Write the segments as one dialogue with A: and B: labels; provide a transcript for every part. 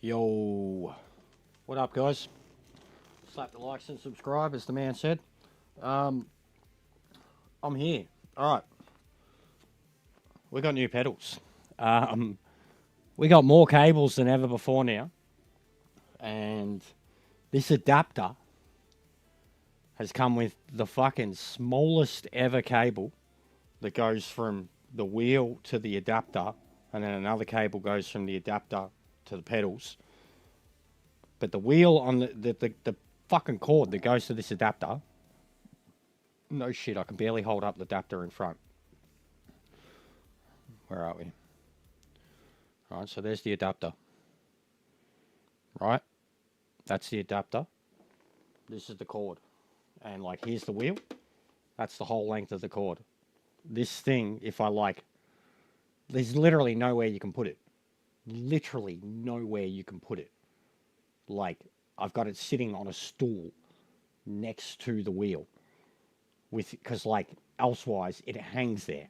A: Yo, what up, guys? Slap the likes and subscribe, as the man said. I'm here. All right, we got new pedals. We got more cables than ever before now, and this adapter has come with the fucking smallest ever cable that goes from the wheel to the adapter, and then another cable goes from the adapter to the pedals. But the wheel on the fucking cord that goes to this adapter, no shit, I can barely hold up the adapter in front. Where are we? Alright, so there's the adapter. Right? That's the adapter. This is the cord. And like, here's the wheel. That's the whole length of the cord. This thing, if I like, there's literally nowhere you can put it. Literally nowhere you can put it. Like, I've got it sitting on a stool next to the wheel. Because like, elsewise, it hangs there.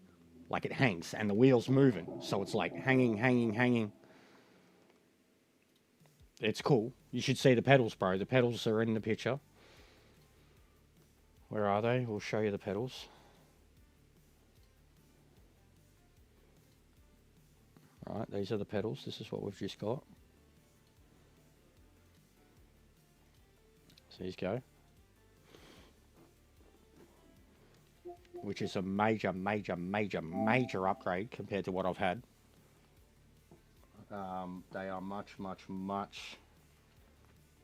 A: Like, it hangs, and the wheel's moving. So it's like, hanging. It's cool. You should see the pedals, bro. The pedals are in the picture. Where are they? We'll show you the pedals. Alright, these are the pedals. This is what we've just got. So these go. Which is a major upgrade compared to what I've had. They are much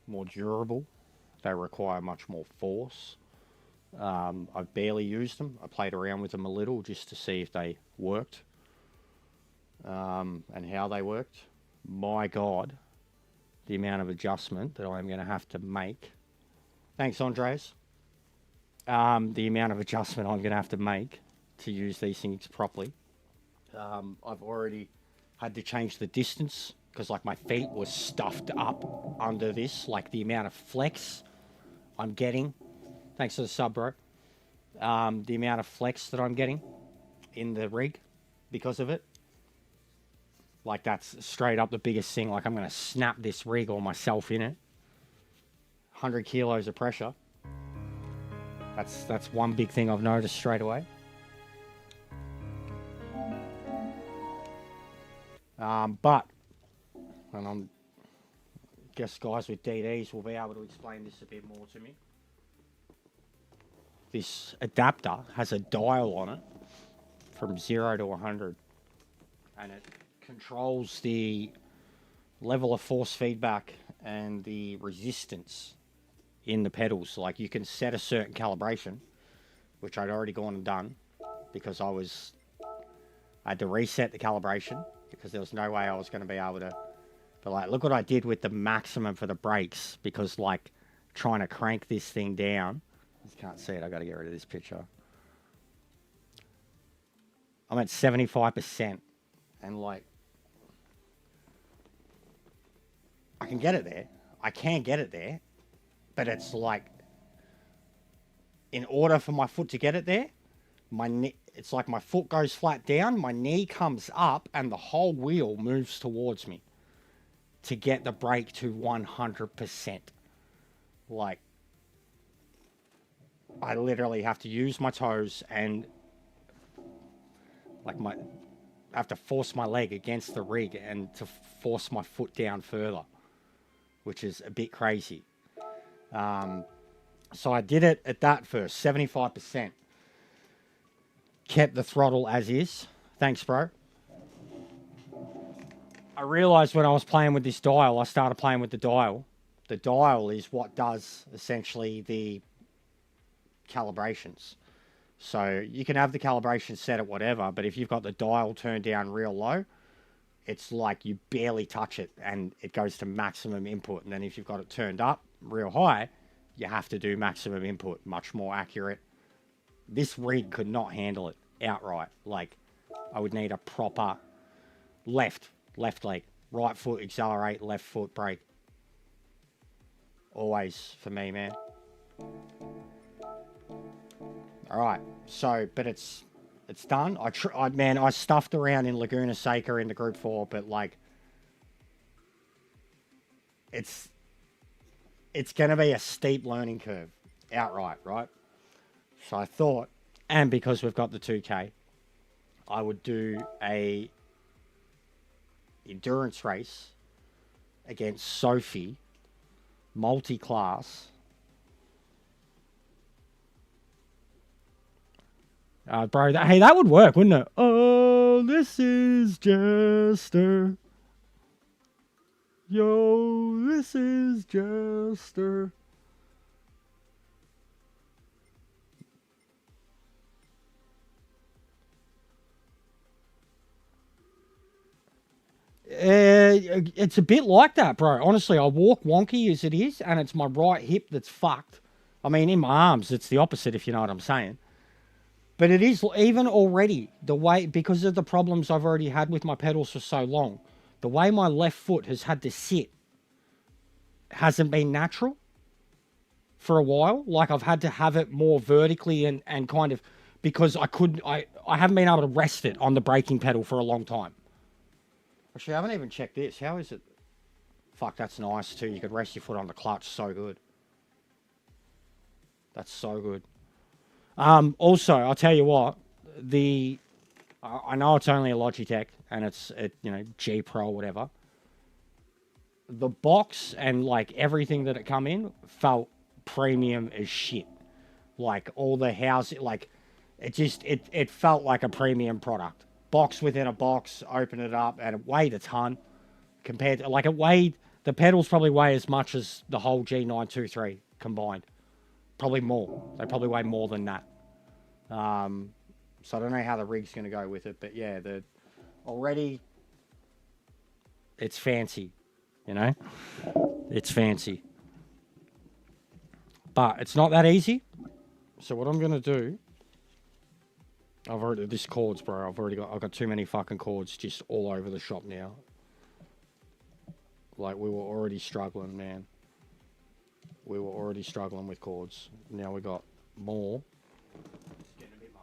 A: more durable. They require much more force. I've barely used them. I played around with them a little just to see if they worked. And how they worked. My God, the amount of adjustment that I'm going to have to make. Thanks, Andres. The amount of adjustment I'm going to have to make to use these things properly. I've already had to change the distance because like my feet were stuffed up under this. Like the amount of flex I'm getting. Thanks for the sub, bro. The amount of flex that I'm getting in the rig because of it. Like, that's straight up the biggest thing. Like, I'm going to snap this rig or myself in it. 100 kilos of pressure. That's one big thing I've noticed straight away. But, and I guess guys with DDs will be able to explain this a bit more to me. This adapter has a dial on it from 0 to 100. And it controls the level of force feedback and the resistance in the pedals. Like, you can set a certain calibration, which I'd already gone and done because I had to reset the calibration because there was no way I was going to be able to. But like, look what I did with the maximum for the brakes, because like trying to crank this thing down, I just can't see it. I got to get rid of this picture. I'm at 75%, and like, I can get it there. I can get it there, but it's like, in order for my foot to get it there, it's like my foot goes flat down, my knee comes up, and the whole wheel moves towards me to get the brake to 100%. Like, I literally have to use my toes and like I have to force my leg against the rig and to force my foot down further, which is a bit crazy. So I did it at that first, 75%. Kept the throttle as is. Thanks, bro. I realized when I was playing with this dial, I started playing with the dial. The dial is what does essentially the calibrations. So you can have the calibration set at whatever, but if you've got the dial turned down real low, it's like you barely touch it and it goes to maximum input. And then if you've got it turned up real high, you have to do maximum input, much more accurate. This rig could not handle it outright. Like, I would need a proper left leg, right foot accelerate, left foot brake. Always for me, man. All right, so, but it's done. I stuffed around in Laguna Seca in the Group 4, but like, it's going to be a steep learning curve outright, right? So I thought, and because we've got the 2K, I would do a endurance race against Sophie, multi-class. Bro, hey, that would work, wouldn't it? Oh, this is Jester. Yo, this is Jester. It's a bit like that, bro. Honestly, I walk wonky as it is, and it's my right hip that's fucked. I mean, in my arms, it's the opposite, if you know what I'm saying. But it is, even already, the way, because of the problems I've already had with my pedals for so long, the way my left foot has had to sit hasn't been natural for a while. Like, I've had to have it more vertically and kind of, because I haven't been able to rest it on the braking pedal for a long time. Actually, I haven't even checked this. How is it? Fuck, that's nice too. You could rest your foot on the clutch. So good. That's so good. Also, I'll tell you what. I know it's only a Logitech and it's G Pro or whatever. The box and like everything that it come in felt premium as shit. Like all the housing, like it felt like a premium product. Box within a box, open it up, and it weighed a ton. Compared to, like, the pedals probably weigh as much as the whole G923 combined. Probably more. They probably weigh more than that. So I don't know how the rig's going to go with it, but yeah, already it's fancy, you know? It's fancy. But it's not that easy. So what I'm going to do, this cords, bro. I've got too many fucking cords just all over the shop now. Like, we were already struggling, man. We were already struggling with cords. Now we got more. It's getting a bit much.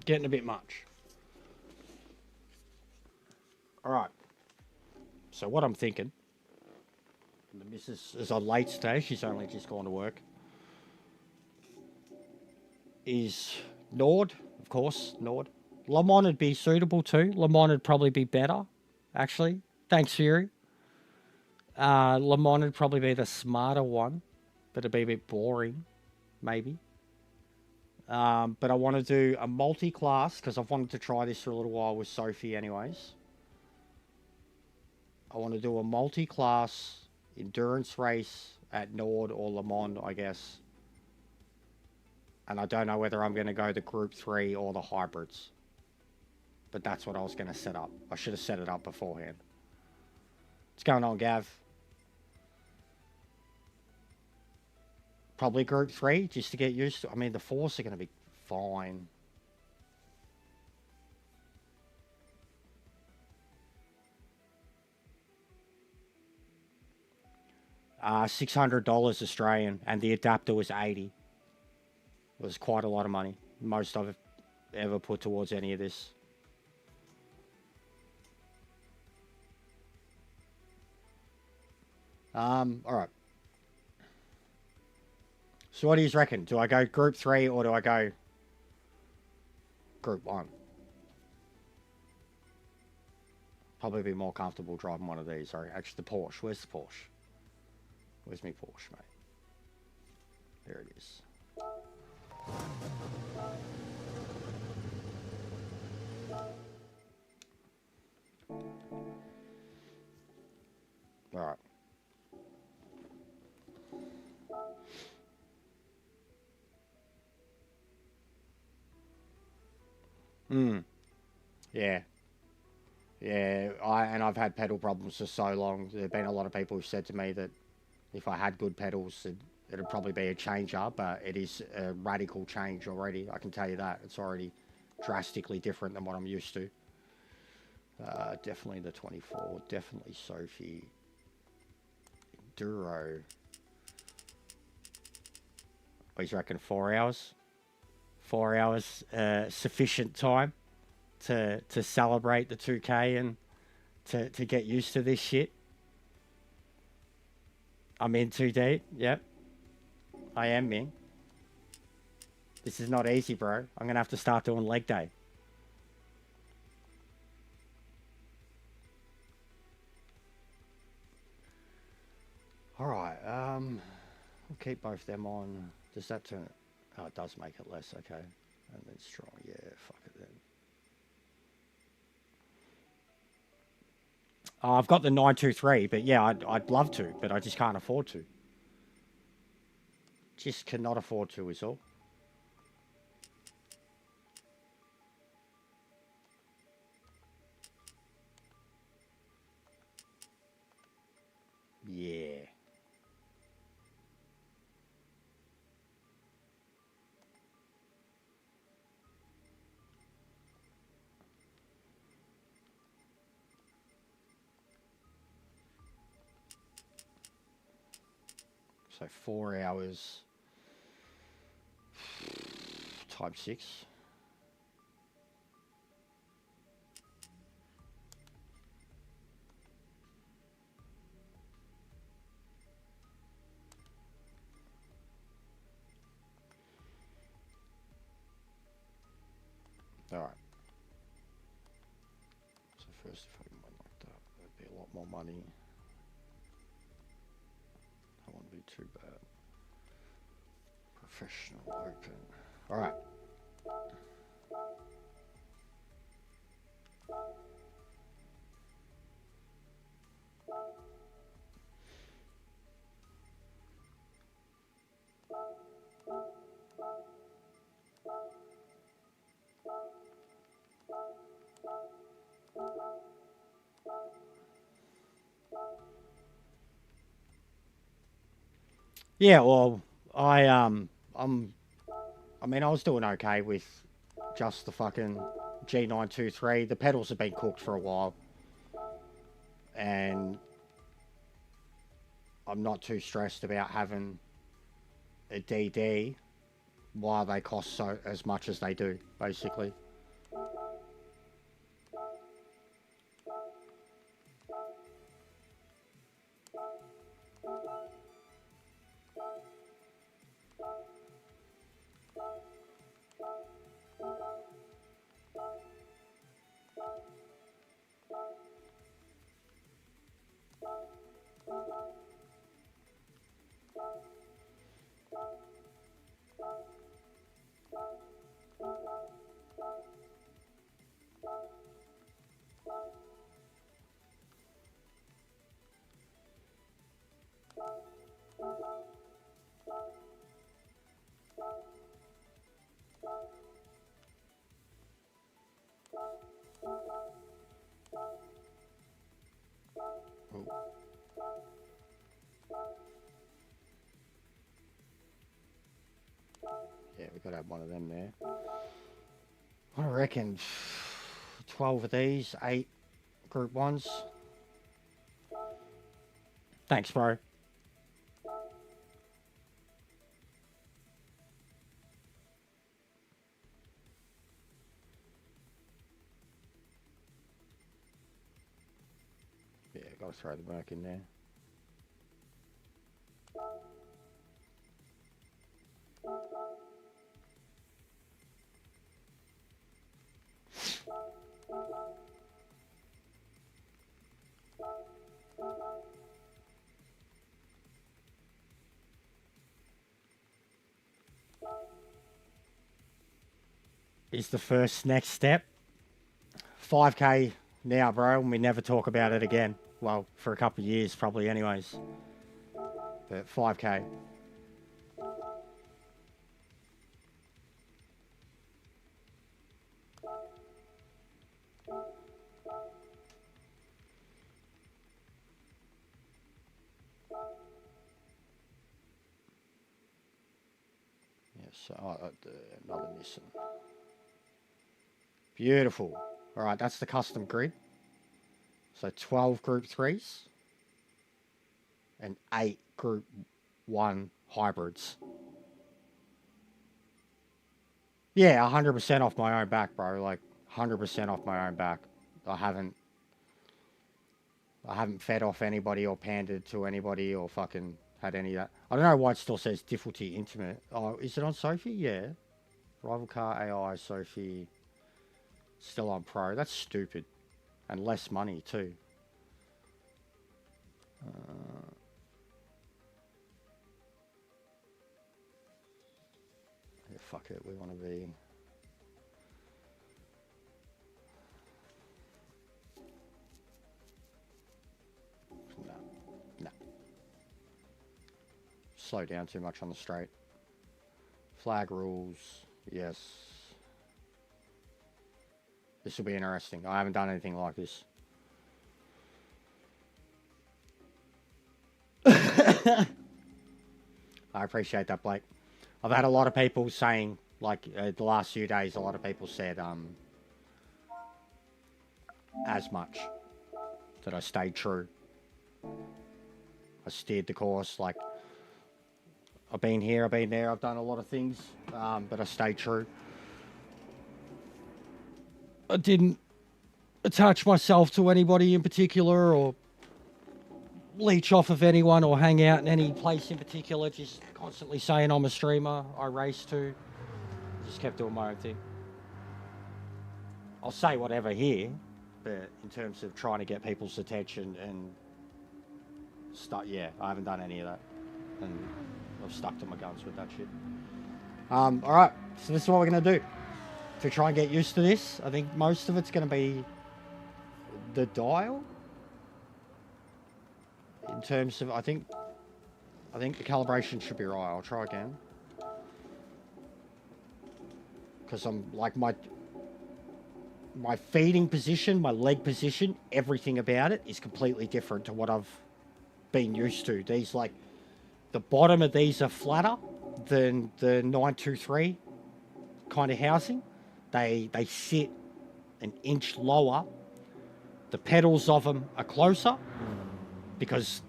A: Getting a bit much. Alright. So what I'm thinking, the missus is on late today, she's only just gone to work, is NORD, of course, NORD. Le Mans would be suitable too. Le Mans would probably be better, actually. Thanks, Fury. Le Mans would probably be the smarter one, but it'd be a bit boring, maybe. But I want to do a multi-class, because I've wanted to try this for a little while with Sophie anyways. I want to do a multi-class endurance race at NORD or Le Mans, I guess. And I don't know whether I'm going to go the Group 3 or the hybrids. But that's what I was going to set up. I should have set it up beforehand. What's going on, Gav? Probably Group 3, just to get used to. I mean, the 4s are going to be fine. $600 Australian, and the adapter was 80. It was quite a lot of money. Most I've ever put towards any of this. Alright. So what do you reckon? Do I go Group 3 or do I go Group 1? Probably be more comfortable driving one of these. Sorry, actually the Porsche. Where's the Porsche? Where's my Porsche, mate? There it is. Alright. Yeah. Yeah, I've had pedal problems for so long. There have been a lot of people who said to me that if I had good pedals, it'd probably be a changer, but it is a radical change already. I can tell you that. It's already drastically different than what I'm used to. Definitely the 24. Definitely Sophie. Enduro. What do you reckon? 4 hours? 4 hours sufficient time to celebrate the 2K and to get used to this shit. I'm in too deep. Yep. I am, Ming. This is not easy, bro. I'm going to have to start doing leg day. Alright, we'll keep both them on. Does that turn it? Oh, it does make it less, okay. And then strong, yeah, fuck it then. Oh, I've got the 923, but yeah, I'd love to, but I just can't afford to. Just cannot afford to is all. Yeah. So 4 hours times 6. Alright. So first if I can win like that, that'd be a lot more money. That won't be too bad. Professional open. Alright. Yeah, well, I mean, I was doing okay with just the fucking G923. The pedals have been cooked for a while, and I'm not too stressed about having a DD while they cost so as much as they do, basically. Oh. Yeah, we gotta have one of them there. I reckon 12 of these, 8 group 1s. Thanks, bro. Yeah, gotta throw the work in there. Is the first next step. 5k now, bro, and we never talk about it again. Well, for a couple of years, probably, anyways. But 5k. Yes, another Nissan. Beautiful. All right, that's the custom grid. So 12 group 3s and 8 group 1 hybrids. Yeah, 100% off my own back, bro. Like, 100% off my own back. I haven't I haven't fed off anybody or pandered to anybody or fucking had any of that. I don't know why it still says difficulty intimate. Oh, is it on Sophie? Yeah. Rival car AI Sophie still on pro. That's stupid. And less money too. Yeah, fuck it. We want to be... No. Slow down too much on the straight. Flag rules. Yes. This will be interesting. I haven't done anything like this. I appreciate that, Blake. I've had a lot of people saying, like, the last few days, a lot of people said, as much, that I stayed true. I steered the course, like, I've been here, I've been there, I've done a lot of things, but I stayed true. I didn't attach myself to anybody in particular or leech off of anyone or hang out in any place in particular, just constantly saying I'm a streamer, I race too. Just kept doing my own thing. I'll say whatever here, but in terms of trying to get people's attention and stuff, yeah, I haven't done any of that. And I've stuck to my guns with that shit. Alright, so this is what we're going to do. To try and get used to this, I think most of it's going to be the dial. In terms of, I think the calibration should be right. I'll try again. Because I'm like my feeding position, my leg position, everything about it is completely different to what I've been used to. These, like, the bottom of these are flatter than the 923 kind of housing. They sit an inch lower. The pedals of them are closer because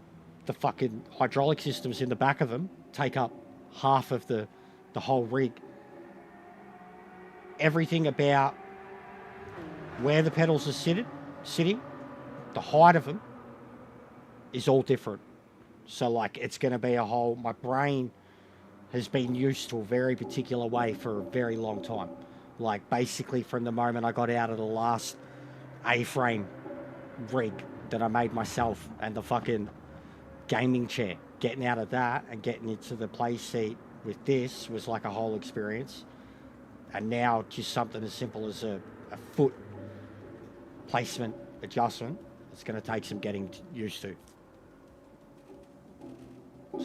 A: the fucking hydraulic systems in the back of them take up half of the whole rig. Everything about where the pedals are sitting, the height of them is all different. So, like, it's going to be a whole... My brain has been used to a very particular way for a very long time. Like, basically from the moment I got out of the last A-frame rig that I made myself and the fucking gaming chair, getting out of that and getting into the play seat with this was like a whole experience. And now just something as simple as a foot placement adjustment, it's going to take some getting used to.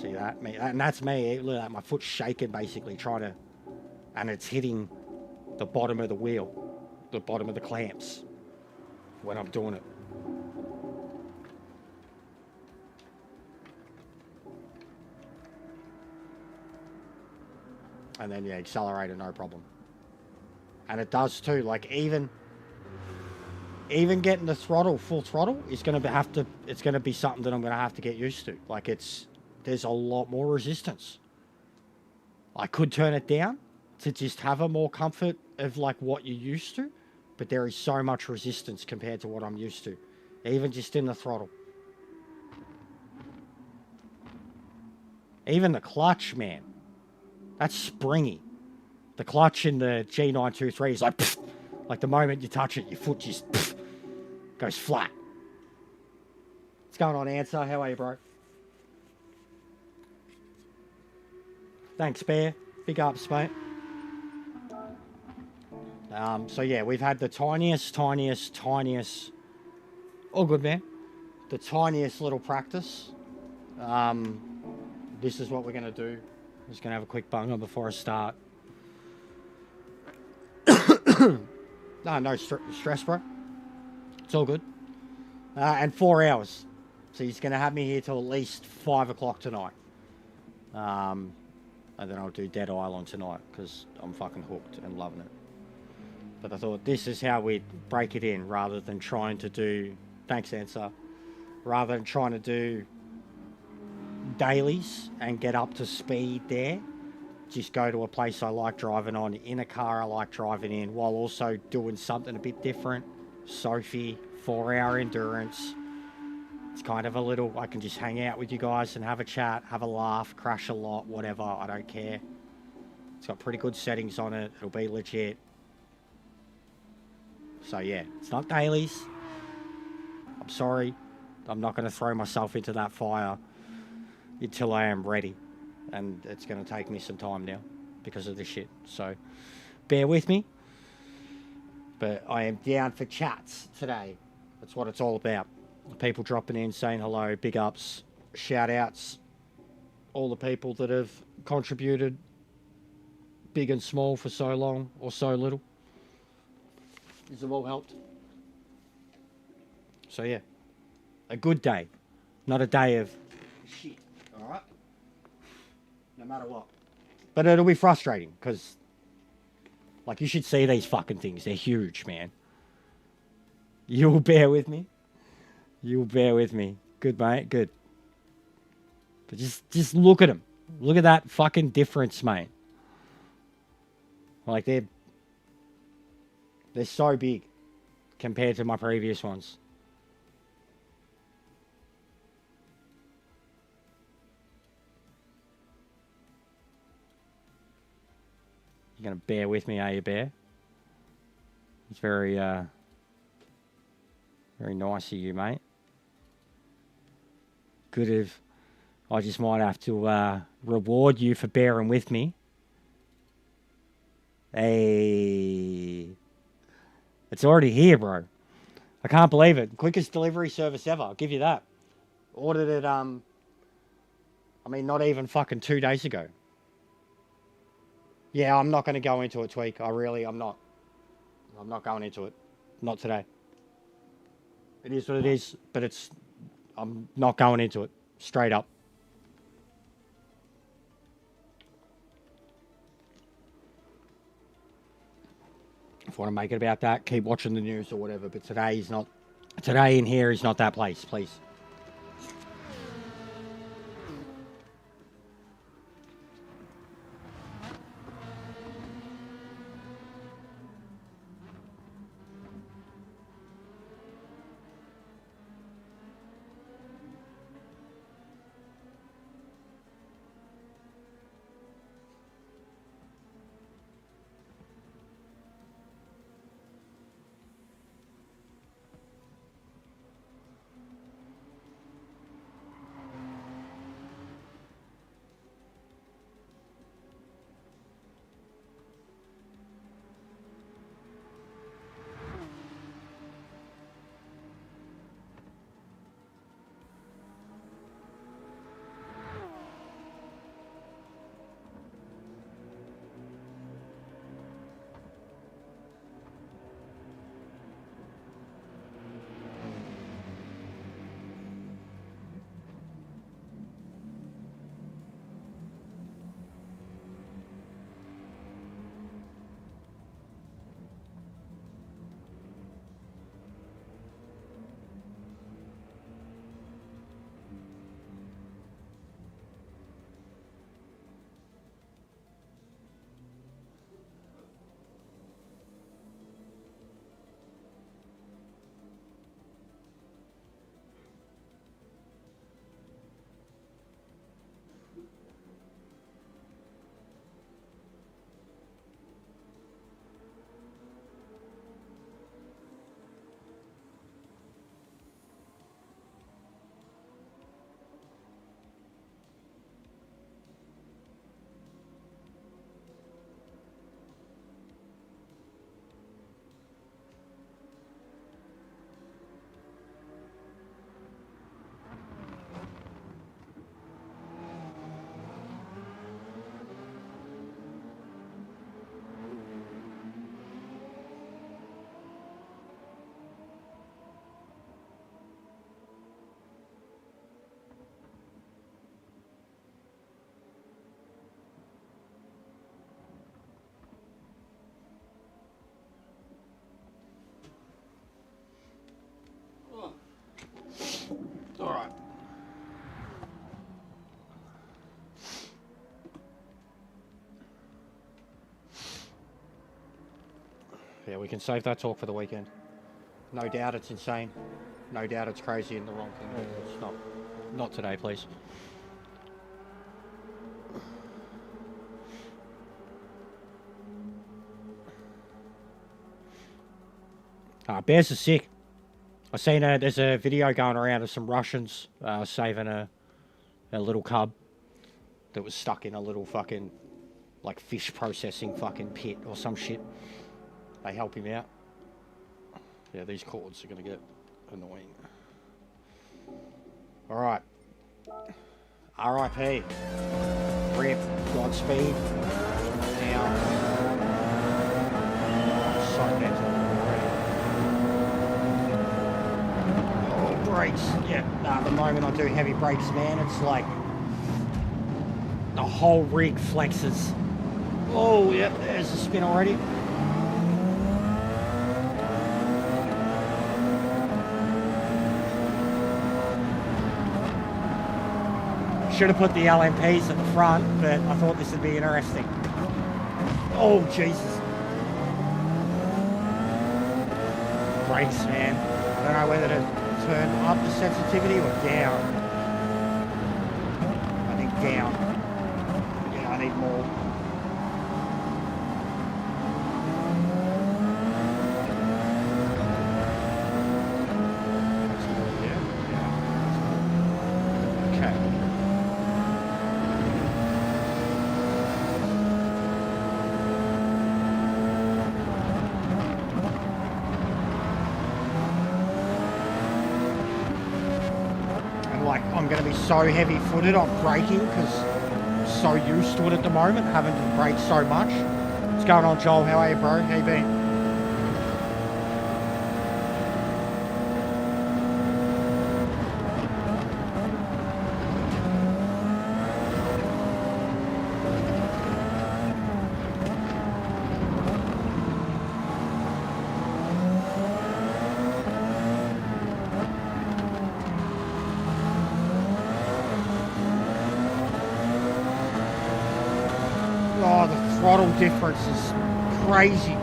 A: See that? And that's me. Look at that. My foot's shaking basically trying to... And it's hitting the bottom of the wheel, the bottom of the clamps when I'm doing it. And then, yeah, accelerator, no problem. And it does too. Like, even getting the throttle, full throttle, is going to have to... It's going to be something that I'm going to have to get used to. Like, there's a lot more resistance. I could turn it down to just have a more comfort of like what you're used to, but there is so much resistance compared to what I'm used to, even just in the throttle. Even the clutch, man, that's springy. The clutch in the G923 is like, pfft, like the moment you touch it, your foot just pfft, goes flat. What's going on, Answer? How are you, bro? Thanks, Bear. Big ups, mate. So yeah, we've had the tiniest, all good, man. The tiniest little practice. This is what we're going to do. I'm just going to have a quick bunger before I start. No stress, bro. It's all good. And 4 hours. So he's going to have me here till at least 5 o'clock tonight. And then I'll do Dead Island tonight because I'm fucking hooked and loving it. But I thought this is how we break it in rather than trying to do... Thanks, Answer. Rather than trying to do dailies and get up to speed there. Just go to a place I like driving on, in a car I like driving in, while also doing something a bit different. Sophie, 4-hour endurance. It's kind of a little, I can just hang out with you guys and have a chat, have a laugh, crash a lot, whatever. I don't care. It's got pretty good settings on it. It'll be legit. So yeah, it's not dailies. I'm sorry. I'm not going to throw myself into that fire until I am ready. And it's going to take me some time now because of this shit. So bear with me. But I am down for chats today. That's what it's all about. People dropping in, saying hello, big ups, shout outs. All the people that have contributed, big and small, for so long or so little. These have all helped. So yeah, a good day, not a day of shit. All right, no matter what. But it'll be frustrating because, like, you should see these fucking things. They're huge, man. You'll bear with me. You'll bear with me. Good, mate. Good. But just look at them. Look at that fucking difference, mate. Like, they're so big compared to my previous ones. You're gonna bear with me, are you, Bear? It's very nice of you, mate. Good if I just might have to reward you for bearing with me. Hey, it's already here, bro. I can't believe it. Quickest delivery service ever. I'll give you that. Ordered it, I mean, not even fucking 2 days ago. Yeah, I'm not going to go into it, Tweak. I'm not. I'm not going into it. Not today. It is what it is, but I'm not going into it. Straight up. If you want to make it about that, keep watching the news or whatever, but today in here is not that place, please. All right. Yeah, we can save that talk for the weekend. No doubt it's insane. No doubt it's crazy and the wrong thing. It's not today, please. Bears are sick. I seen there's a video going around of some Russians saving a little cub that was stuck in a little fucking like fish processing fucking pit or some shit. They help him out. Yeah, these cords are gonna get annoying. All right. R.I.P. RIP. Godspeed. Now. I'm so mental already. Oh, brakes. Yeah. Nah, the moment I do heavy brakes, man, it's like the whole rig flexes. Oh, yep. There's the spin already. Should have put the LMPs at the front, but I thought this would be interesting. Oh, Jesus. Brakes, man. I don't know whether to turn up the sensitivity or down. I think down. Yeah, I need more. I'm going to be so heavy-footed on braking because I'm so used to it at the moment, having to brake so much. What's going on, Joel? How are you, bro? How you been? Oh, the throttle difference is crazy.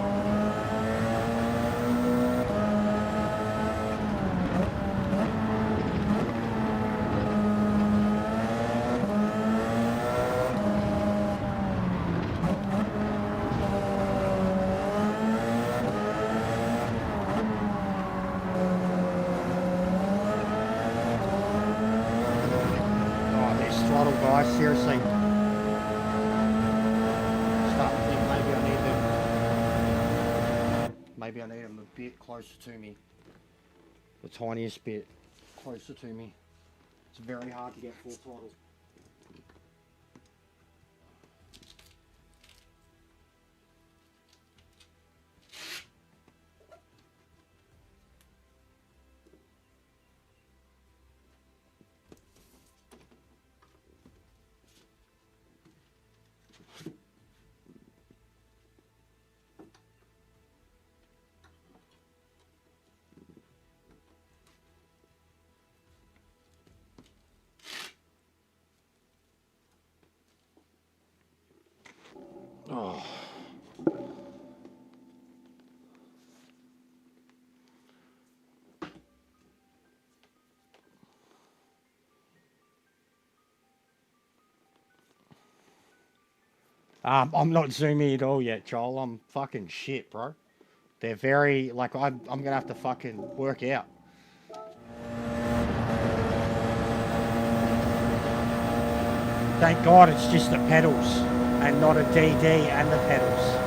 A: Oh, this throttle, guys, seriously. Maybe I need them a bit closer to me. The tiniest bit closer to me. It's very hard to get full throttle. Oh. I'm not zooming at all yet, Joel. I'm fucking shit, bro. They're very, like, I'm gonna have to fucking work out. Thank God it's just the pedals and not a DD and the pedals.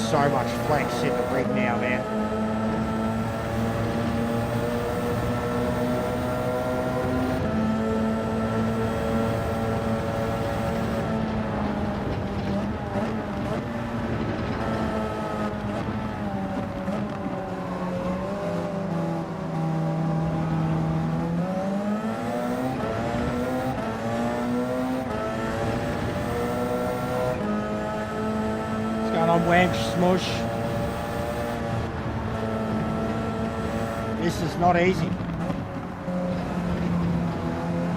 A: So much flex in the rig now, man. What's going on, Wench? Smush. This is not easy.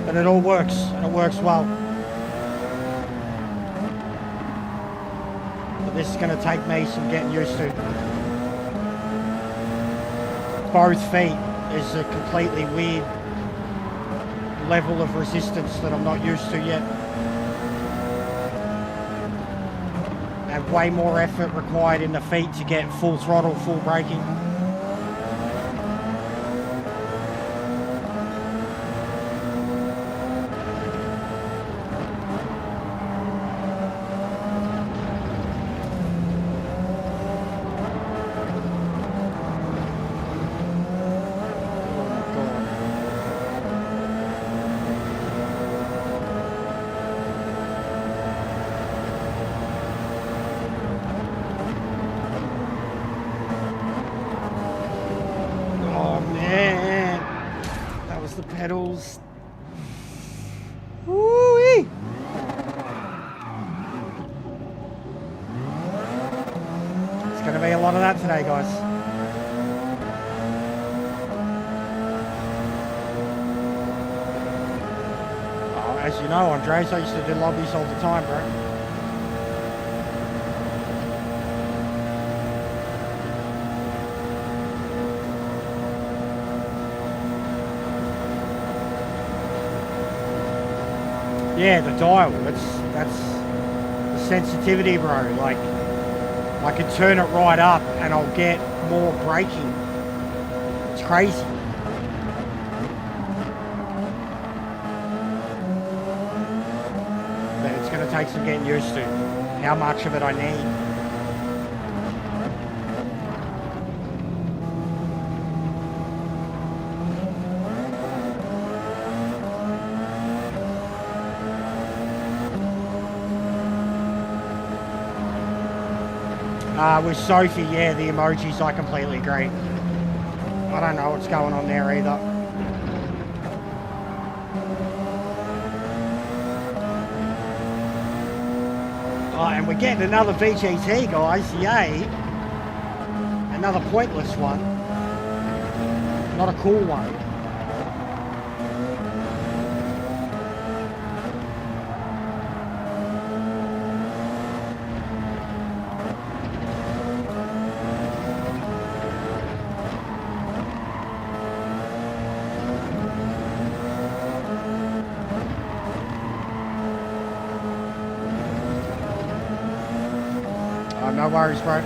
A: But it all works, and it works well. But this is going to take me some getting used to. Both feet is a completely weird level of resistance that I'm not used to yet. And way more effort required in the feet to get full throttle, full braking. Pedals. Woo-wee. It's going to be a lot of that today, guys. Oh, as you know, Andres, I used to do lobbies all the time, bro. Yeah, the dial, that's the sensitivity, bro. Like, I can turn it right up and I'll get more braking. It's crazy. But it's going to take some getting used to how much of it I need. With Sophie, yeah, the emojis, I completely agree. I don't know what's going on there either. Oh, and we're getting another VGT, guys, yay. Another pointless one. Not a cool one. No worries, bro.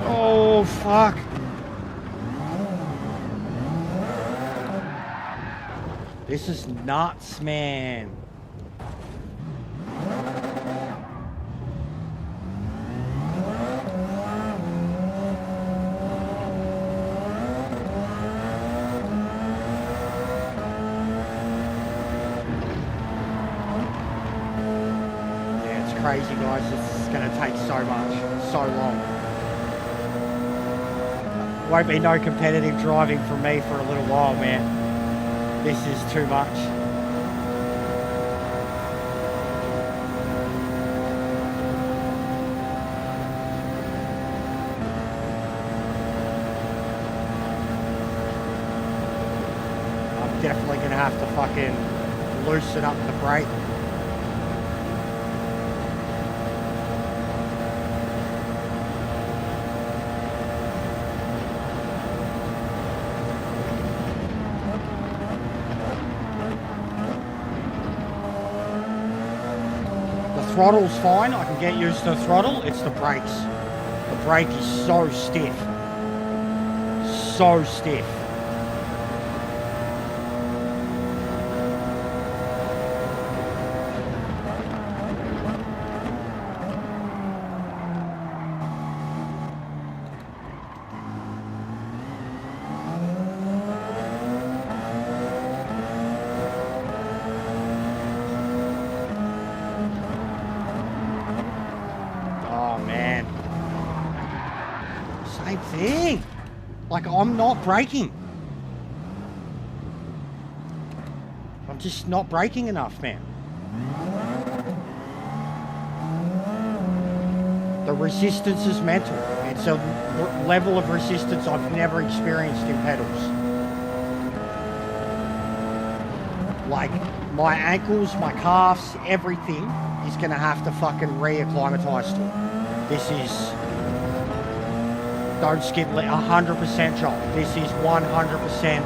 A: Oh, fuck. This is nuts, man. Yeah, it's crazy, guys. This is going to take so much, so long. Won't be no competitive driving from me for a little while, man. This is too much. I'm definitely gonna have to fucking loosen up the brake. Throttle's fine, I can get used to the throttle, it's the brakes. The brake is so stiff. So stiff. thing. Like, I'm not braking. I'm just not braking enough, man. The resistance is mental. It's a level of resistance I've never experienced in pedals. Like, my ankles, my calves, everything is going to have to fucking re-acclimatise to it. This is... Don't skip 100% job. This is 100%...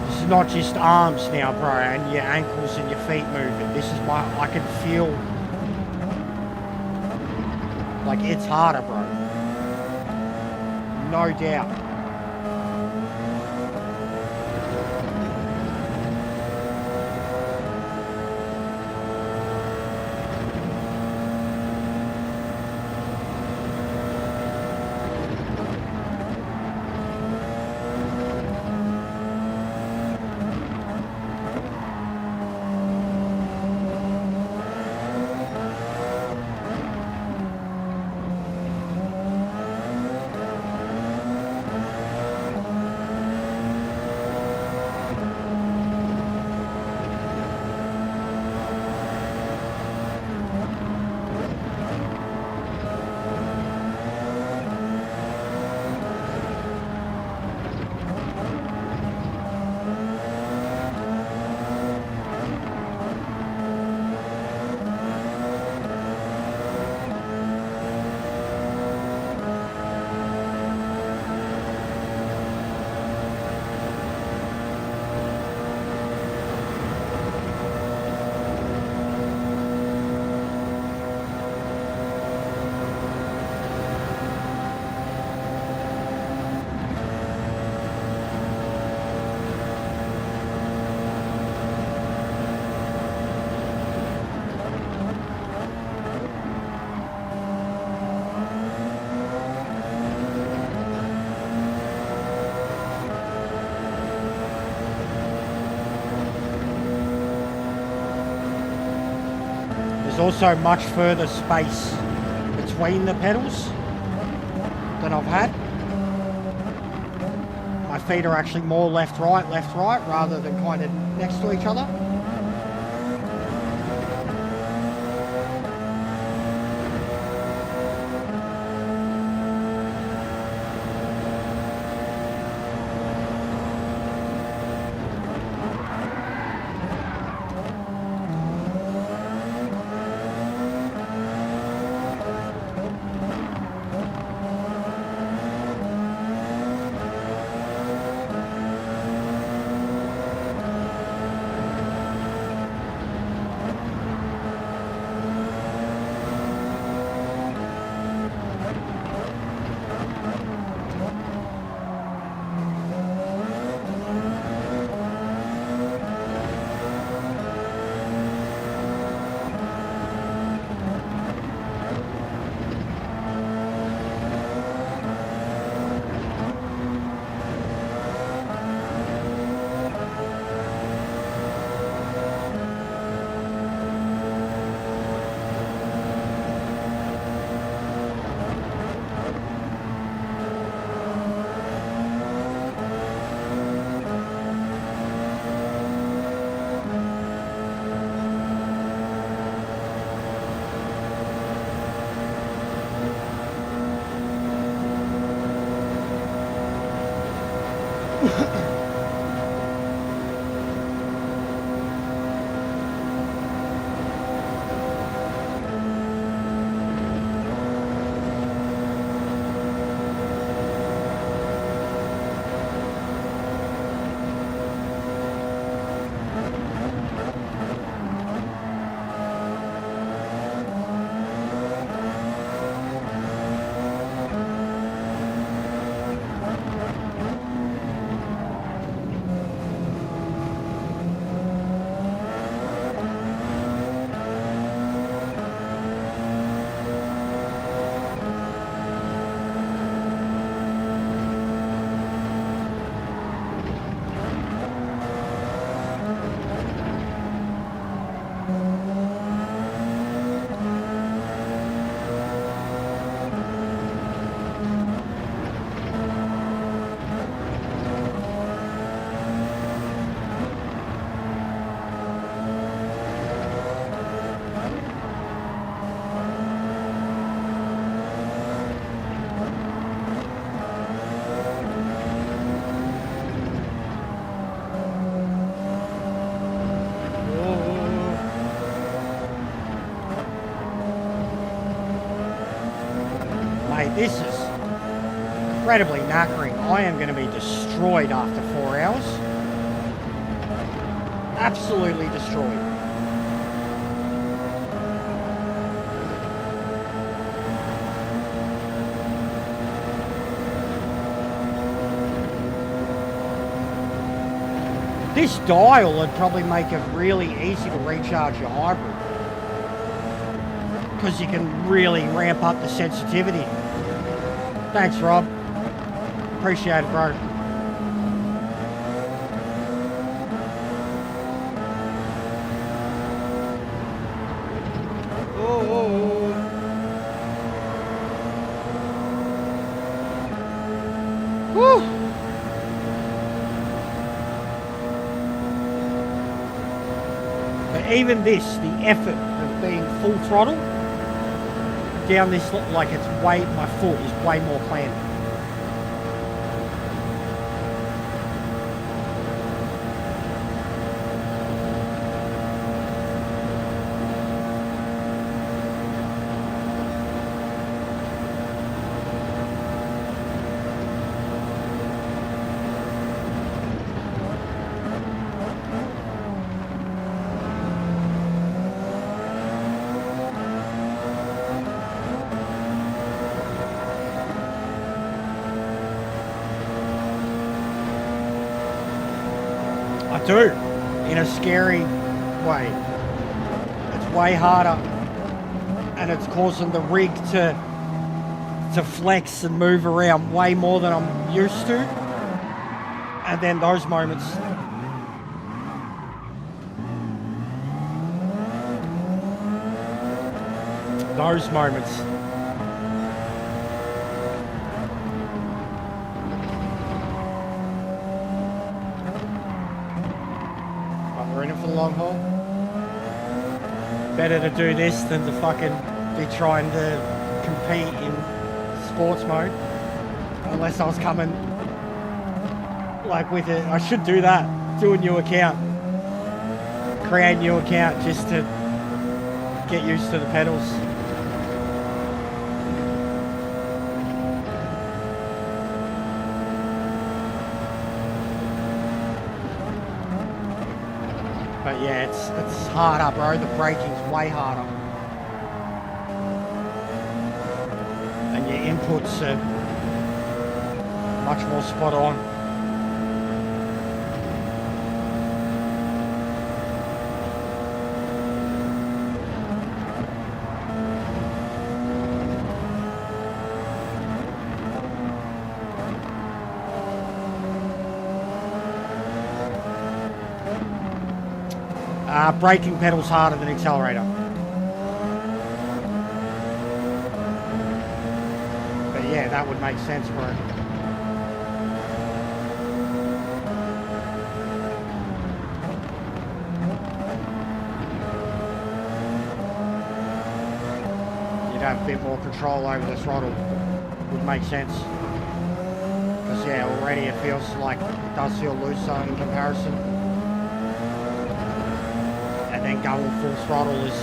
A: This is not just arms now, bro, and your ankles and your feet moving. This is my... I can feel... Like, it's harder, bro. No doubt. There's also much further space between the pedals than I've had. My feet are actually more left, right, rather than kind of next to each other. incredibly knackering. I am going to be destroyed after 4 hours. Absolutely destroyed. This dial would probably make it really easy to recharge your hybrid, because you can really ramp up the sensitivity. Thanks, Rob. Appreciate it, bro. Woo! But even this, the effort of being full throttle down this, like it's way, my foot is way more planted. I do, in a scary way. It's way harder, and it's causing the rig to flex and move around way more than I'm used to. And then those moments, we're in it for the long haul. Better to do this than to fucking be trying to compete in sports mode. Unless I was coming like with it. I should do that. Do a new account. Create a new account just to get used to the pedals. But yeah, it's harder, bro. The braking's way harder. And your inputs are much more spot on. Braking pedal's harder than accelerator. But yeah, that would make sense, bro. You'd have a bit more control over the throttle. Would make sense. Because yeah, already it feels like it does feel looser in comparison. And then going full throttle is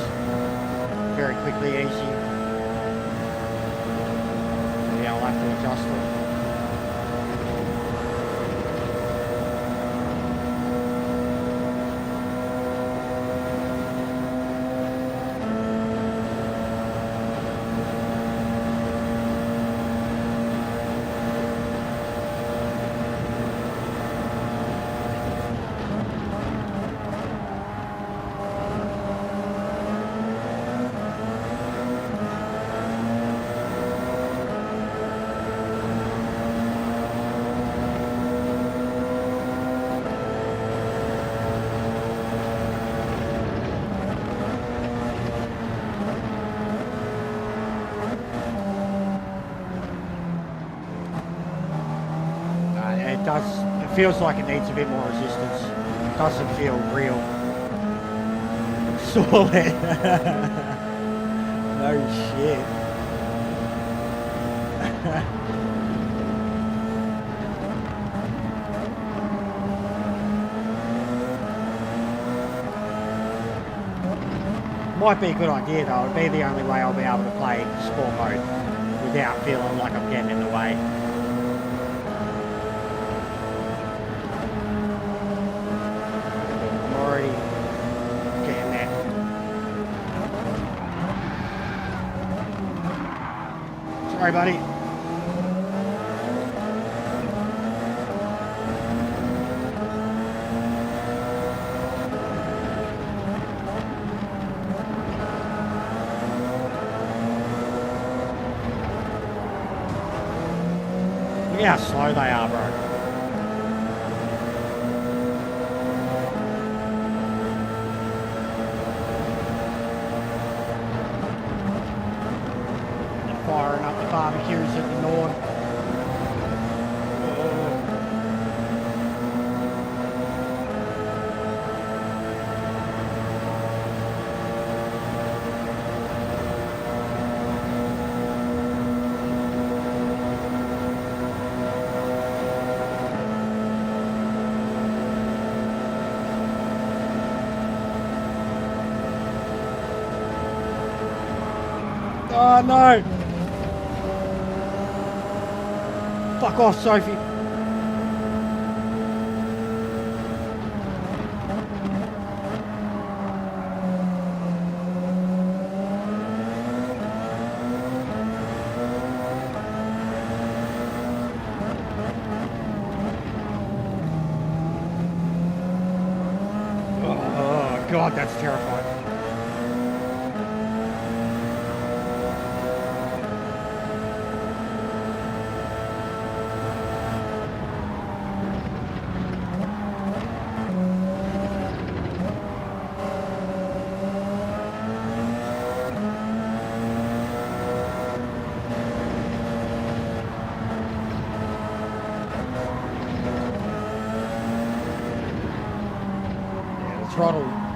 A: very quickly easy. Yeah, I'll have to adjust it. It feels like it needs a bit more resistance. It doesn't feel real. Solid. No shit. Might be a good idea though. It'd be the only way I'll be able to play sport mode without feeling like I'm getting in the way. Sorry, buddy. Look at how slow they are, bro. They're firing up the barbecues at the Nord. Oh no! Fuck off, Sophie. Oh god, that's terrifying.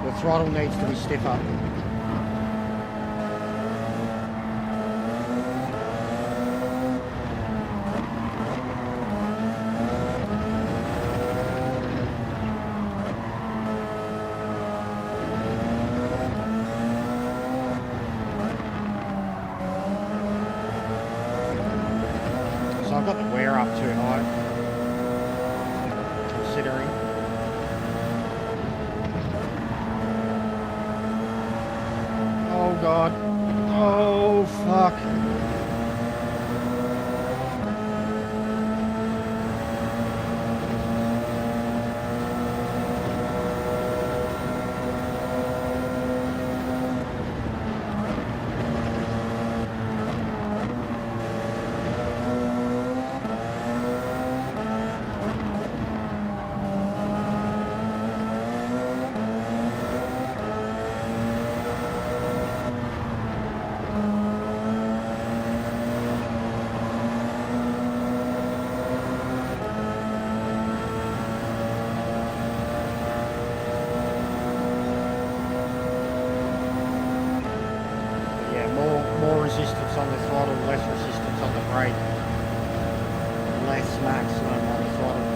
A: The throttle needs to be stiffer. So I've got the wear up too high, considering. Oh god. Oh fuck. More resistance on the throttle, less resistance on the brake, less maximum on the throttle.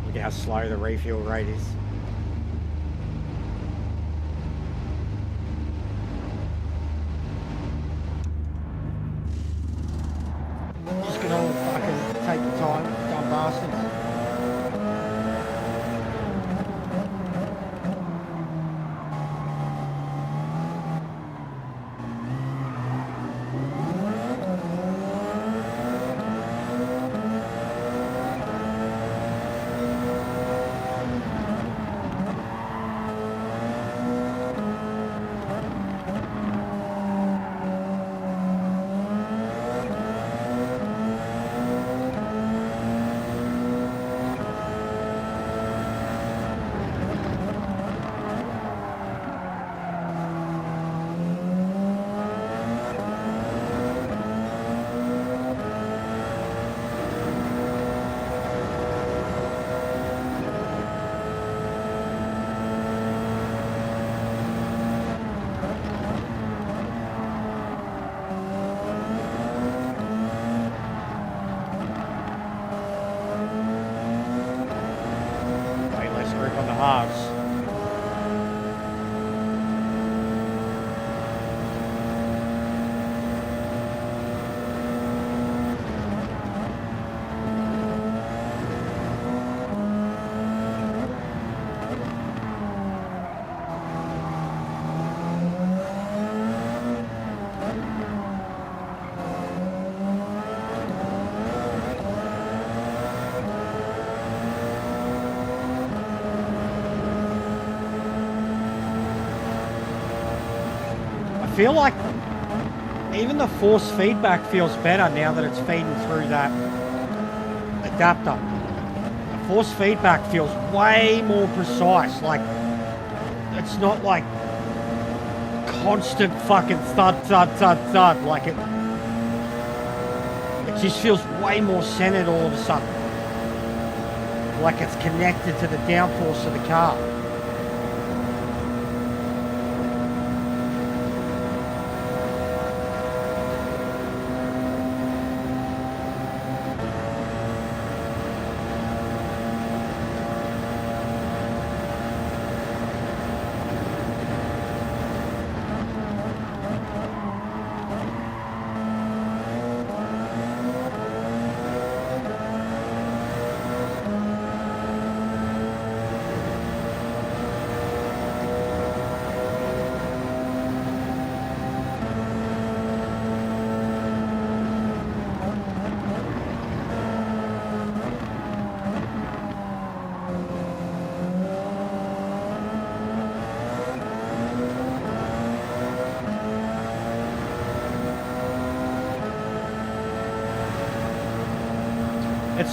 A: Look how slow the refuel rate is. Just gonna all fucking take the time, dumb bastards. feel like even the force feedback feels better now that it's feeding through that adapter. The force feedback feels way more precise. Like, it's not like constant fucking thud, thud, thud, thud. Like, it just feels way more centered all of a sudden. Like it's connected to the downforce of the car.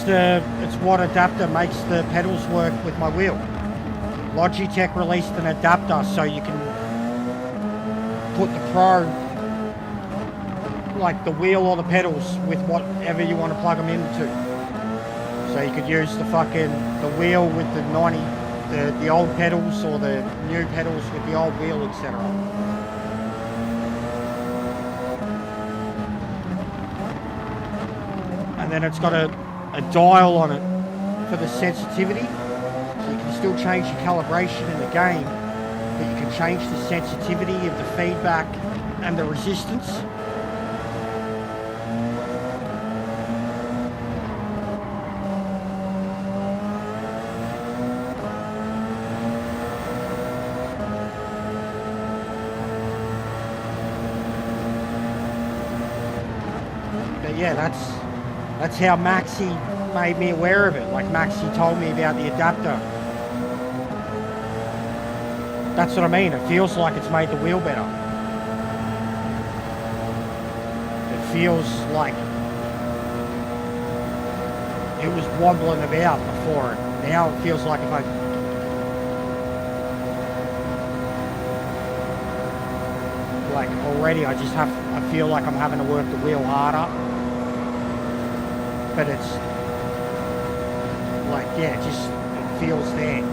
A: It's what adapter makes the pedals work with my wheel. Logitech released an adapter so you can put the Pro, like the wheel or the pedals, with whatever you want to plug them into. So you could use the wheel with the old pedals, or the new pedals with the old wheel, etc. And then it's got a dial on it for the sensitivity, so you can still change your calibration in the game, but you can change the sensitivity of the feedback and the resistance. But yeah, that's how Maxi made me aware of it. Like, Maxi told me about the adapter. That's what I mean. It feels like it's made the wheel better. It feels like it was wobbling about before it. Now it feels like if I already I feel like I'm having to work the wheel harder. But it's like, yeah, it feels there.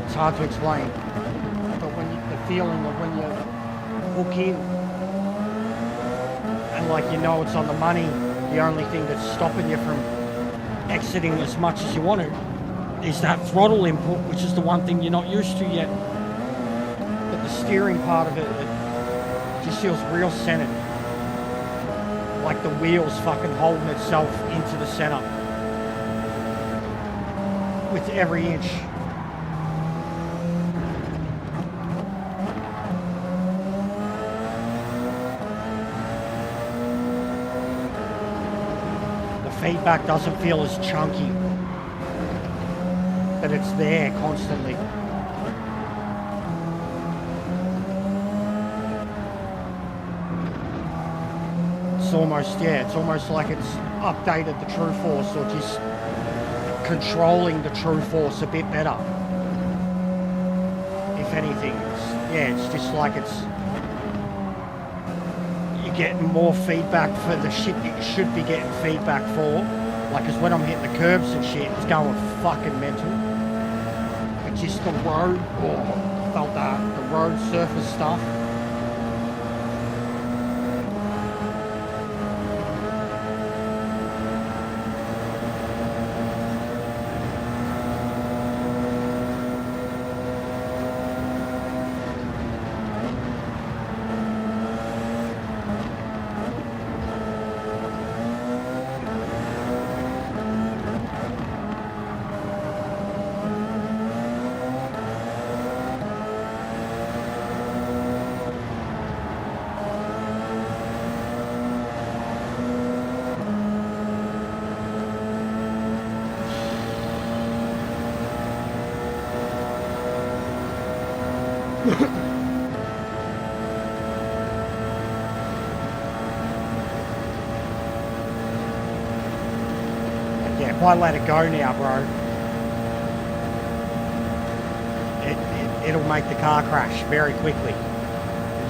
A: It's hard to explain. But the feeling of when you hook in and like you know it's on the money, the only thing that's stopping you from exiting as much as you want to is that throttle input, which is the one thing you're not used to yet. But the steering part of it just feels real centered. Like the wheel's fucking holding itself into the center with every inch. The feedback doesn't feel as chunky, but it's there constantly. It's almost like it's updated the true force, or just controlling the true force a bit better. If anything, it's just like you're getting more feedback for the shit that you should be getting feedback for. Like, cause when I'm hitting the curbs and shit, it's going fucking mental. But just the road, I felt that, the road surface stuff. if I let it go now, bro, it'll make the car crash very quickly.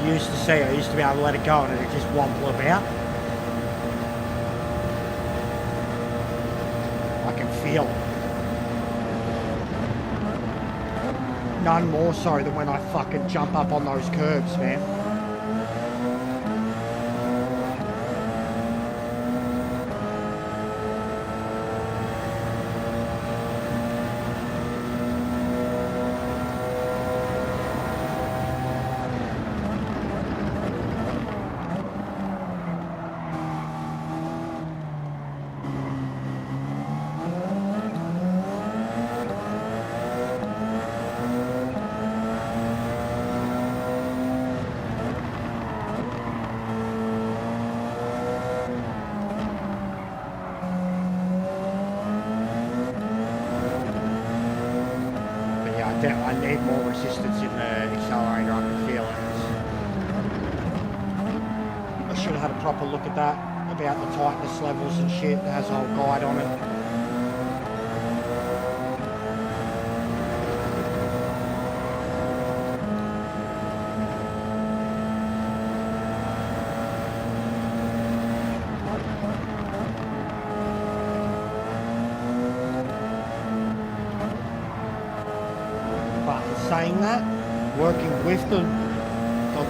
A: You used to see, I used to be able to let it go and it'd just wobble about. I can feel it. None more so than when I fucking jump up on those curbs, man. I need more resistance in the accelerator, I can feel it. I should have had a proper look at that, about the tightness levels and shit. It has a whole guide on it. Saying that, working with the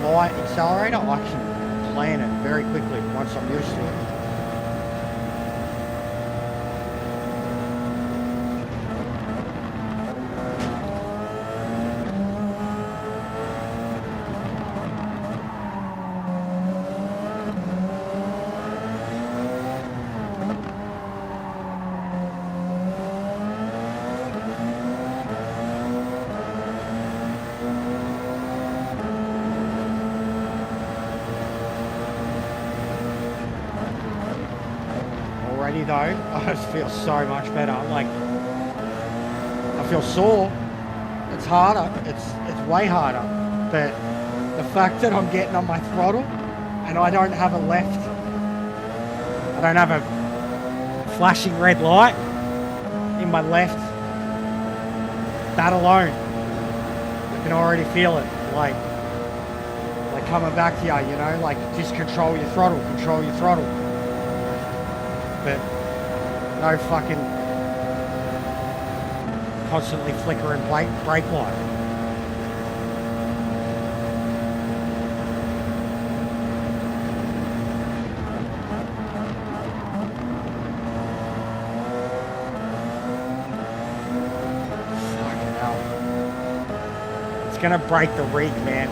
A: light accelerator, I can plan it very quickly once I'm used to it. Though, I just feel so much better. Like, I feel sore. It's harder. It's way harder. But the fact that I'm getting on my throttle and I don't have a left, I don't have a flashing red light in my left, that alone, I can already feel it. Like coming back to you, you know, like just control your throttle. But no fucking constantly flickering brake light. Fucking hell. It's gonna break the rig, man.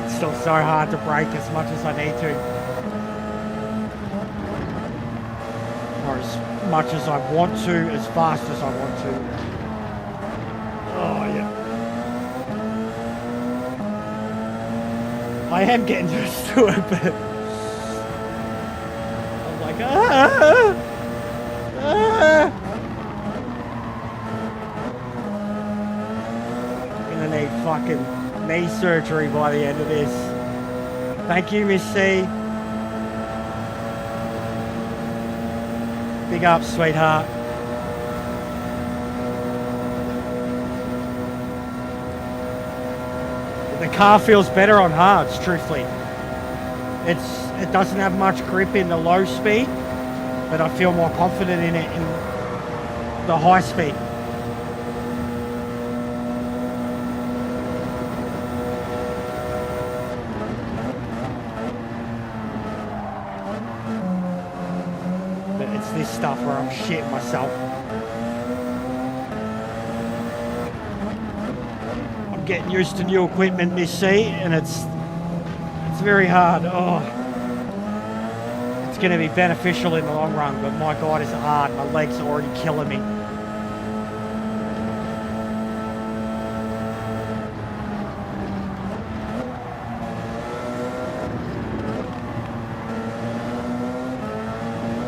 A: Still so hard to brake as much as I need to. Or as much as I want to, as fast as I want to. Oh, yeah. I am getting used to it, but I'm like, I'm gonna need fucking knee surgery by the end of this. Thank you, Miss C. Big up, sweetheart. The car feels better on hards, truthfully. It doesn't have much grip in the low speed, but I feel more confident in it in the high speed. But it's this stuff where I'm shitting myself. I'm getting used to new equipment in this seat, and it's very hard. Oh, it's going to be beneficial in the long run, but my God, it's hard. My legs are already killing me.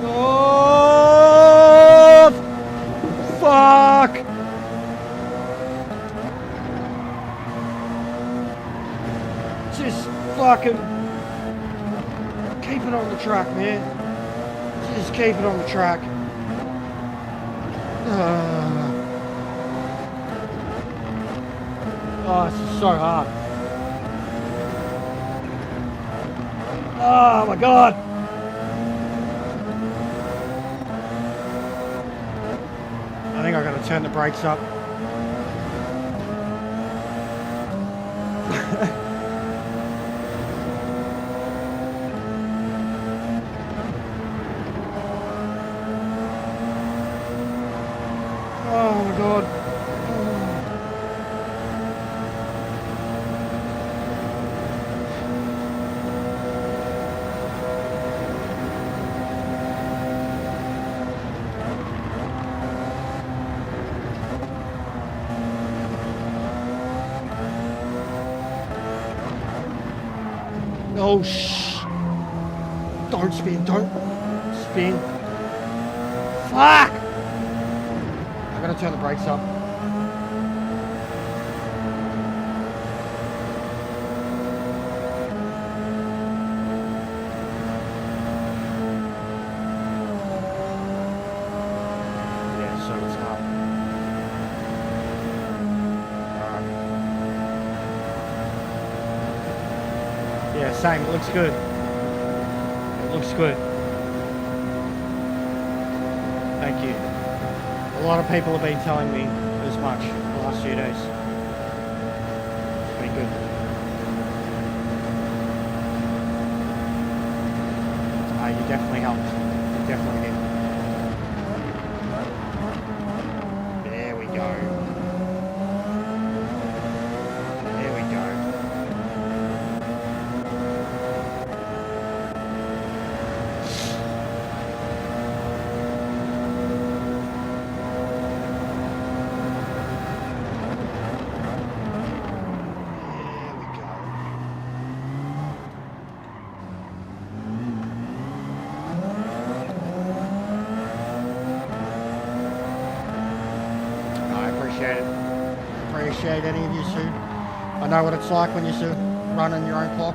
A: Oh, fuck! Just fucking keep it on the track, man. Just keep it on the track. Oh, this is so hard. Oh my God. I think I gotta turn the brakes up. Oh my God. Oh shh. Don't spin, don't spin. Fuck! I'm gonna turn the brakes up. Yeah, so it's up. Alright. Yeah, same, it looks good. It looks good. Thank you. A lot of people have been telling me as much the last few days. It's been good. You definitely helped. You definitely did. There we go. There we go. Appreciate any of you, Sue. I know what it's like when you're running your own clock.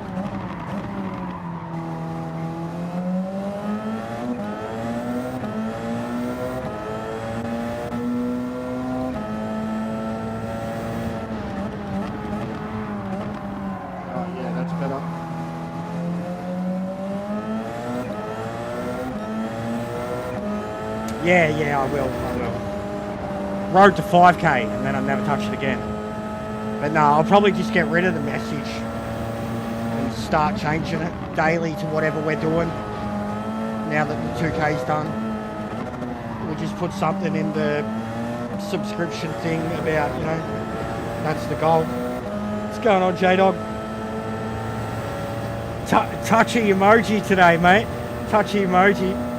A: Oh yeah, that's better. Yeah, I will. Road to 5k and then I'll never touch it again. But no, I'll probably just get rid of the message and start changing it daily to whatever we're doing now that the 2k's done. We'll just put something in the subscription thing about, you know, that's the goal. What's going on, J-Dog? Touchy emoji today, mate. Touchy emoji.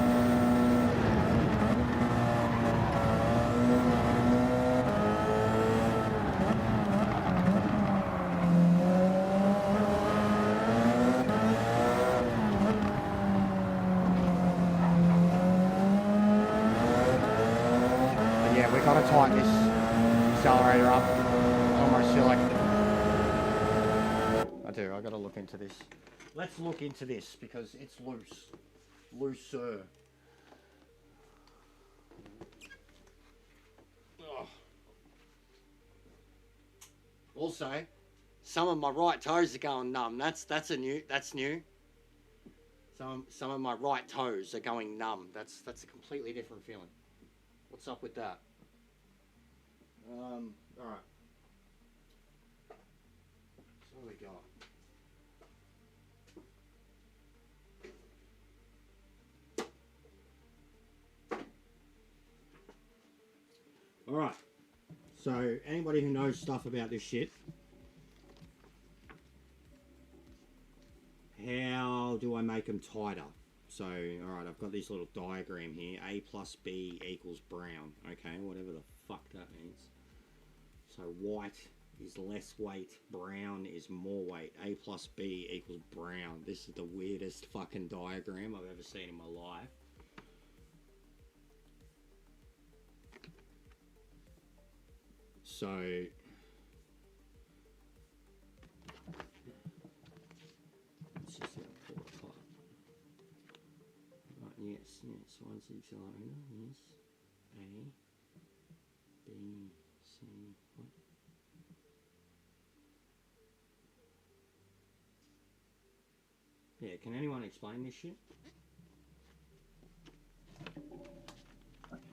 A: Gotta tighten this accelerator up. Almost feel like I do. I gotta look into this. Let's look into this because it's loose, looser. Oh. Also, some of my right toes are going numb. That's new. Some of my right toes are going numb. That's a completely different feeling. What's up with that? All right. So what do we got? All right. So anybody who knows stuff about this shit, how do I make them tighter? So, all right, I've got this little diagram here. A plus B equals brown. Okay, whatever the fuck that means. So white is less weight, brown is more weight. A plus B equals brown. This is the weirdest fucking diagram I've ever seen in my life. So let's just pull it apart. Right, yes, one's the accelerator, yes. A, B, C, what? Yeah, can anyone explain this shit?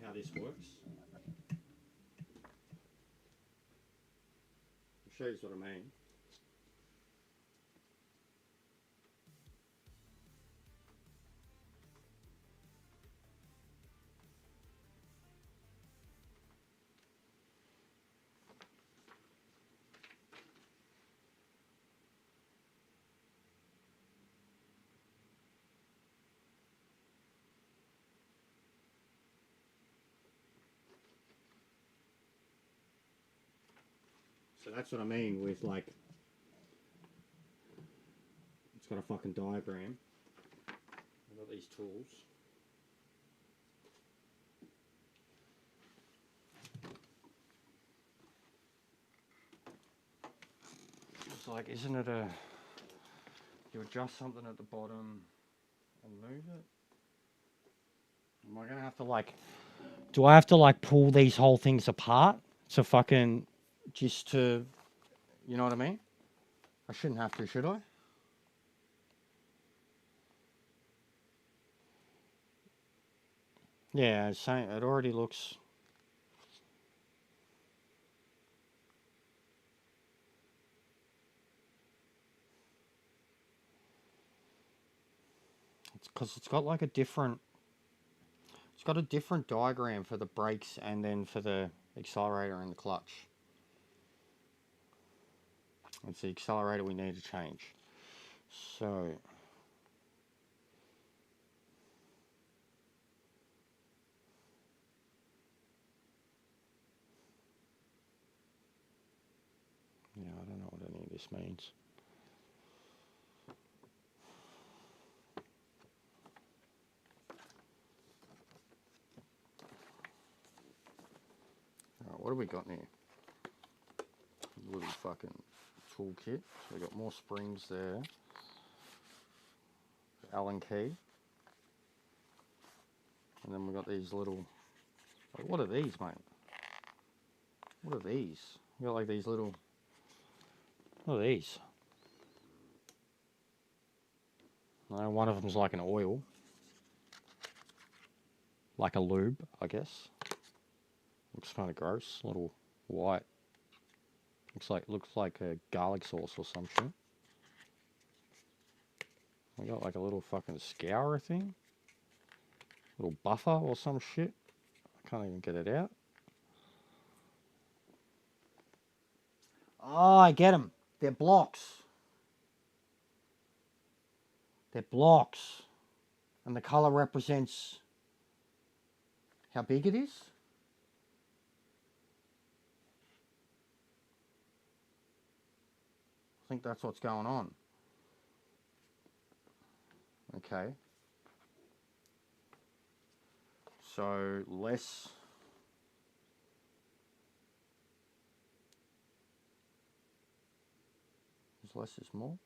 A: How this works? I'll show you what I mean. So that's what I mean with, like, it's got a fucking diagram. I've got these tools. It's like, isn't it you adjust something at the bottom and move it? Am I gonna have to, like, do I have to, like, pull these whole things apart to fucking, just to, you know what I mean? I shouldn't have to, should I? Yeah, it's saying it already looks. It's because it's got like a different. It's got a different diagram for the brakes and then for the accelerator and the clutch. It's the accelerator we need to change. So. Yeah, I don't know what any of this means. Alright, what have we got here? A little fucking toolkit. So we got more springs there. Allen key. And then we got these little. Like, what are these, mate? What are these? We got like these little. What are these? No, one of them's like an oil. Like a lube, I guess. Looks kind of gross. Little white. Looks like a garlic sauce or some shit. We got like a little fucking scourer thing. Little buffer or some shit. I can't even get it out. Oh, I get them. They're blocks. They're blocks. And the color represents how big it is. I think that's what's going on. Okay. So less. Is less is more?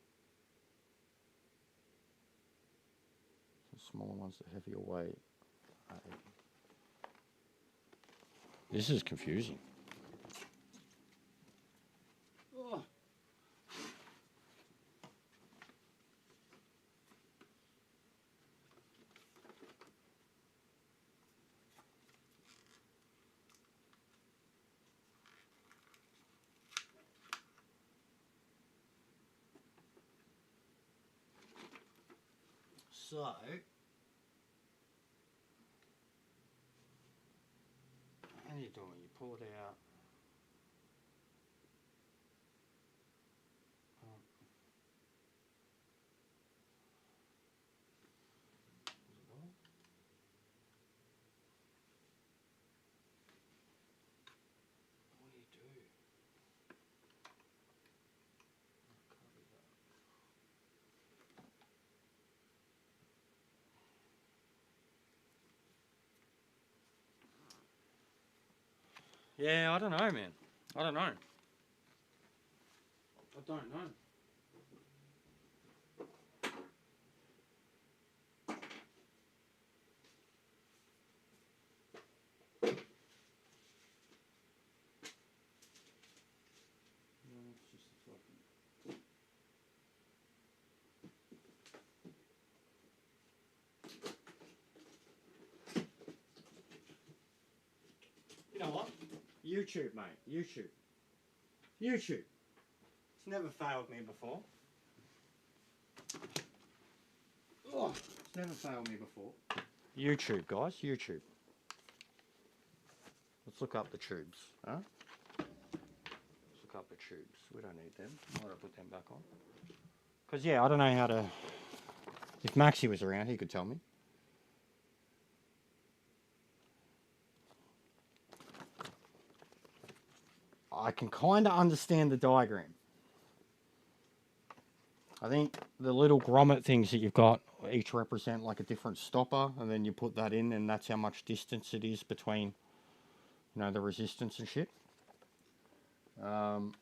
A: The smaller ones, the heavier weight. This is confusing. Oh. So, how do you do it? You pull it out. What do you do? Yeah, I don't know, man. I don't know. I don't know. It's just a fucking... You know what? YouTube, mate. YouTube. YouTube. It's never failed me before. Oh, it's never failed me before. YouTube, guys. YouTube. Let's look up the tubes. Huh? Let's look up the tubes. We don't need them. Why don't I put them back on? Because, yeah, I don't know how to... If Maxie was around, he could tell me. I can kind of understand the diagram. I think the little grommet things that you've got each represent like a different stopper, and then you put that in, and that's how much distance it is between, you know, the resistance and shit. And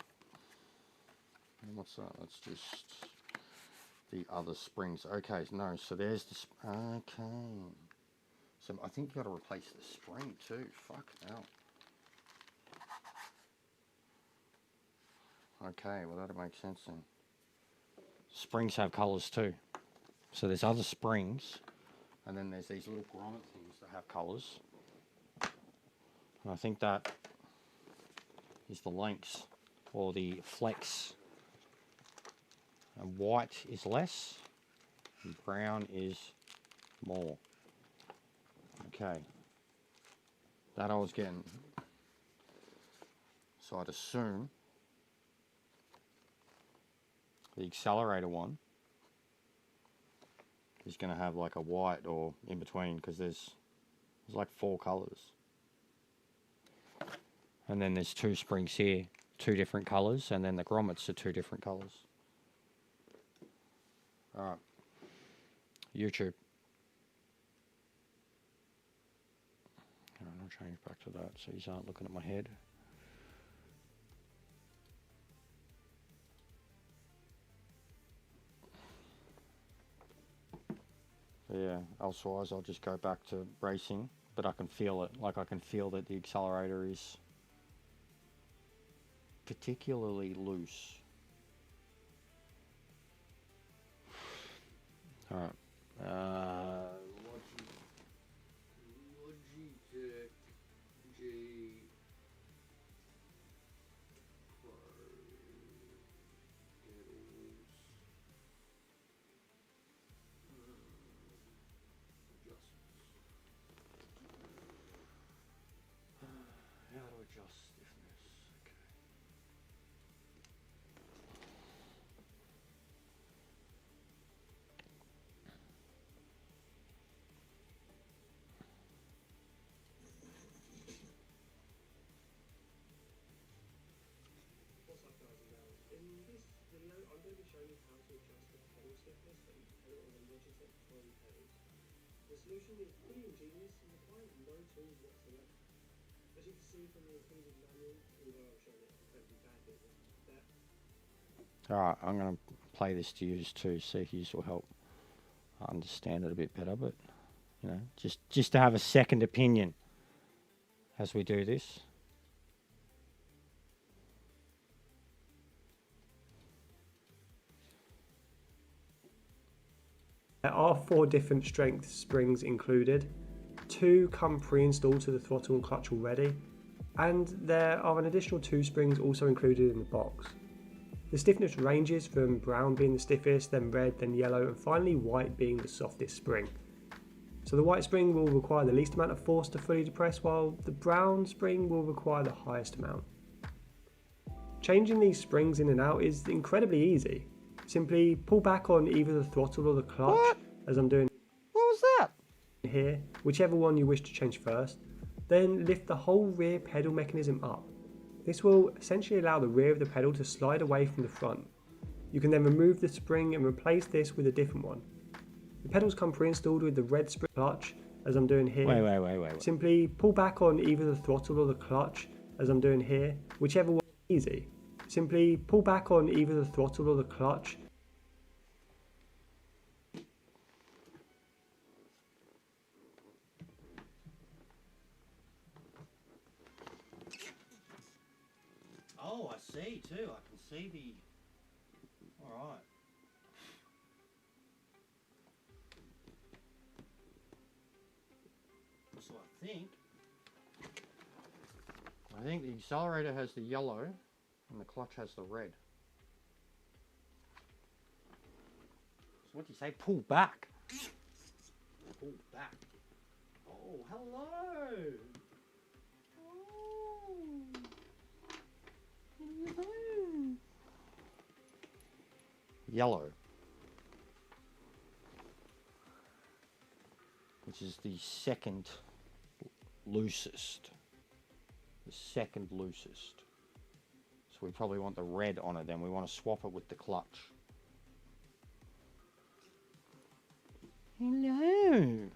A: what's that? That's just the other springs. Okay, no, so there's the... Okay. So I think you've got to replace the spring too. Fuck hell. Okay, well that'll make sense then. Springs have colours too. So there's other springs, and then there's these little grommet things that have colours. And I think that is the links, or the flex. And white is less, and brown is more. Okay. That I was getting. So I'd assume the accelerator one is going to have like a white or in between, because there's like 4 colours. And then there's 2 springs here, 2 different colours, and then the grommets are 2 different colours. Alright. YouTube. I'll change back to that so you aren't looking at my head. Yeah, elsewise I'll just go back to racing, but I can feel it. Like I can feel that the accelerator is particularly loose. Alright. Logitech G Pro pedals. How to adjust stiffness? Okay.
B: What's up guys and gals? In this video I'm going to be showing you how to adjust the pedal stiffness for each pedal on the Logitech Pro pedals. The solution is pretty ingenious and requires no tools whatsoever. As you can see from the included manual, although I'm showing it incredibly badly, that...
A: Alright, I'm going to play this to you too, see if you will help understand it a bit better, but you know, just to have a second opinion as we do this.
B: There are 4 different strength springs included. 2 come pre-installed to the throttle and clutch already, and there are an additional 2 springs also included in the box. The stiffness ranges from brown being the stiffest, then red, then yellow, and finally white being the softest spring. So the white spring will require the least amount of force to fully depress, while the brown spring will require the highest amount. Changing these springs in and out is incredibly easy. Simply pull back on either the throttle or the clutch, as I'm doing
A: What was that?
B: here, whichever one you wish to change first, then lift the whole rear pedal mechanism up. This will essentially allow the rear of the pedal to slide away from the front. You can then remove the spring and replace this with a different one. The pedals come pre-installed with the red spring clutch, as I'm doing here.
A: Wait.
B: Simply pull back on either the throttle or the clutch, as I'm doing here, whichever one is easy. Simply pull back on either the throttle or the clutch.
A: Oh, I see too. I can see the... Alright. So I think the accelerator has the yellow and the clutch has the red. So what do you say? Pull back. Pull back. Oh, hello. Yellow, which is the second loosest. So we probably want the red on it then. We want to swap it with the clutch. Hello.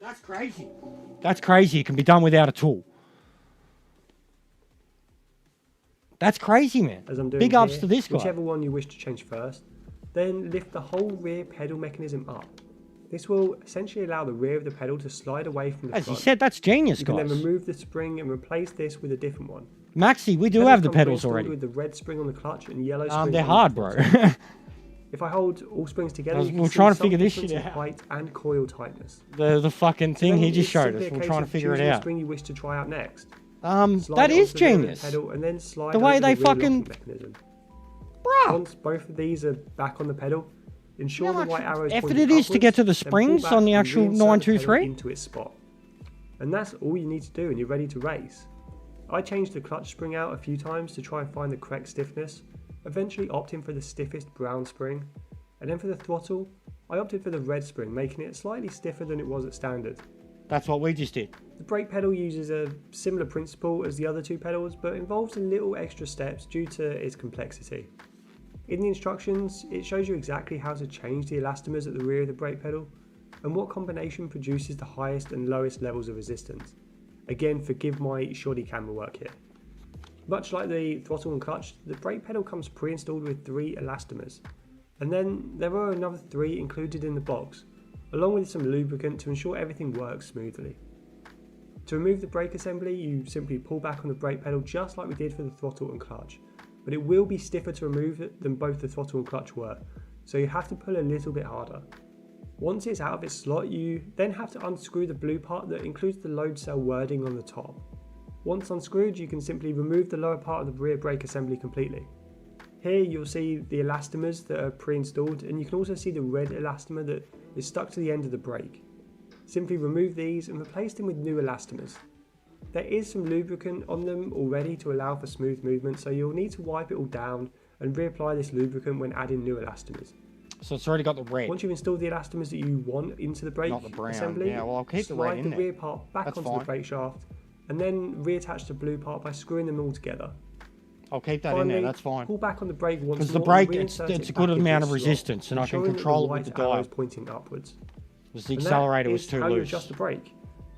A: That's crazy. That's crazy. It can be done without a tool. That's crazy, man.
B: As I'm doing
A: Big ups
B: here,
A: to this guy.
B: whichever one you wish to change first, then lift the whole rear pedal mechanism up. This will essentially allow the rear of the pedal to slide away from the
A: As
B: front.
A: you said, that's genius,
B: You can
A: guys.
B: then remove the spring and replace this with a different one.
A: Maxi, we do
B: Pedals
A: have the
B: come
A: pedals
B: pre-installed
A: already.
B: with the red spring on the clutch and yellow spring
A: They're
B: on
A: hard,
B: the
A: bro.
B: throttle. If I hold all springs together, you can
A: we're
B: see
A: trying to
B: some
A: figure this
B: difference
A: shit
B: in
A: out.
B: height and coil tightness.
A: the fucking thing
B: Then
A: he just
B: it's
A: showed
B: simply
A: us.
B: a
A: We're
B: case
A: trying to
B: of
A: figure it
B: choosing the
A: out.
B: spring you wish to try out next.
A: That
B: Slide onto
A: is
B: the rear of the
A: genius.
B: pedal and then slide
A: The way
B: over
A: they
B: the rear
A: fucking-
B: locking mechanism.
A: Bruh.
B: Once both of these are back on the pedal, ensure the white arrow is
A: effort
B: pointing
A: it is to get to the
B: upwards, then pull
A: springs
B: back
A: on the
B: and
A: actual
B: reinsert the pedal
A: 923?
B: into its spot. And that's all you need to do and you're ready to race. I changed the clutch spring out a few times to try and find the correct stiffness, eventually opting for the stiffest brown spring, and then for the throttle, I opted for the red spring, making it slightly stiffer than it was at standard.
A: That's what we just did.
B: The brake pedal uses a similar principle as the other two pedals, but involves a little extra steps due to its complexity. In the instructions, it shows you exactly how to change the elastomers at the rear of the brake pedal, and what combination produces the highest and lowest levels of resistance. Again, forgive my shoddy camera work here. Much like the throttle and clutch, the brake pedal comes pre-installed with 3 elastomers, and then there are another 3 included in the box, along with some lubricant to ensure everything works smoothly. To remove the brake assembly, you simply pull back on the brake pedal just like we did for the throttle and clutch, but it will be stiffer to remove it than both the throttle and clutch were, so you have to pull a little bit harder. Once it's out of its slot, you then have to unscrew the blue part that includes the load cell wording on the top. Once unscrewed, you can simply remove the lower part of the rear brake assembly completely. Here you'll see the elastomers that are pre-installed, and you can also see the red elastomer that is stuck to the end of the brake. Simply remove these and replace them with new elastomers. There is some lubricant on them already to allow for smooth movement, so you'll need to wipe it all down and reapply this lubricant when adding new elastomers.
A: So it's already got the red.
B: Once you've installed the elastomers that you want into the brake
A: Not the brown.
B: assembly,
A: Yeah, well, I'll keep the red
B: slide
A: in
B: the
A: there.
B: rear part back
A: That's
B: onto
A: fine.
B: the brake shaft, and then reattach the blue part by screwing them all together.
A: I'll keep that
B: Finally,
A: in there, that's fine.
B: pull back on the brake once
A: Because the
B: more and
A: brake, it's
B: reinsert
A: a
B: it
A: good
B: back into
A: amount
B: its
A: of
B: slot,
A: resistance, and I can
B: ensuring that
A: control it
B: the
A: with the
B: white arrow is
A: dial.
B: pointing upwards.
A: Because the
B: And
A: accelerator
B: that
A: was
B: is
A: too
B: how you
A: loose.
B: adjust the brake.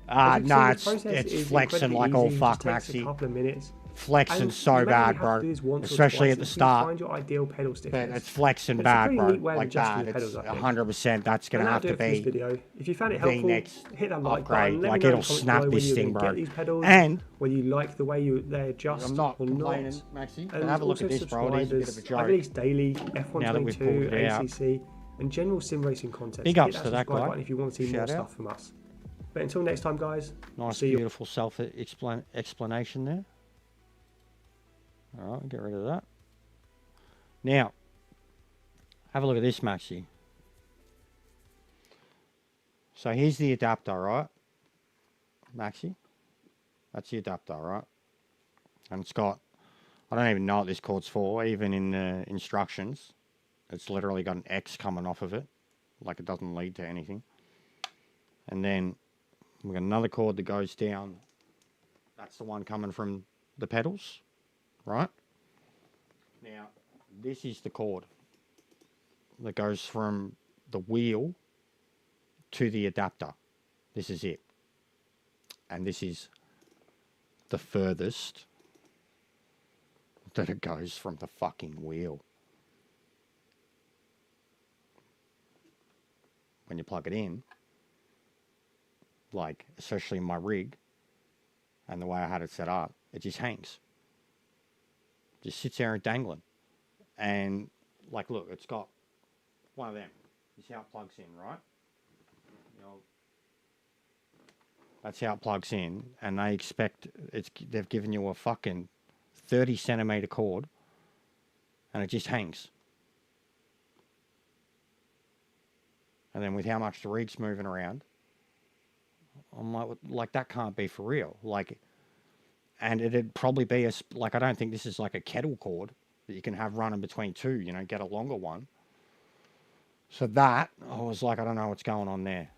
A: No,
B: As you've seen, the
A: it's
B: process is
A: flexing
B: incredibly
A: like all
B: easy,
A: fuck,
B: just takes a
A: Maxi.
B: couple of minutes.
A: Flexing
B: And
A: so
B: you may only
A: bad,
B: have
A: bro.
B: to do this once or
A: Especially
B: twice
A: at the
B: until you
A: start.
B: find your ideal pedal
A: But
B: stiffness.
A: it's flexing
B: It's a
A: bad,
B: pretty
A: bro.
B: neat way of
A: Like
B: adjusting
A: bad.
B: the
A: It's
B: pedals, I think.
A: 100%. That's going
B: And
A: to
B: that'll
A: have
B: do
A: to
B: it for this
A: be
B: video. If you found it
A: the
B: helpful,
A: next
B: hit that like
A: upgrade.
B: button. Let
A: Like,
B: me know in
A: it'll
B: the comments
A: snap
B: below
A: this
B: whether you're
A: thing,
B: going to
A: bro.
B: get these pedals,
A: And
B: whether you like the way they adjust
A: I'm not
B: or
A: complaining,
B: not.
A: Maxi. But
B: And
A: have a look
B: also
A: at this, bro. It is a bit of a
B: subscribers. I
A: joke.
B: release daily
A: Now that we've pulled
B: F122,
A: it out.
B: ACC, and general sim racing content.
A: Big
B: So
A: ups
B: hit
A: to that
B: subscribe
A: guy.
B: button if you want to see more
A: Shout out.
B: stuff from us. But until next time, guys.
A: Nice,
B: see you.
A: beautiful self-explanation there. All right, get rid of that. Now, have a look at this, Maxi. So here's the adapter, right? Maxi? That's the adapter, right? And it's got, I don't even know what this cord's for, even in the instructions. It's literally got an X coming off of it. Like it doesn't lead to anything. And then we've got another cord that goes down. That's the one coming from the pedals, right? Now, this is the cord that goes from the wheel to the adapter. This is it. And this is the furthest that it goes from the fucking wheel. When you plug it in, like, especially in my rig, and the way I had it set up, it just hangs. Just sits there and dangling. And, like, look, it's got one of them. This is how it plugs in, right? You know, that's how it plugs in, and they expect, they've given you a fucking 30 centimeter cord, and it just hangs. And then with how much the rig's moving around, I'm like that can't be for real. Like, and it'd probably be like, I don't think this is like a kettle cord that you can have running between two, you know, get a longer one. So that, I was like, I don't know what's going on there.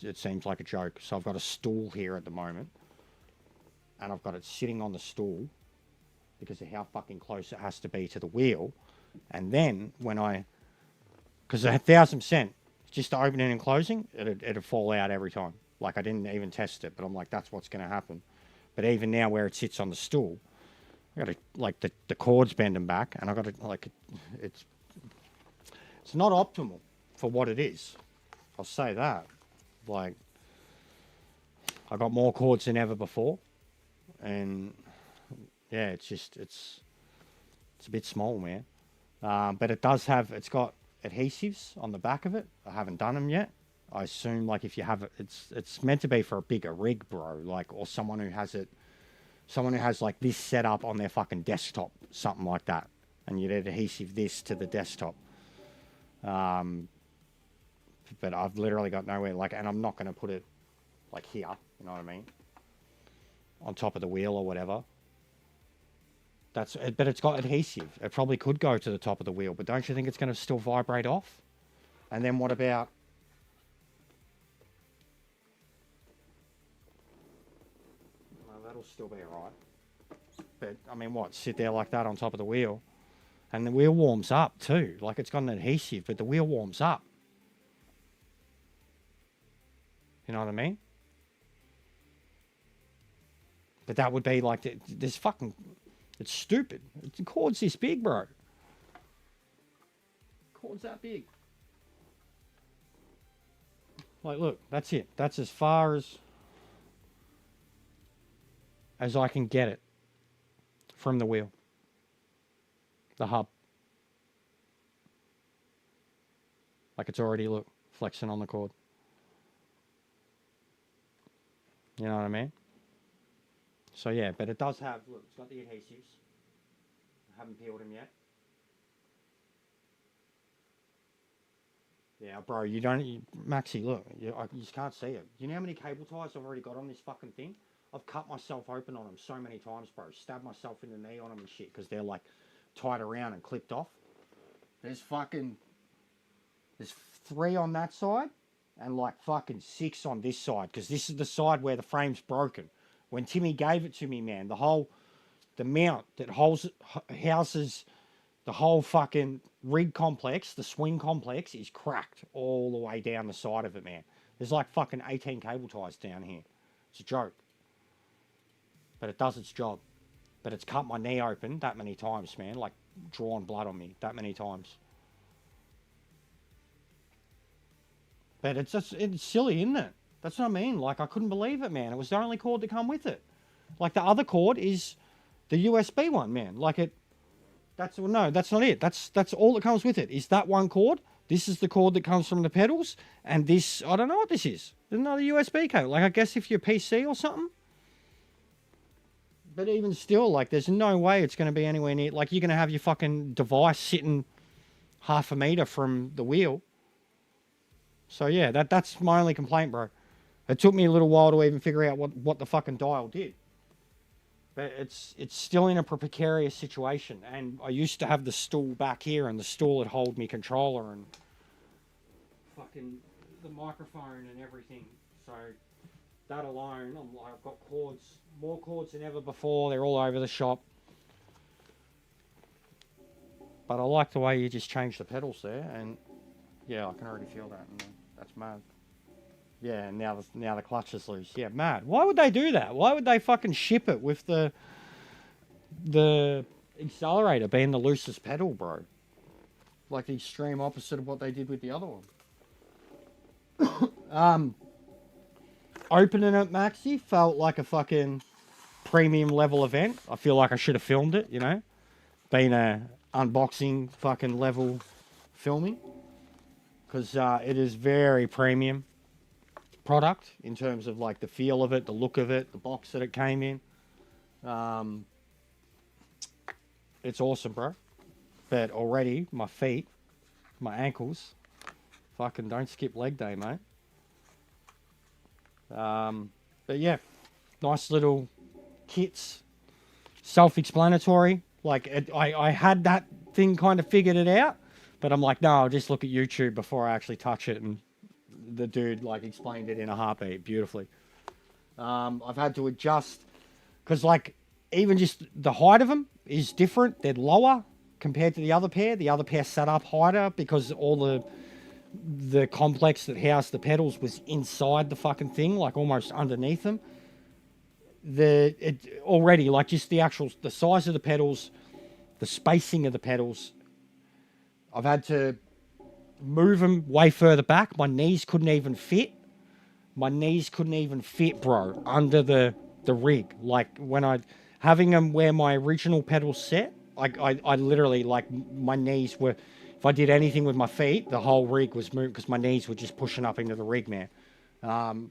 A: It seems like a joke. So I've got a stool here at the moment, and I've got it sitting on the stool because of how fucking close it has to be to the wheel. And then when because 1,000%, just opening and closing, it'd fall out every time. Like, I didn't even test it, but I'm like, that's what's going to happen. But even now, where it sits on the stool, I got to, like, the cord's bending back, and I got to, like, it's not optimal for what it is. I'll say that. Like, I got more cords than ever before, and yeah, it's just it's a bit small, man. But it does have, it's got adhesives on the back of it. I haven't done them yet. I assume, like, if you have it, it's meant to be for a bigger rig, bro. Like, or someone who has like this set up on their fucking desktop, something like that, and you'd adhesive this to the desktop. But I've literally got nowhere, like, and I'm not going to put it like here, you know what I mean, on top of the wheel or whatever. But it's got adhesive. It probably could go to the top of the wheel, but don't you think it's going to still vibrate off? And then what about, well, that'll still be alright. But I mean, what, sit there like that on top of the wheel, and the wheel warms up too. Like, it's got an adhesive, but the wheel warms up. You know what I mean? But that would be like, this fucking, it's stupid. The cord's this big, bro. Cord's that big. Like, look, that's it. That's as far as I can get it from the wheel. The hub. Like, it's already, look, flexing on the cord. You know what I mean? So yeah, but it does have, look, it's got the adhesives. I haven't peeled them yet. Yeah, bro, Maxi, look, you just can't see it. You know how many cable ties I've already got on this fucking thing? I've cut myself open on them so many times, bro. Stabbed myself in the knee on them and shit, because they're like, tied around and clipped off. There's 3 on that side and like fucking 6 on this side, because this is the side where the frame's broken. When Timmy gave it to me, man, the mount that houses the whole fucking rig complex, the swing complex, is cracked all the way down the side of it, man. There's like fucking 18 cable ties down here. It's a joke. But it does its job. But it's cut my knee open that many times, man. Like, drawn blood on me that many times. But it's silly, isn't it? That's what I mean. Like, I couldn't believe it, man. It was the only cord to come with it. Like, the other cord is the USB one, man. Like, that's not it. That's all that comes with it, is that one cord. This is the cord that comes from the pedals. And this, I don't know what this is. There's another USB cable. Like, I guess if you're PC or something. But even still, like, there's no way it's going to be anywhere near... Like, you're going to have your fucking device sitting half a meter from the wheel. So, yeah, that's my only complaint, bro. It took me a little while to even figure out what the fucking dial did. But it's still in a precarious situation. And I used to have the stool back here, and the stool would hold me controller and fucking the microphone and everything. So that alone, I've got cords, more cords than ever before. They're all over the shop. But I like the way you just change the pedals there, and yeah, I can already feel that. And that's mad. Yeah, and now the clutch is loose. Yeah, mad. Why would they do that? Why would they fucking ship it with the accelerator being the loosest pedal, bro? Like the extreme opposite of what they did with the other one. Opening it, Maxi, felt like a fucking premium level event. I feel like I should have filmed it, you know? Been a unboxing fucking level filming. Because it is very premium product in terms of like the feel of it, the look of it, the box that it came in. It's awesome, bro. But already my feet, my ankles, fucking don't skip leg day, mate. But yeah, nice little kits, self-explanatory. Like I had that thing kind of figured it out, but I'm like, no, I'll just look at YouTube before I actually touch it, and the dude like explained it in a heartbeat beautifully. I've had to adjust because like even just the height of them is different. They're lower compared to the other pair. The other pair sat up higher because all the complex that housed the pedals was inside the fucking thing, like almost underneath them. Already like just the size of the pedals, the spacing of the pedals. I've had to move them way further back. My knees couldn't even fit. Bro, under the rig. Like when having them where my original pedals set, I literally, like, my knees were, if I did anything with my feet, the whole rig was moving because my knees were just pushing up into the rig, man. And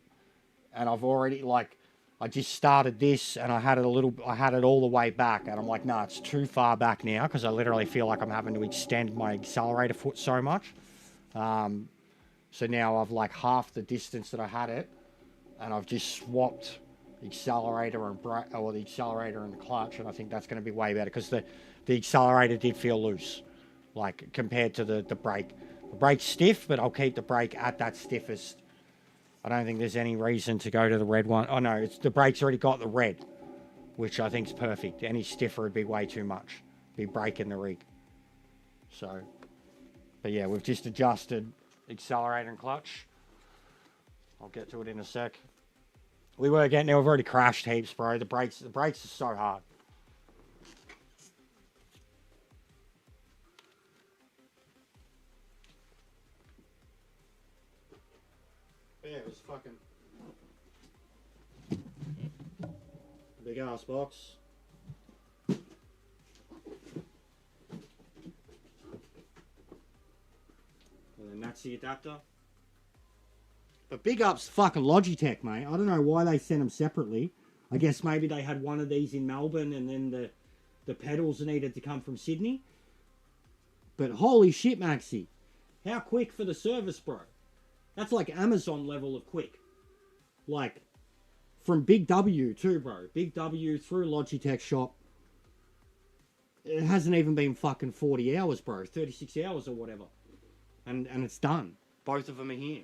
A: I've already, like, I just started this and I had it all the way back, and I'm like, nah, it's too far back now because I literally feel like I'm having to extend my accelerator foot so much. So now I've like half the distance that I had it, and I've just swapped accelerator and the accelerator and the clutch, and I think that's going to be way better because the accelerator did feel loose, like compared to the brake. The brake's stiff, but I'll keep the brake at that stiffest. I don't think there's any reason to go to the red one. Oh no, the brake's already got the red, which I think is perfect. Any stiffer would be way too much. Be breaking the rig. So, but yeah, we've just adjusted accelerator and clutch. I'll get to it in a sec. We were getting there. We've already crashed heaps, bro. The brakes are so hard. Yeah, it was fucking big ass box. And then that's the adapter. But big ups fucking Logitech, mate. I don't know why they sent them separately. I guess maybe they had one of these in Melbourne and then the pedals needed to come from Sydney. But holy shit, Maxi. How quick for the service, bro. That's like Amazon level of quick. Like, from Big W too, bro. Big W through Logitech shop. It hasn't even been fucking 40 hours, bro. 36 hours or whatever. And it's done. Both of them are here.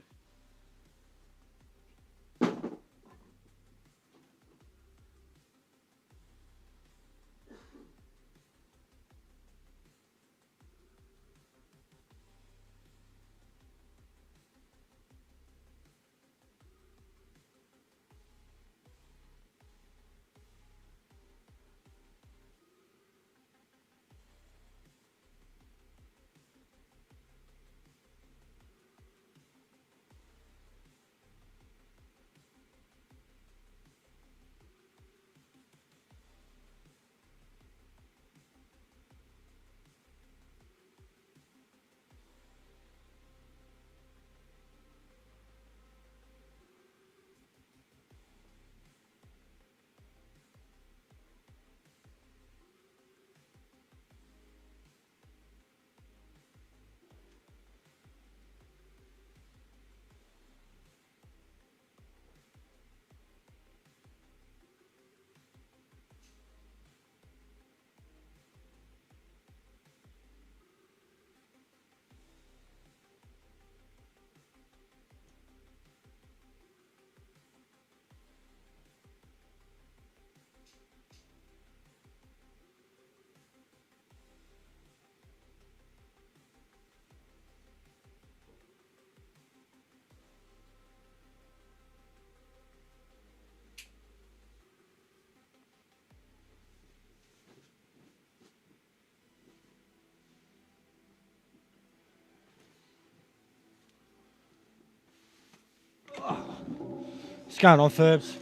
A: What's going on, Ferbs?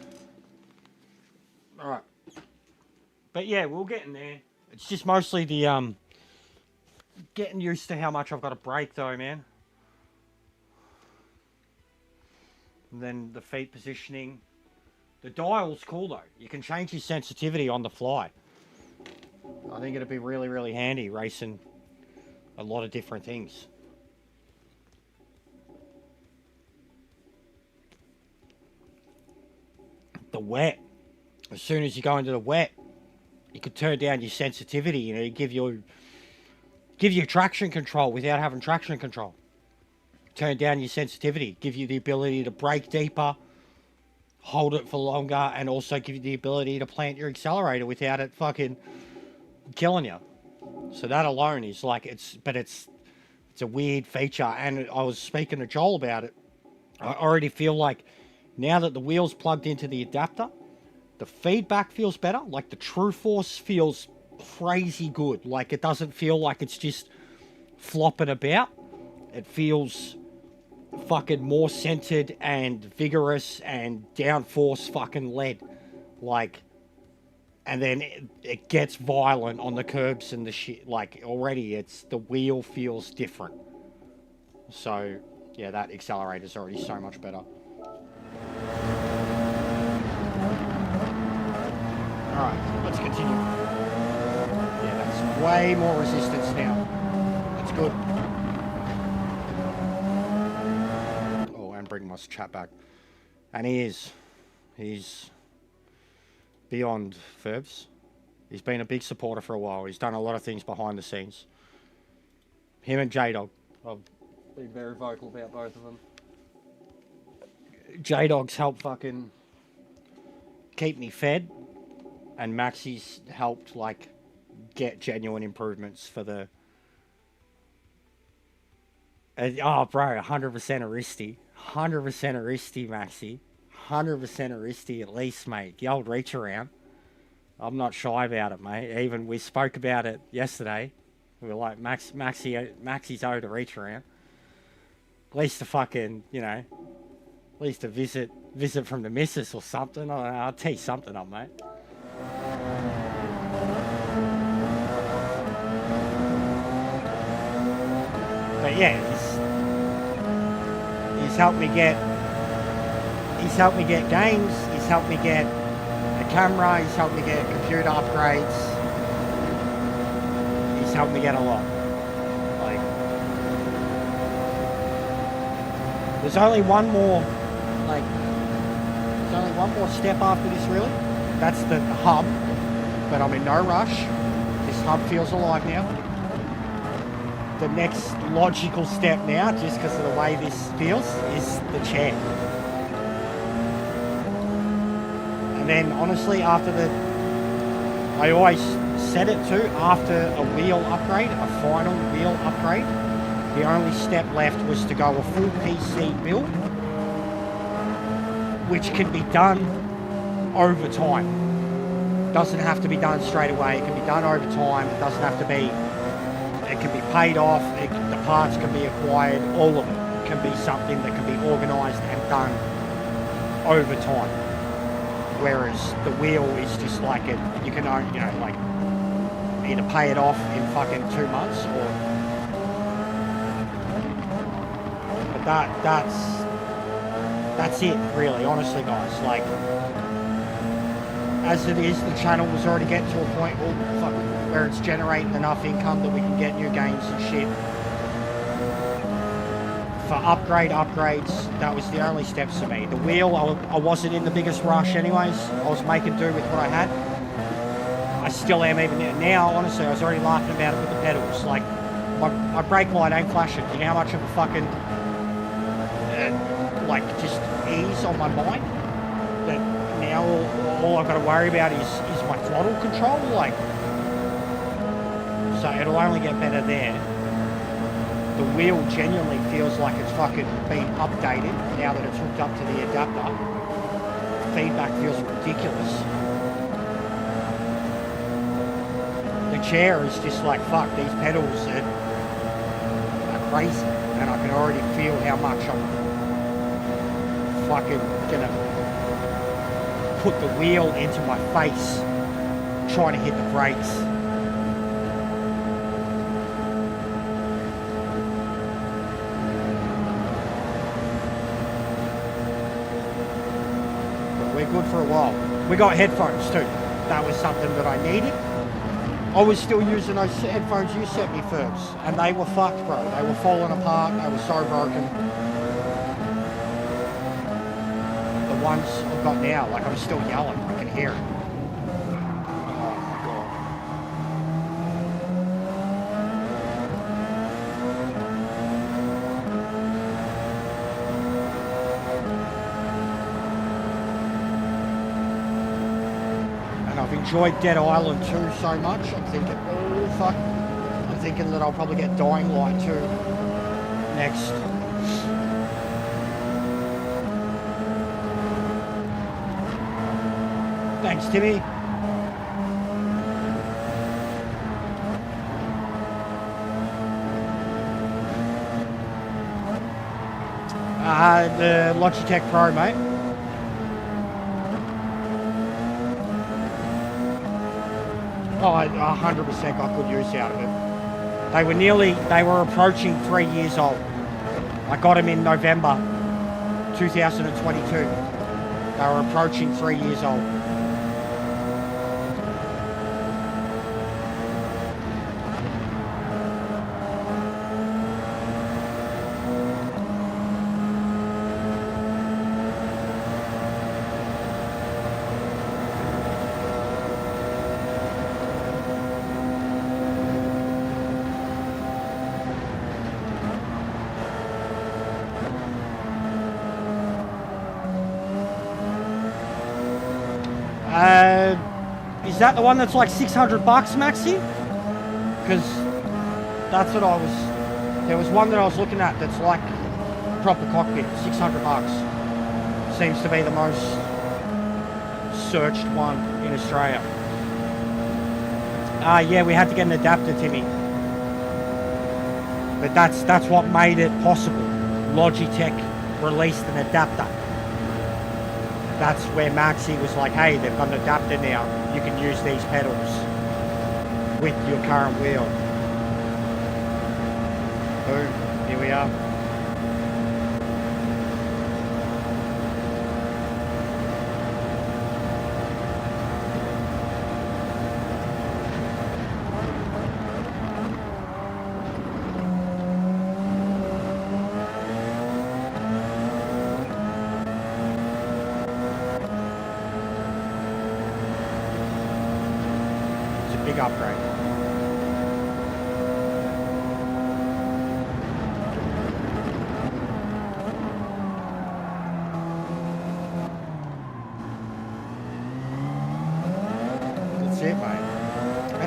A: Alright. But yeah, we're getting there. It's just mostly the, getting used to how much I've got to brake though, man. And then the feet positioning. The dial's cool though. You can change your sensitivity on the fly. I think it'd be really, really handy racing a lot of different things. The wet. As soon as you go into the wet, you could turn down your sensitivity, you know, give you traction control without having traction control. Turn down your sensitivity, give you the ability to brake deeper, hold it for longer, and also give you the ability to plant your accelerator without it fucking killing you. So that alone is like, it's a weird feature. And I was speaking to Joel about it. I already feel like now that the wheel's plugged into the adapter, the feedback feels better. Like the true force feels crazy good. Like it doesn't feel like it's just flopping about. It feels fucking more centered and vigorous and downforce fucking led. Like, and then it gets violent on the curbs and the shit. Like already the wheel feels different. So yeah, that accelerator's already so much better. Alright, let's continue. Yeah, that's way more resistance now. That's good. Oh, and bring my chat back. And he's beyond Ferbs. He's been a big supporter for a while. He's done a lot of things behind the scenes. Him and J-Dog. I've been very vocal about both of them. J-Dog's helped fucking keep me fed. And Maxi's helped, like, get genuine improvements for the... oh, bro, 100% Aristi. 100% Aristi, Maxi. 100% Aristi at least, mate. The old reach around. I'm not shy about it, mate. Even we spoke about it yesterday. We were like, Maxi's owed a reach around. At least a fucking, you know... At least a visit from the missus or something. I'll tee something up, mate. But yeah, he's helped me get games, he's helped me get a camera, he's helped me get computer upgrades, he's helped me get a lot. Like, there's only one more step after this, really. That's the hub, but I'm in no rush. This hub feels alive now. The next logical step now, just because of the way this feels, is the chair. And then honestly, after I always set it to, after a wheel upgrade, a final wheel upgrade, the only step left was to go a full PC build, which can be done over time. Doesn't have to be done straight away. It can be done over time. It doesn't have to be, it can be paid off. The parts can be acquired. All of it can be something that can be organized and done over time. Whereas the wheel is just like it, you can, you know, like either pay it off in fucking 2 months or, but that's it really, honestly guys. Like, as it is, the channel was already getting to a point where it's generating enough income that we can get new games and shit. For upgrades, that was the only steps for me. The wheel, I wasn't in the biggest rush anyways. I was making do with what I had. I still am even now. Honestly, I was already laughing about it with the pedals. Like, my brake light ain't flashing. You know how much of a fucking, like, just ease on my mind? That now all I've got to worry about is my throttle control. Like, so it'll only get better there. The wheel genuinely feels like it's fucking been updated now that it's hooked up to the adapter. Feedback feels ridiculous. The chair is just like, fuck, these pedals are crazy. And I can already feel how much I'm fucking gonna put the wheel into my face trying to hit the brakes. Good for a while. We got headphones too. That was something that I needed. I was still using those headphones you sent me first, and they were fucked, bro. They were falling apart. They were so broken. The ones I've got now, like, I'm still yelling. I can hear it. Oh my god. I've enjoyed Dead Island 2 so much. I'm thinking, oh fuck. I'm thinking that I'll probably get Dying Light 2 next. Thanks, Timmy. The Logitech Pro, mate. Oh, 100% got good use out of it. They were approaching 3 years old. I got them in November 2022. They were approaching 3 years old. Is that the one that's like $600, Maxi? Because that's what I was. There was one that I was looking at that's like proper cockpit, $600. Seems to be the most searched one in Australia. Yeah, we had to get an adapter, Timmy. But that's what made it possible. Logitech released an adapter. That's where Maxi was like, hey, they've got an adapter now. You can use these pedals with your current wheel. Boom, here we are. Upgrade.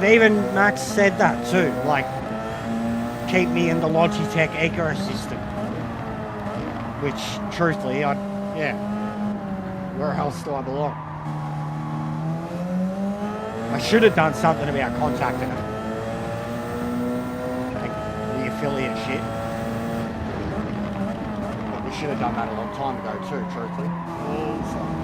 A: And even Max said that too, like, keep me in the Logitech ecosystem. Which, truthfully, yeah, where else do I belong? I should have done something about contacting them. Like, the affiliate shit. But we should have done that a long time ago too, truthfully. Oh, fuck.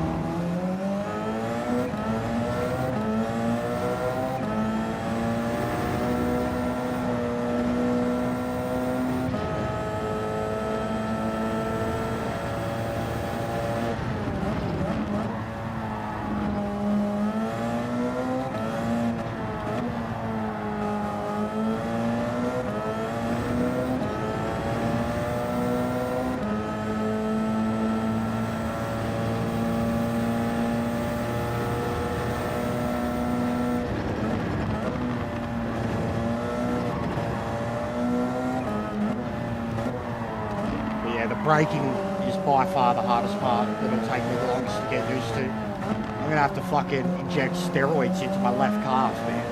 A: Braking is by far the hardest part that'll take me the longest to get used to. I'm gonna have to fucking inject steroids into my left calf, man.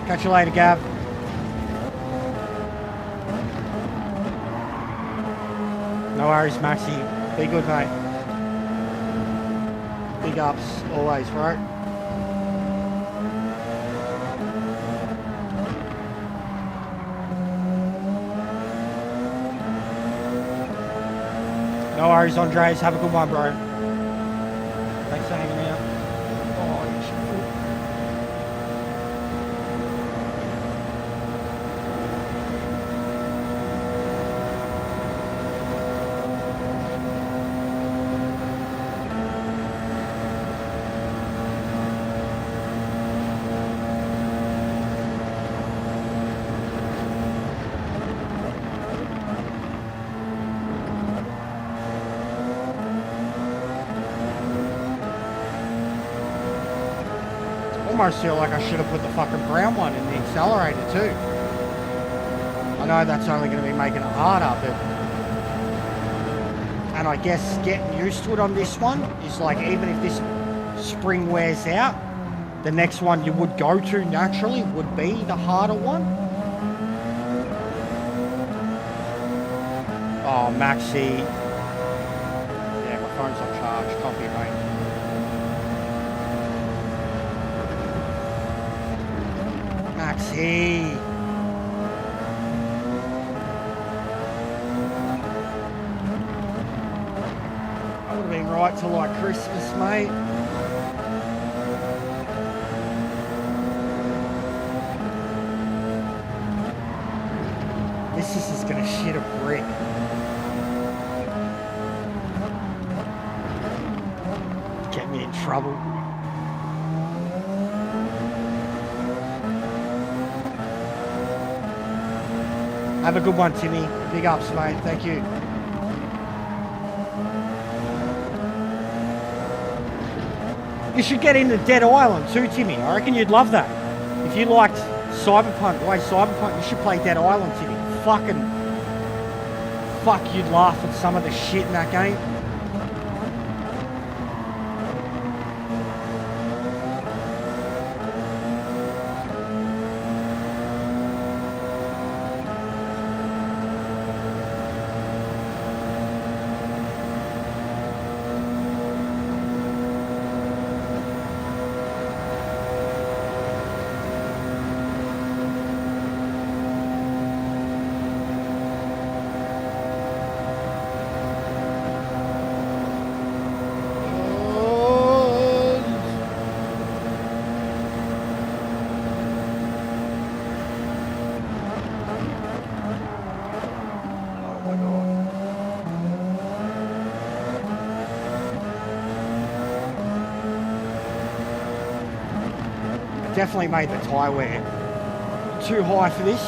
A: Catch you later, Gav. No worries, Maxi. Be good, mate. Big ups always, bro. No worries, Andres. Have a good one, bro. Thanks for hanging out. Oh, almost feel like I should have put the fucking brown one in the accelerator too. I know that's only going to be making it harder, but... And I guess getting used to it on this one is like, even if this spring wears out, the next one you would go to naturally would be the harder one. Oh, Maxi. Yeah, my phone's on charge. Copy, mate. Maxi. I would have been right till like Christmas, mate. This is just gonna shit a brick. Get me in trouble. Have a good one, Timmy. Big ups, mate. Thank you. You should get into Dead Island too, Timmy. I reckon you'd love that. If you liked Cyberpunk, the way Cyberpunk, you should play Dead Island, Timmy. Fuck, you'd laugh at some of the shit in that game. Definitely made the tyre wear too high for this.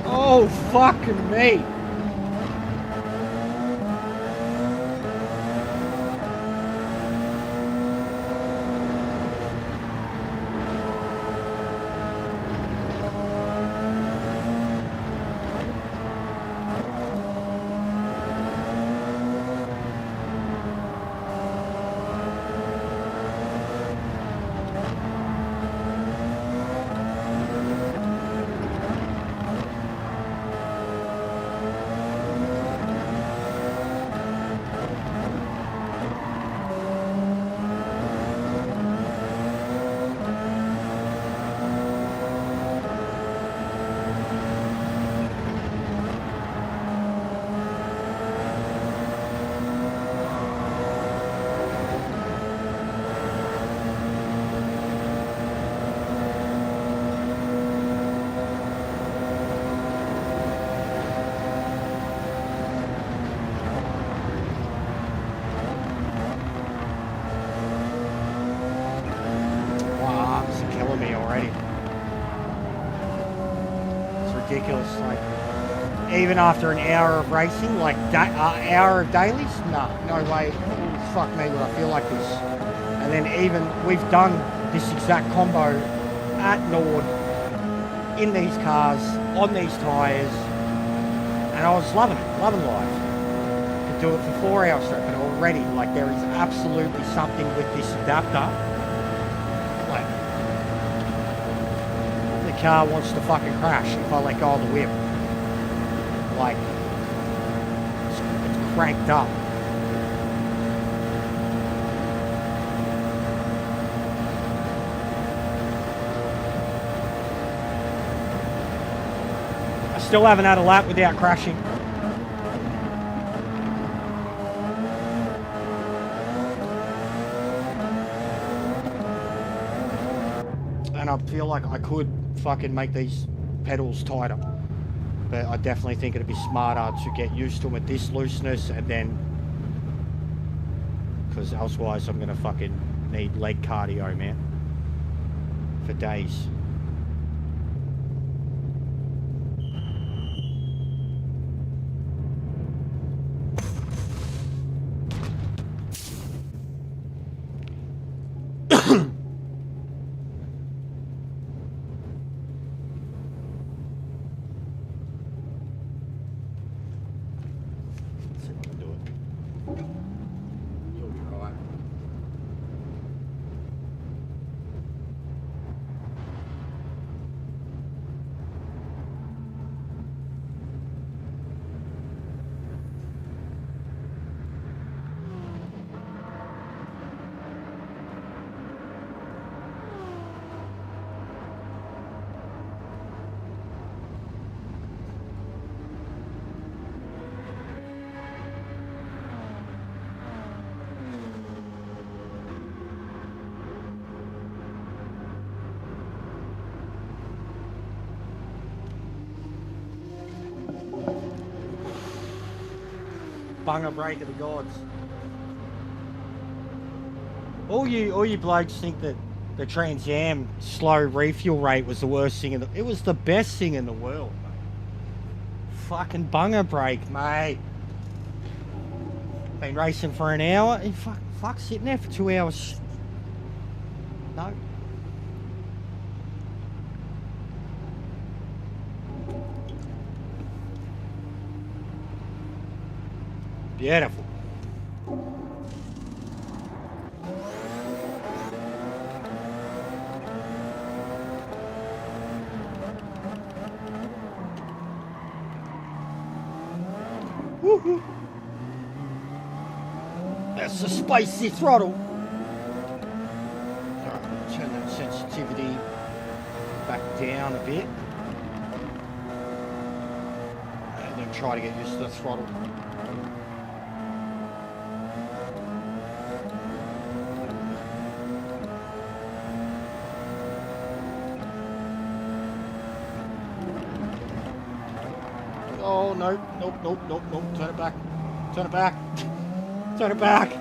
A: Oh, fucking me. already. It's ridiculous. Like, even after an hour of racing, like hour of dailies, no way. Fuck me, would I feel like this. And then even we've done this exact combo at Nord in these cars on these tyres, and I was loving it, loving life. Could do it for 4 hours straight, but already, like, there is absolutely something with this adapter. Like, the car wants to fucking crash if I let go of the whip. Like, it's cranked up. I still haven't had a lap without crashing. And I feel like I could fucking make these pedals tighter. But I definitely think it'd be smarter to get used to them at this looseness and then... Because otherwise I'm going to fucking need leg cardio, man. For days. Bunger break of the gods. All you blokes think that the Trans Am slow refuel rate was the worst thing it was the best thing in the world, mate. Fucking bunger break, mate. Been racing for an hour. Fuck sitting there for 2 hours. No. Beautiful. Woohoo! That's a spicy throttle. Alright, turn that sensitivity back down a bit. And then try to get used to the throttle. Oh, no, nope. Turn it back. Turn it back. Turn it back.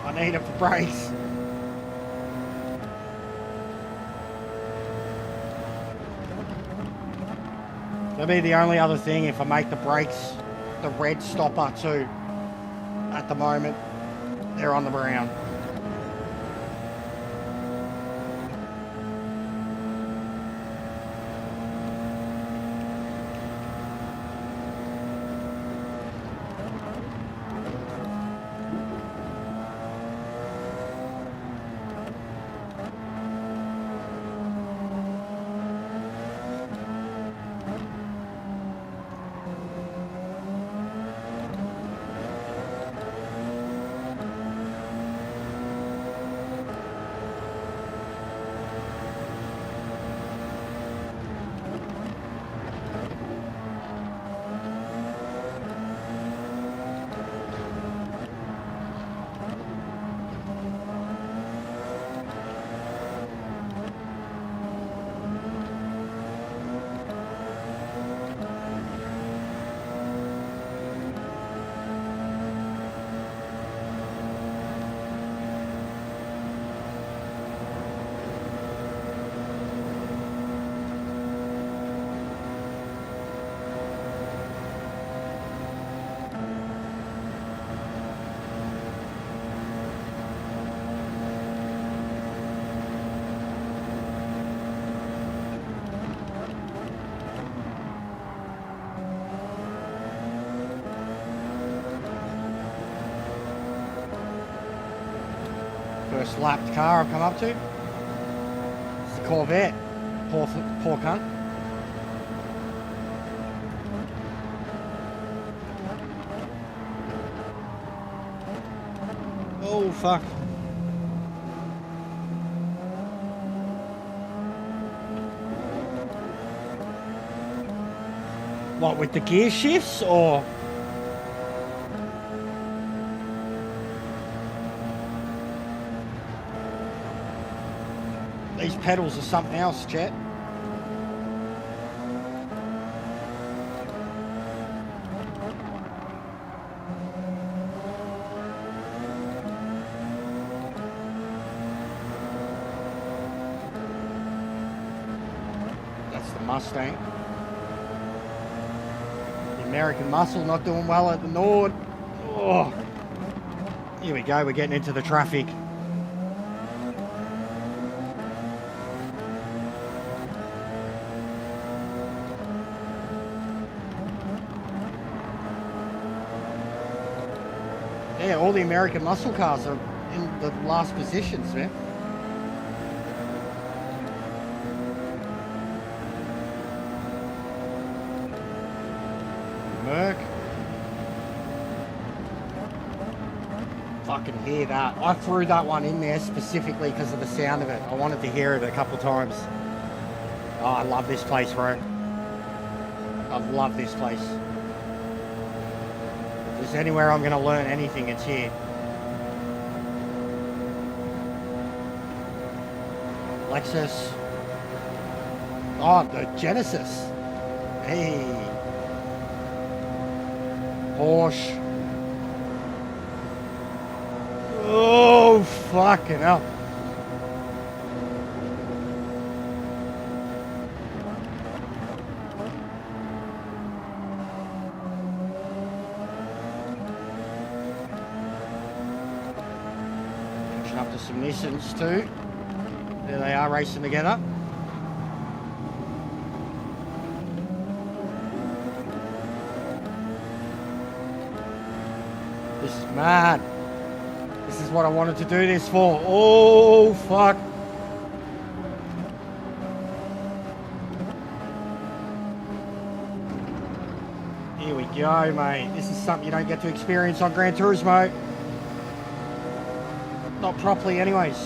A: I need it for brakes. That'll be the only other thing if I make the brakes the red stopper too. At the moment, they're on the brown. First lapped car I've come up to. It's the Corvette. Poor cunt. Oh, fuck. What, with the gear shifts, or? These pedals are something else, chat. That's the Mustang. The American Muscle not doing well at the Nord. Oh. Here we go, we're getting into the traffic. Yeah, all the American muscle cars are in the last positions, man. Merc. Fucking hear that. I threw that one in there specifically because of the sound of it. I wanted to hear it a couple times. Oh, I love this place, bro. I love this place. If there's anywhere I'm going to learn anything, it's here. Lexus. Oh, the Genesis. Hey. Porsche. Oh, fucking hell. Catching up to some Nissans too. There they are racing together. This is mad. This is what I wanted to do this for. Oh, fuck. Here we go, mate. This is something you don't get to experience on Gran Turismo. Not properly, anyways.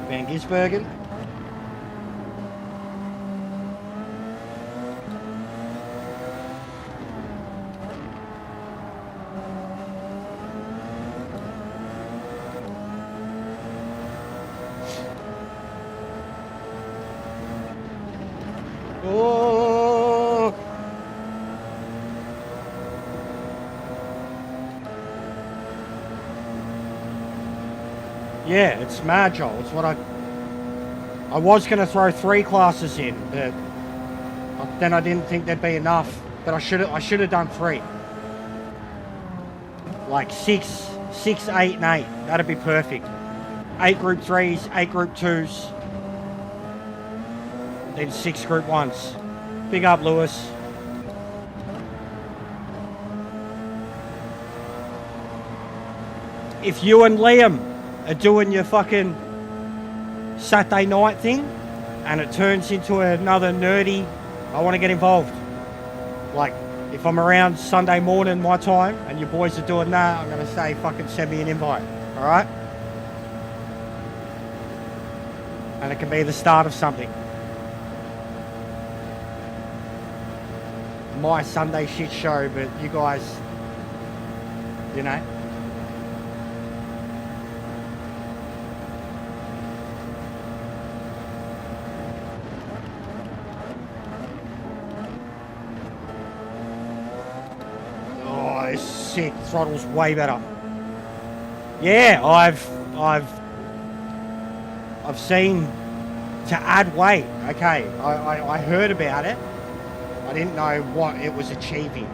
A: Van Gisbergen. Oh. Yeah, it's mad, Joel. It's what I was going to throw 3 classes in, but then I didn't think there'd be enough. But I should have done 3. Like 6, 8, and 8. That'd be perfect. 8 Group 3s, 8 Group 2s, then 6 Group 1s. Big up, Lewis. If you and Liam are doing your fucking Saturday night thing and it turns into another nerdy, I want to get involved. Like, if I'm around Sunday morning my time and your boys are doing that, I'm going to say fucking send me an invite, alright? And it can be the start of something. My Sunday shit show, but you guys, you know. Oh, it's sick. Throttle's way better. Yeah, I've seen to add weight. Okay, I heard about it. I didn't know what it was achieving.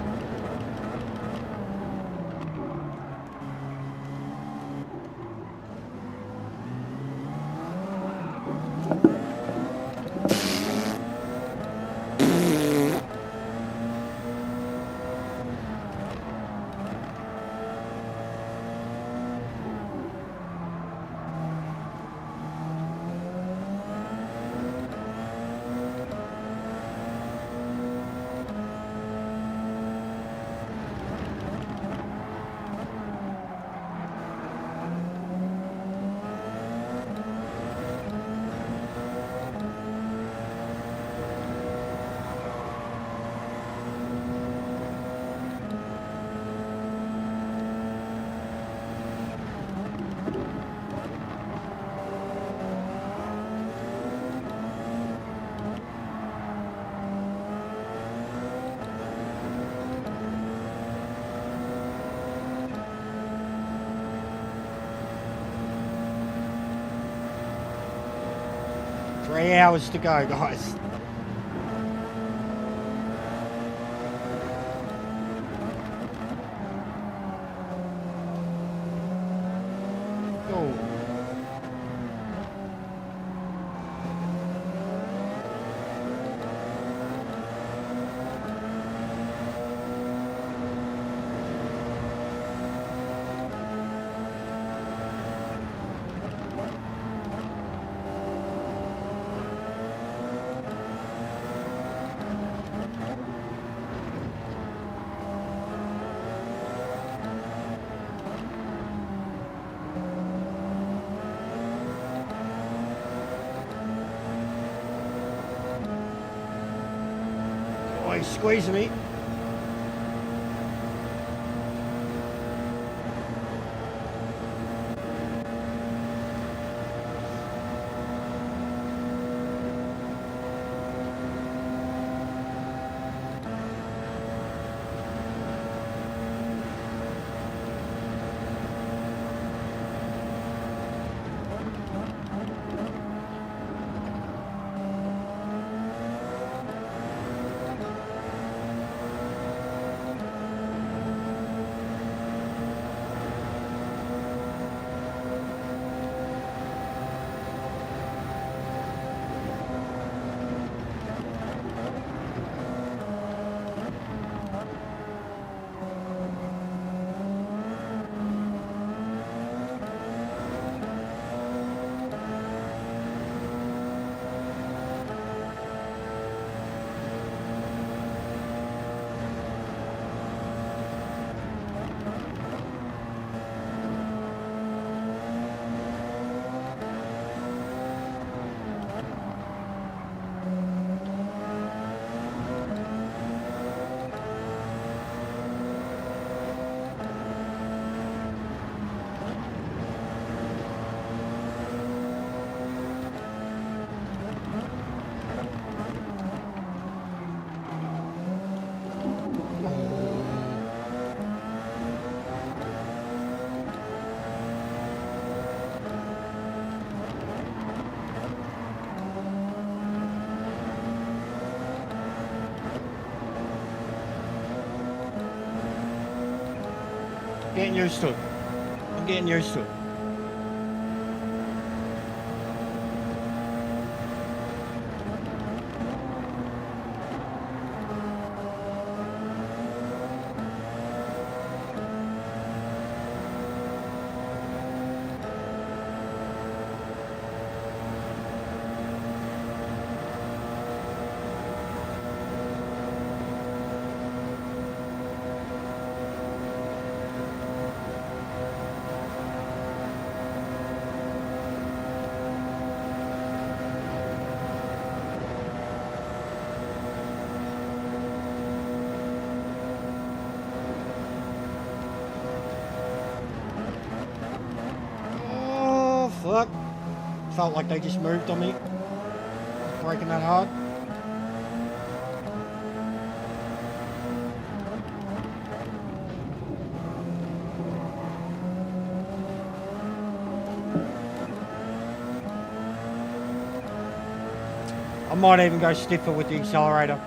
A: 3 hours to go, guys. Oh. Oh, he's squeezing me. Getting used to it. I'm getting used to it. Fuck. Felt like they just moved on me. Braking that hard. I might even go stiffer with the accelerator.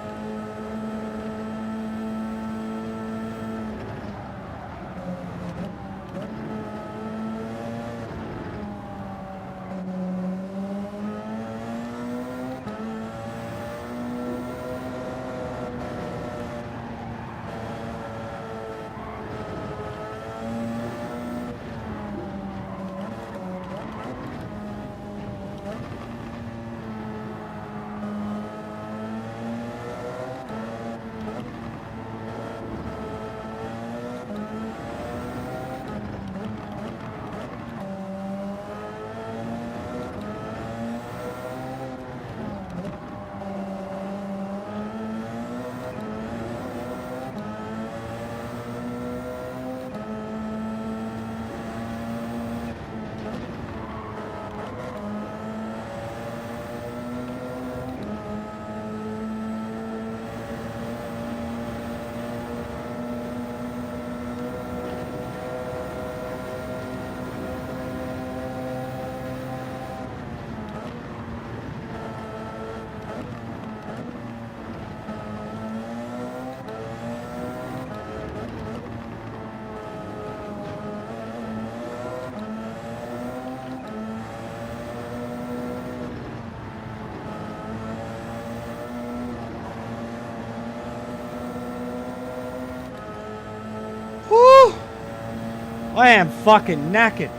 A: I am fucking knackered.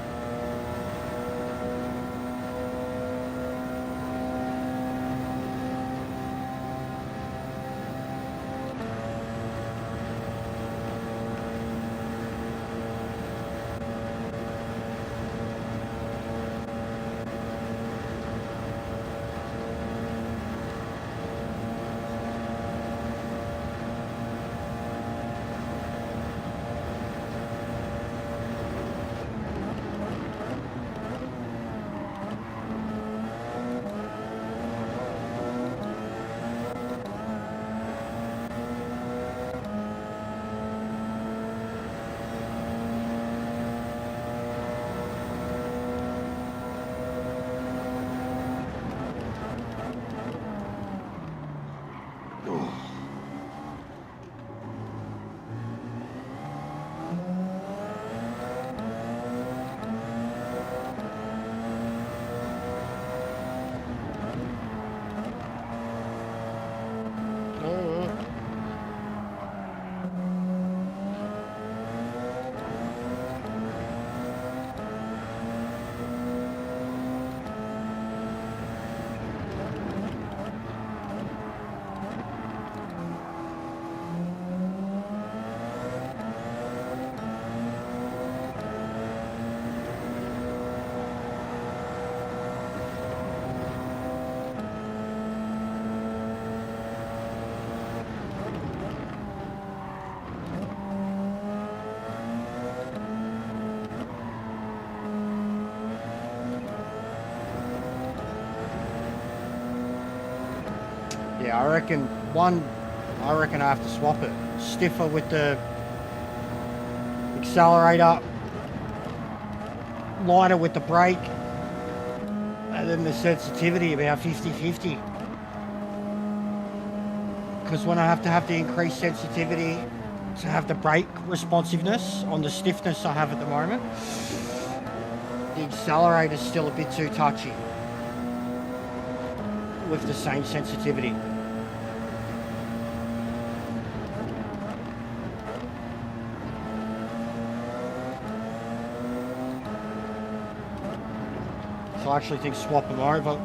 A: Yeah, I reckon I have to swap it. Stiffer with the accelerator, lighter with the brake, and then the sensitivity about 50-50. Because when I have to have the increased sensitivity to have the brake responsiveness on the stiffness I have at the moment, the accelerator's still a bit too touchy with the same sensitivity. So I actually think swap them over.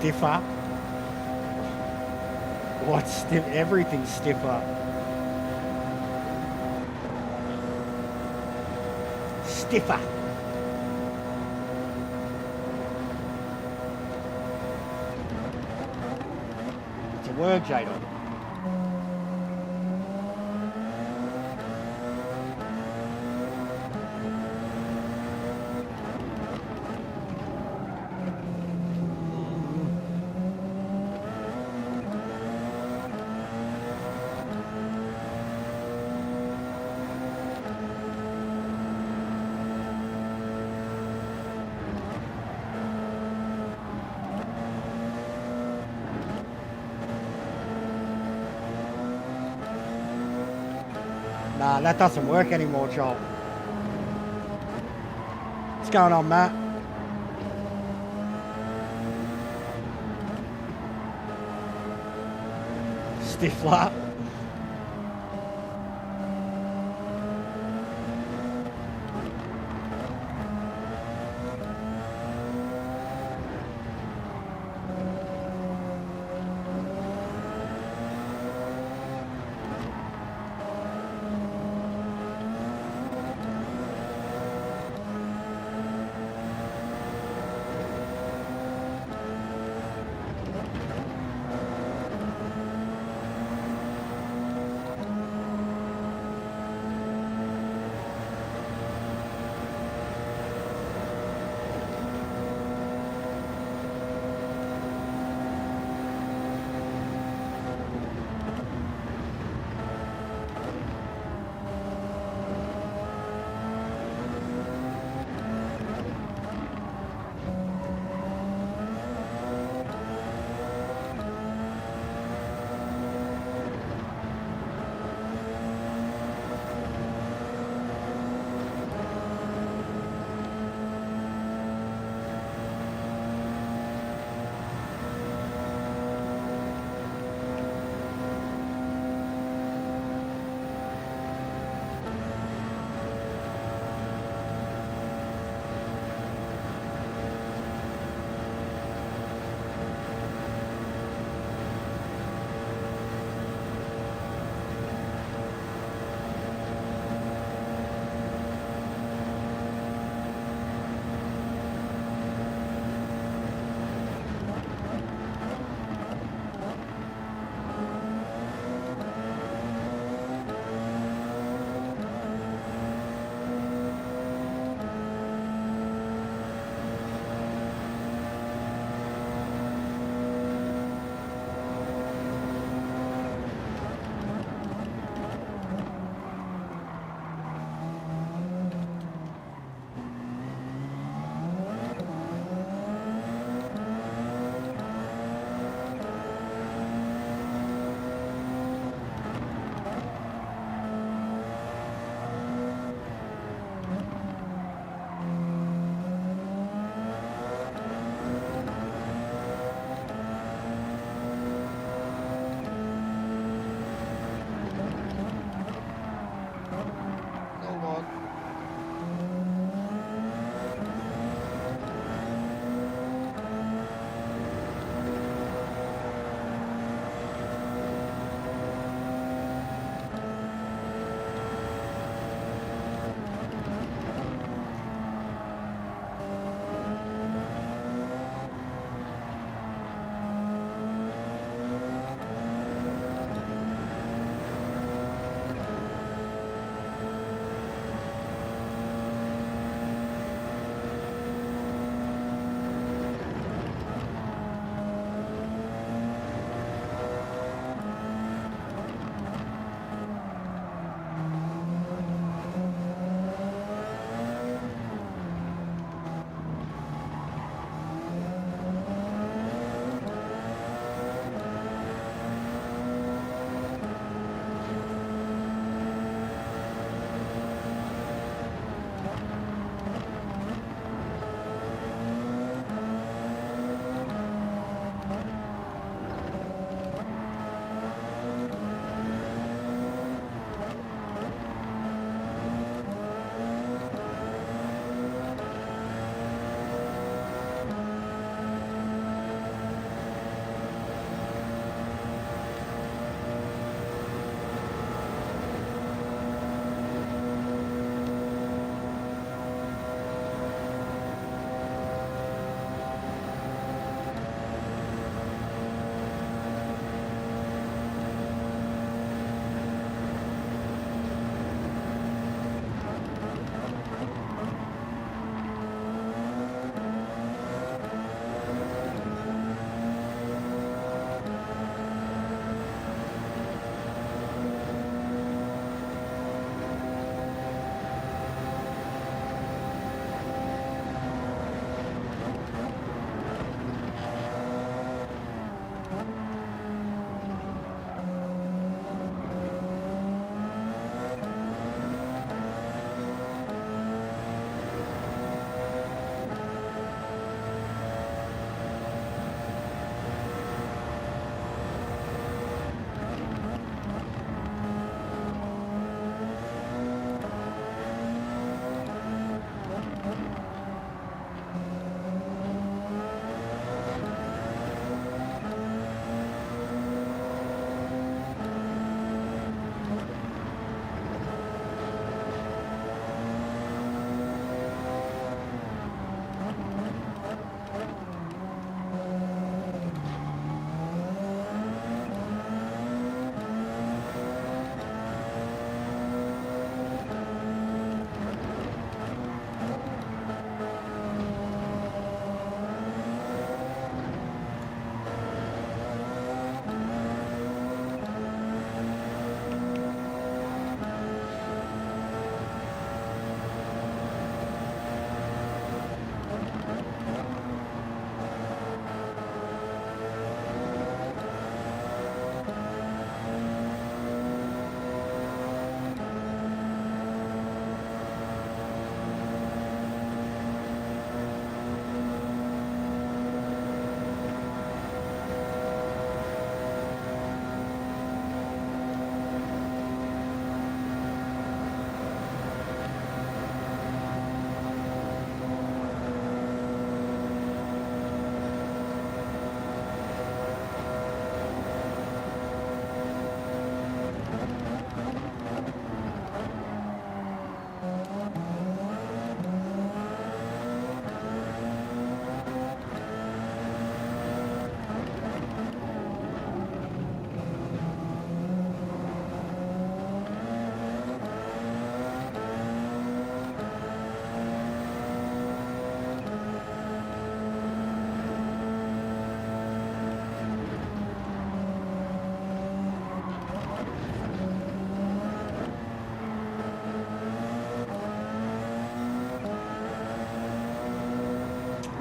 A: stiffer. What's stiff? Everything's stiffer. Stiffer. It's a word, Jadon. Nah, that doesn't work anymore, Joel. What's going on, Matt? Stifler.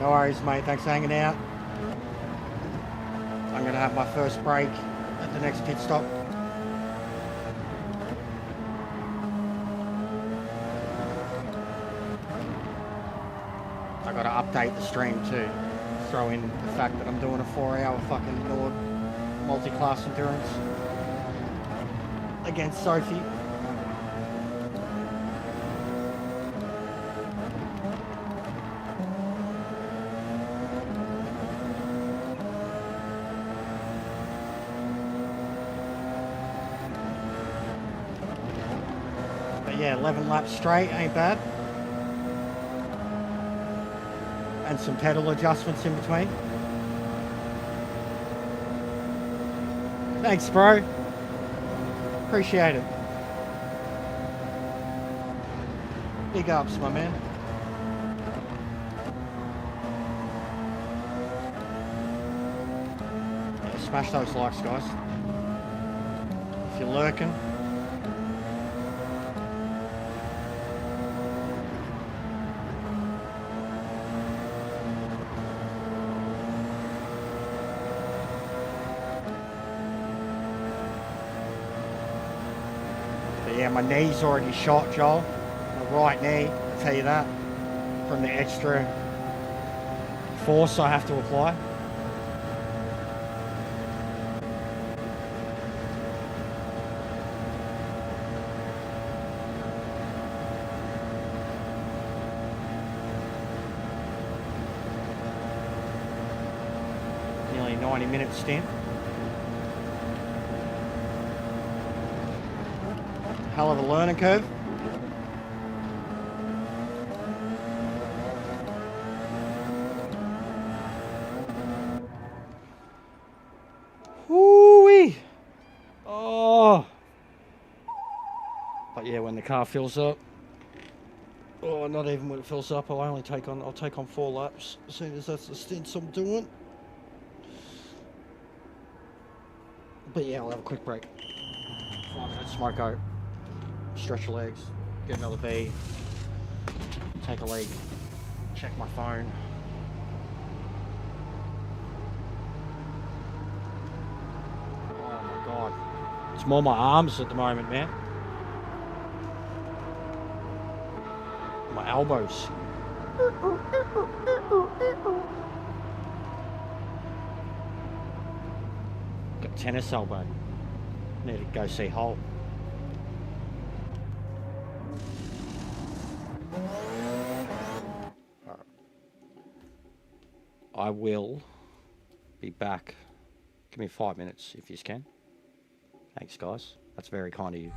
A: No worries, mate. Thanks for hanging out. I'm going to have my first break at the next pit stop. I got to update the stream too. Throw in the fact that I'm doing a 4-hour fucking NORD multi-class endurance against Sophie. But yeah, 11 laps straight, ain't bad. And some pedal adjustments in between. Thanks, bro. Appreciate it. Big ups, my man. Yeah, smash those likes, guys. If you're lurking. Yeah, my knee's already shot, Joel. My right knee, I'll tell you that. From the extra force I have to apply. Nearly 90-minute stint. Hell of a learning curve. Woo-wee. Oh. But yeah, when the car fills up. Oh, not even when it fills up. I'll take on 4 laps as soon as that's the stints I'm doing. But yeah, I'll have a quick break. 5 minutes smoke out. Stretch your legs, get another V, take a leak, check my phone. Oh my god. It's more my arms at the moment, man. My elbows. Got tennis elbow. Need to go see Hull. I will be back. Give me 5 minutes if you can. Thanks, guys. That's very kind of you.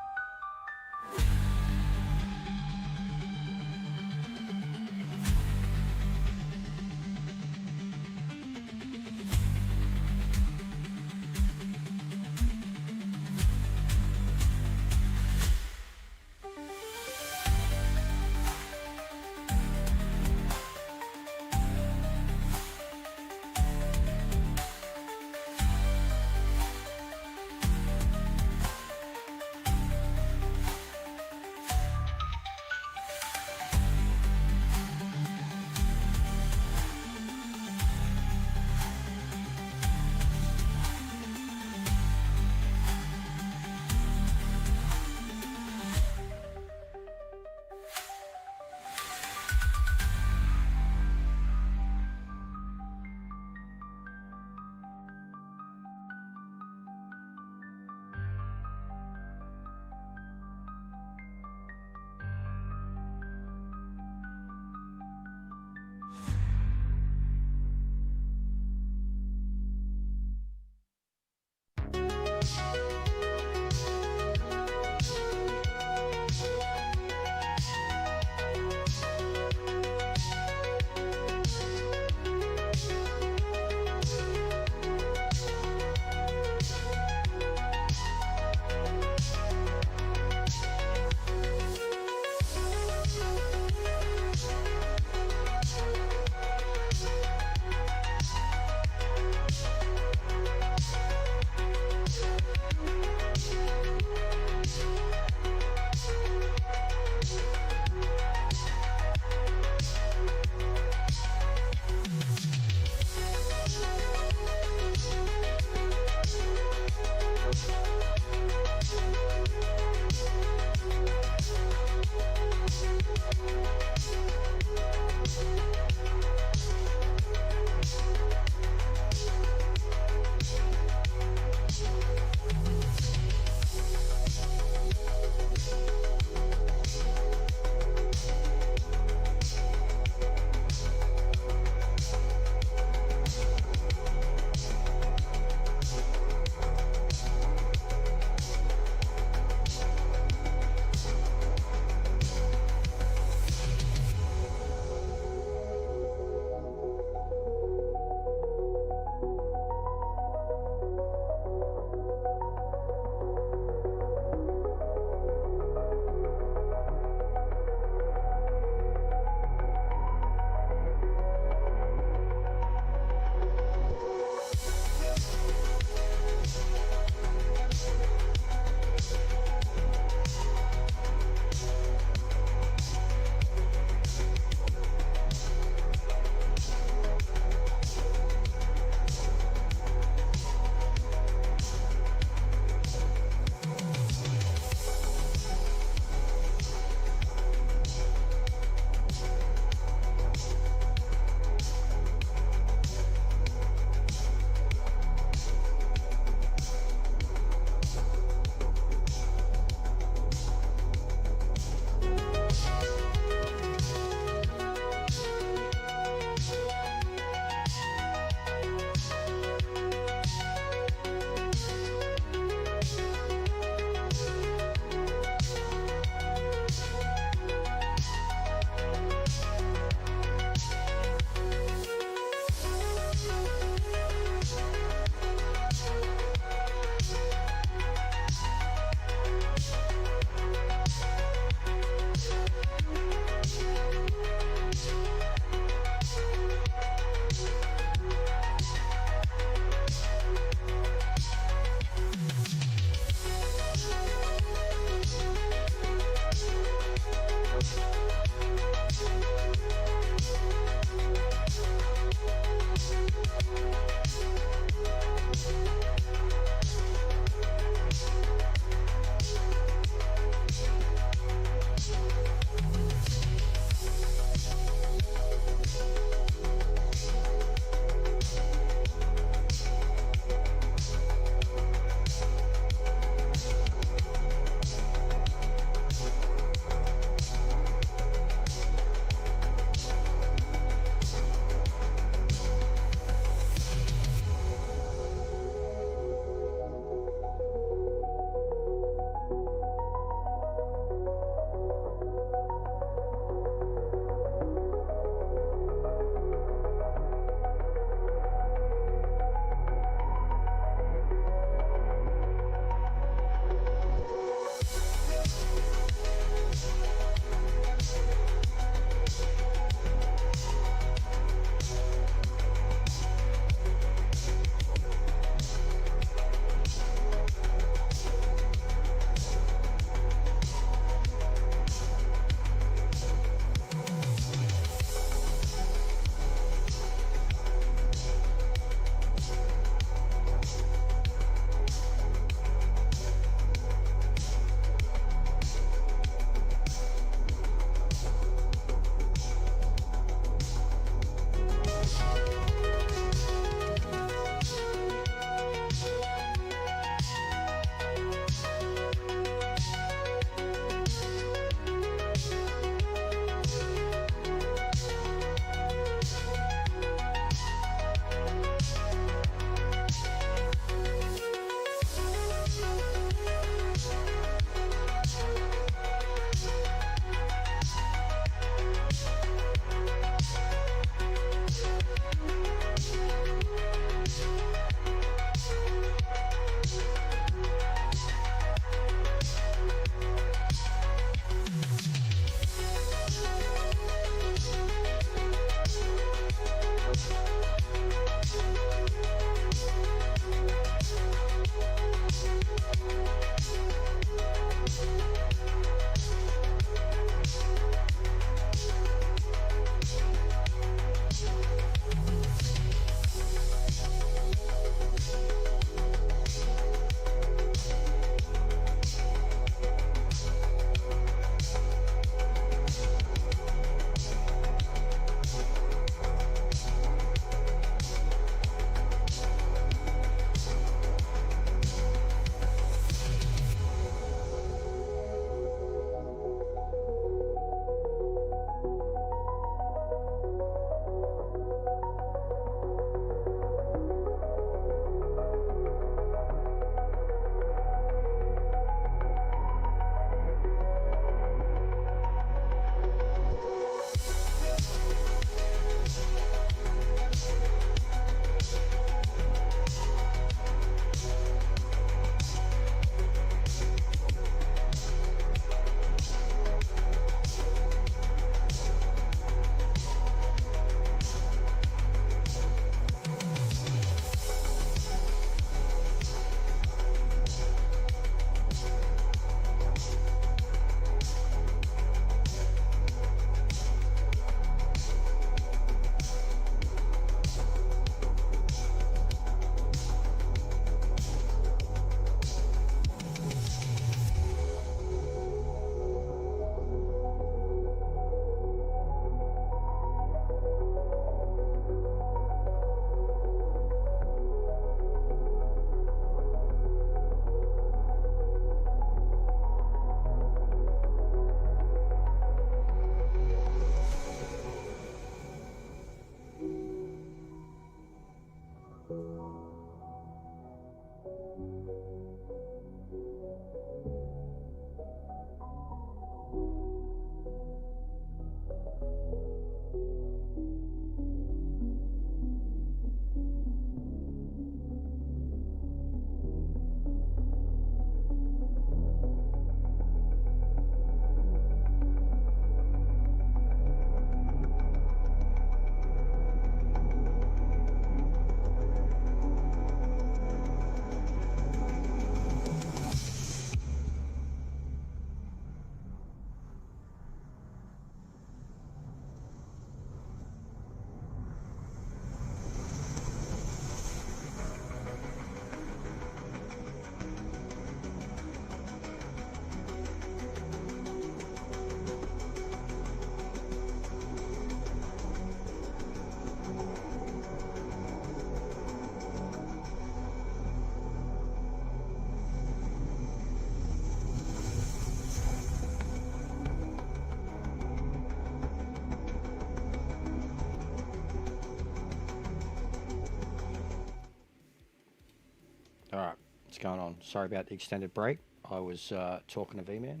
A: What's going on? Sorry about the extended break. I was talking to V-Man.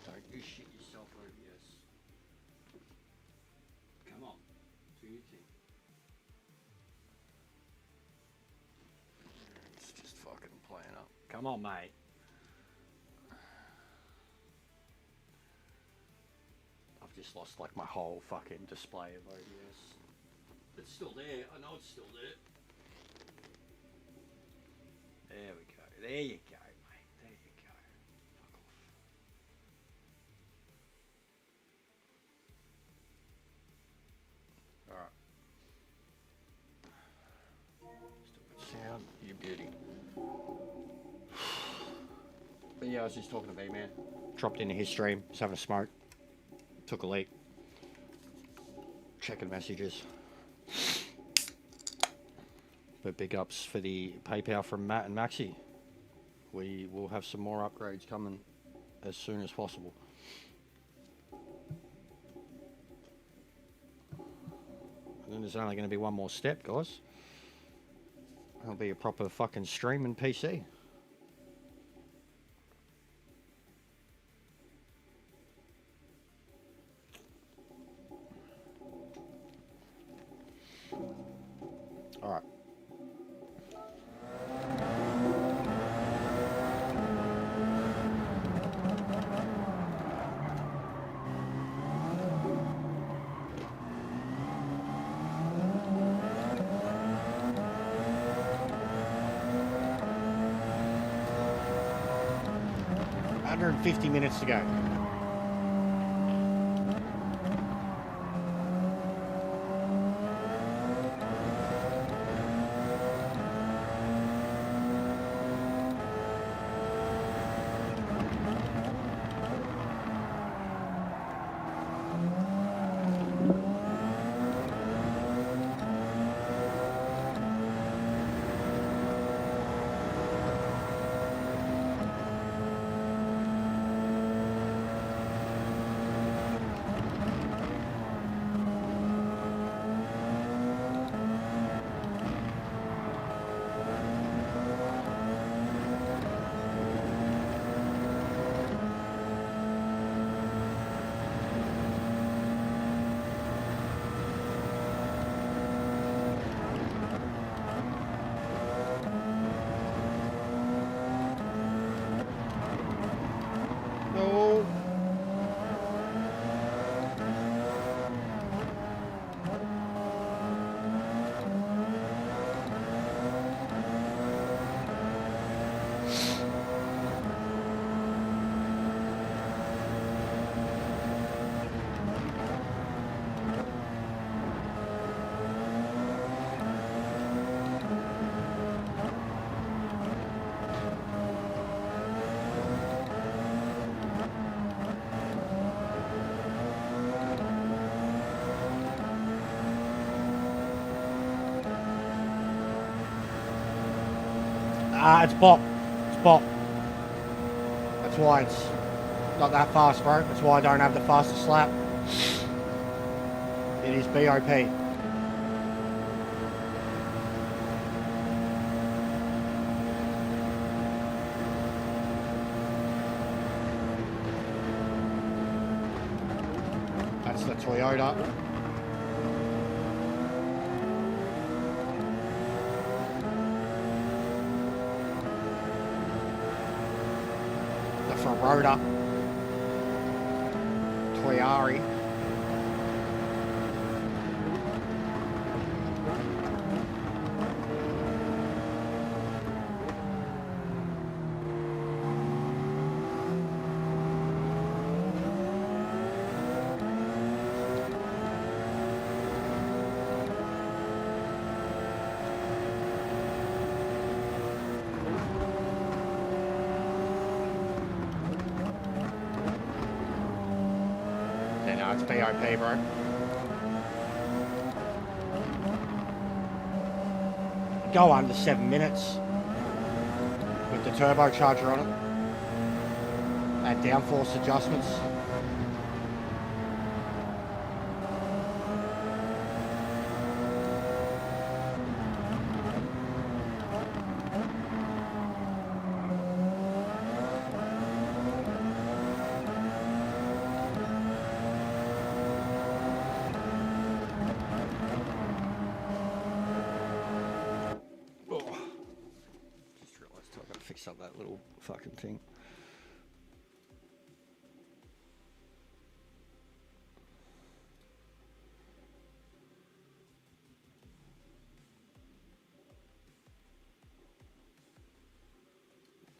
A: Don't you shit yourself, OBS. Come on. Do your thing. It's just fucking playing up. Come on, mate. I've just lost like my whole fucking display of OBS. It's still there. I know it's still there. There we go. There you go, mate. There you go. Fuck off. Alright. Still good sound. You beauty. But yeah, I was just talking to V-Man. Dropped into his stream. He's having a smoke. Took a leak. Checking messages. But big ups for the PayPal from Matt and Maxi. We will have some more upgrades coming as soon as possible. And then there's only going to be one more step, guys. It'll be a proper fucking streaming PC. Alright. Under 50 minutes to go. No. It's bot. It's bot. That's why it's not that fast, bro. That's why I don't have the fastest lap. It is BOP. That's the Toyota. Ferrota, Toyari, it's BOP, bro. Go under 7 minutes with the turbocharger on it. Add downforce adjustments. fix up that little fucking thing.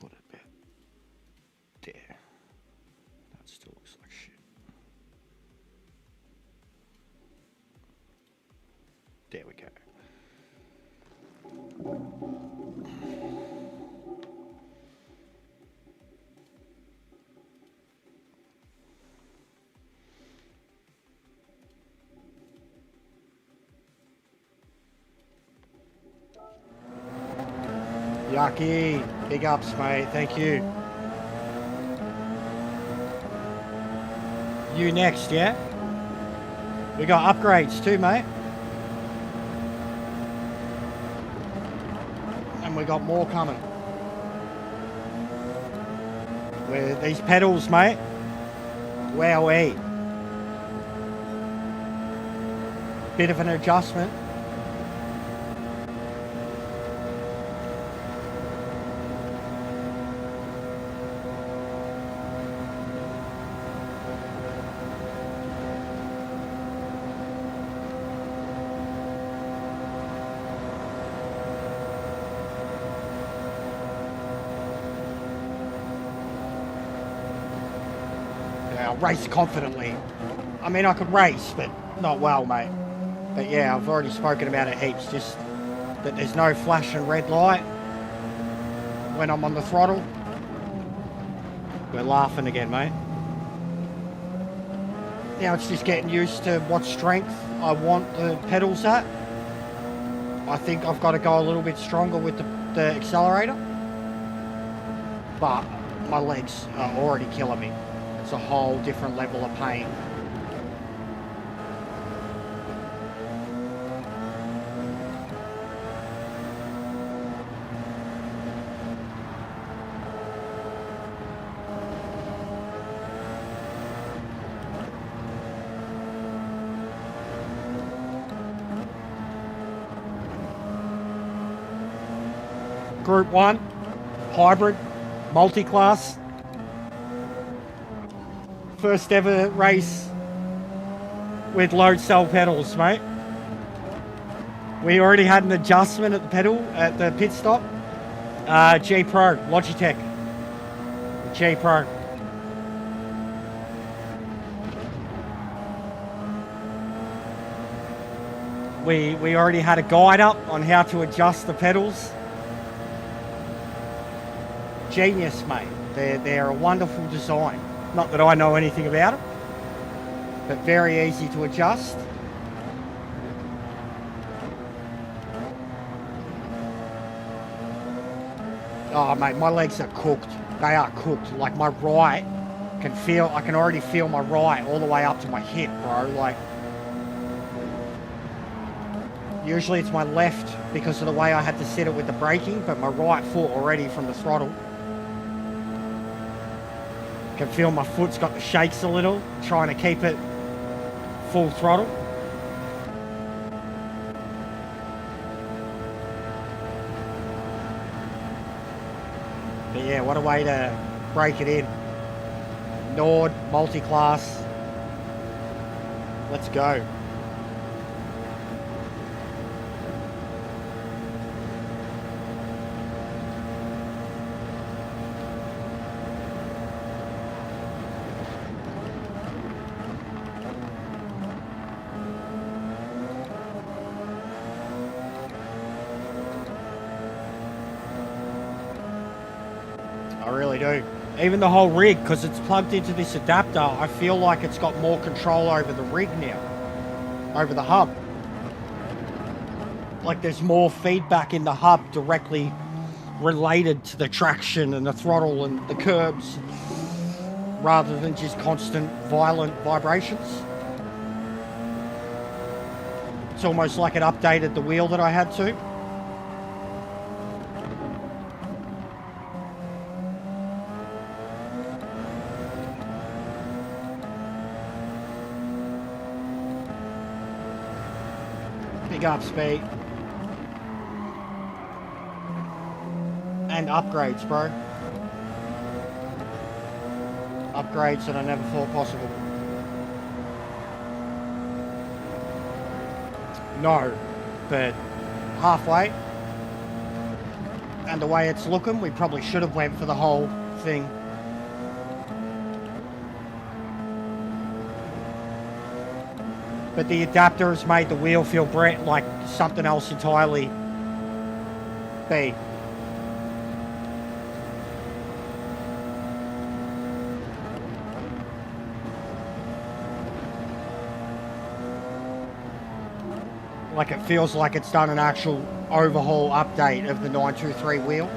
A: Put it about there. That still looks like shit. There we go. Yucky. Big ups, mate. Thank you. You next, yeah? We got upgrades too, mate. And we got more coming. With these pedals, mate. Wowee. Bit of an adjustment. Race confidently. I mean, I could race, but not well, mate. But yeah, I've already spoken about it heaps, just that there's no flashing red light when I'm on the throttle. We're laughing again, mate. Now it's just getting used to what strength I want the pedals at. I think I've got to go a little bit stronger with the accelerator. But my legs are already killing me. It's a whole different level of pain. Group 1, hybrid, multi-class. First ever race with load cell pedals, mate. We already had an adjustment at the pedal at the pit stop. G Pro, Logitech. G Pro. We already had a guide up on how to adjust the pedals. Genius, mate. They're a wonderful design. Not that I know anything about it, but very easy to adjust. Oh, mate, my legs are cooked. They are cooked. Like, my right can feel, I can already feel my right all the way up to my hip, bro. Like, usually it's my left because of the way I had to sit it with the braking, but my right foot already from the throttle. Can feel my foot's got the shakes a little, trying to keep it full throttle. But yeah, what a way to break it in. NORD multi-class. Let's go. I really do. Even the whole rig, because it's plugged into this adapter, I feel like it's got more control over the rig now, over the hub. Like there's more feedback in the hub directly related to the traction and the throttle and the curbs, rather than just constant violent vibrations. It's almost like it updated the wheel that I had to. Big up speed. and upgrades, bro. Upgrades that I never thought possible. No, but halfway. And the way it's looking, we probably should have went for the whole thing. But the adapter has made the wheel feel like something else entirely. B. Like it feels like it's done an actual overhaul update of the 923 wheel.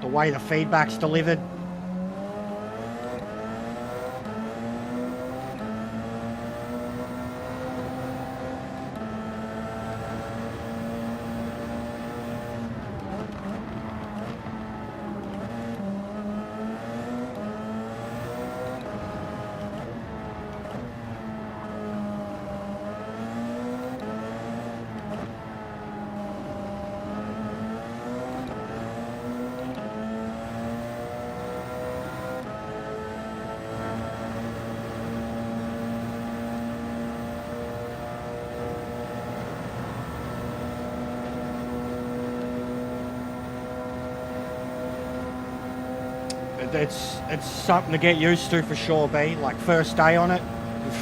A: The way the feedback's delivered. It's something to get used to for sure, B. Like first day on it,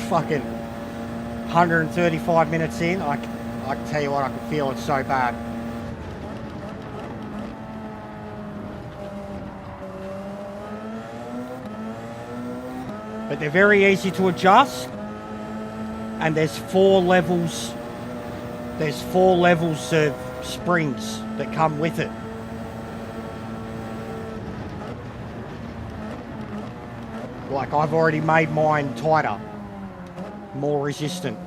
A: fucking 135 minutes in, I can tell you what, I can feel it so bad. But they're very easy to adjust, and there's 4 levels. There's 4 levels of springs that come with it. Like I've already made mine tighter, more resistant.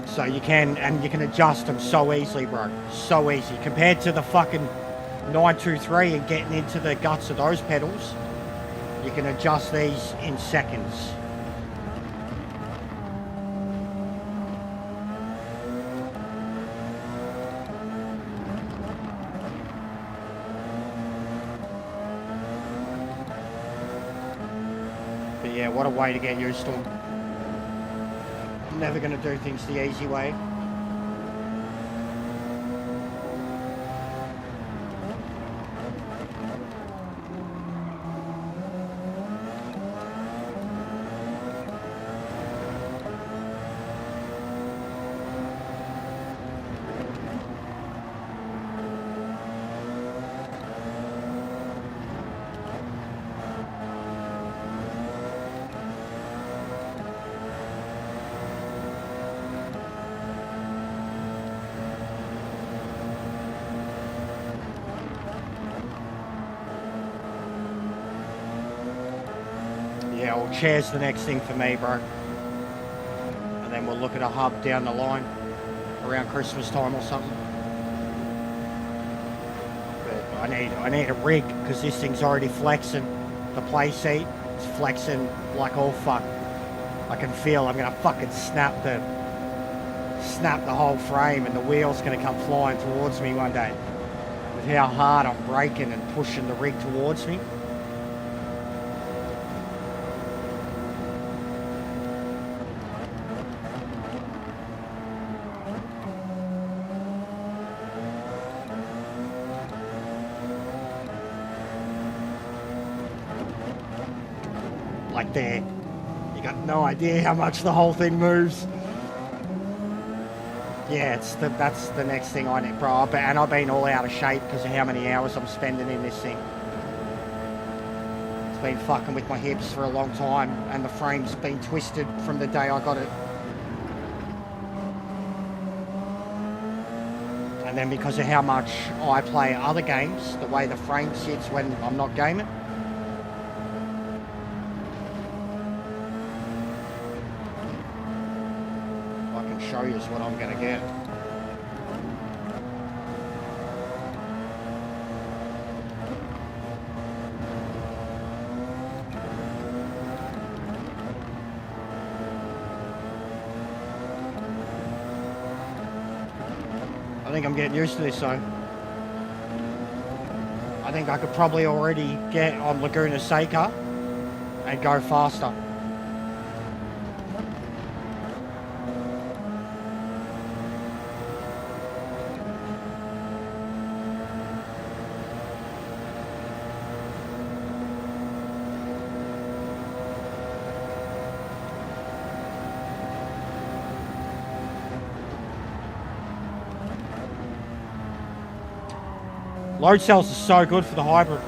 A: So you can adjust them so easily, bro. So easy. Compared to the fucking 923 and getting into the guts of those pedals, you can adjust these in seconds. But yeah, what a way to get used to them. I'm never going to do things the easy way. Yeah, well, chair's the next thing for me, bro. And then we'll look at a hub down the line around Christmas time or something. But I need a rig because this thing's already flexing. The play seat is flexing like all fuck. I can feel I'm gonna fucking snap the whole frame, and the wheel's gonna come flying towards me one day with how hard I'm braking and pushing the rig towards me. Like there, you got no idea how much the whole thing moves. Yeah, that's the next thing I need, bro. And I've been all out of shape because of how many hours I'm spending in this thing. It's been fucking with my hips for a long time, and the frame's been twisted from the day I got it. And then because of how much I play other games, the way the frame sits when I'm not gaming. Show you is what I'm going to get. I think I'm getting used to this though. I think I could probably already get on Laguna Seca and go faster. Load cells are so good for the hybrid.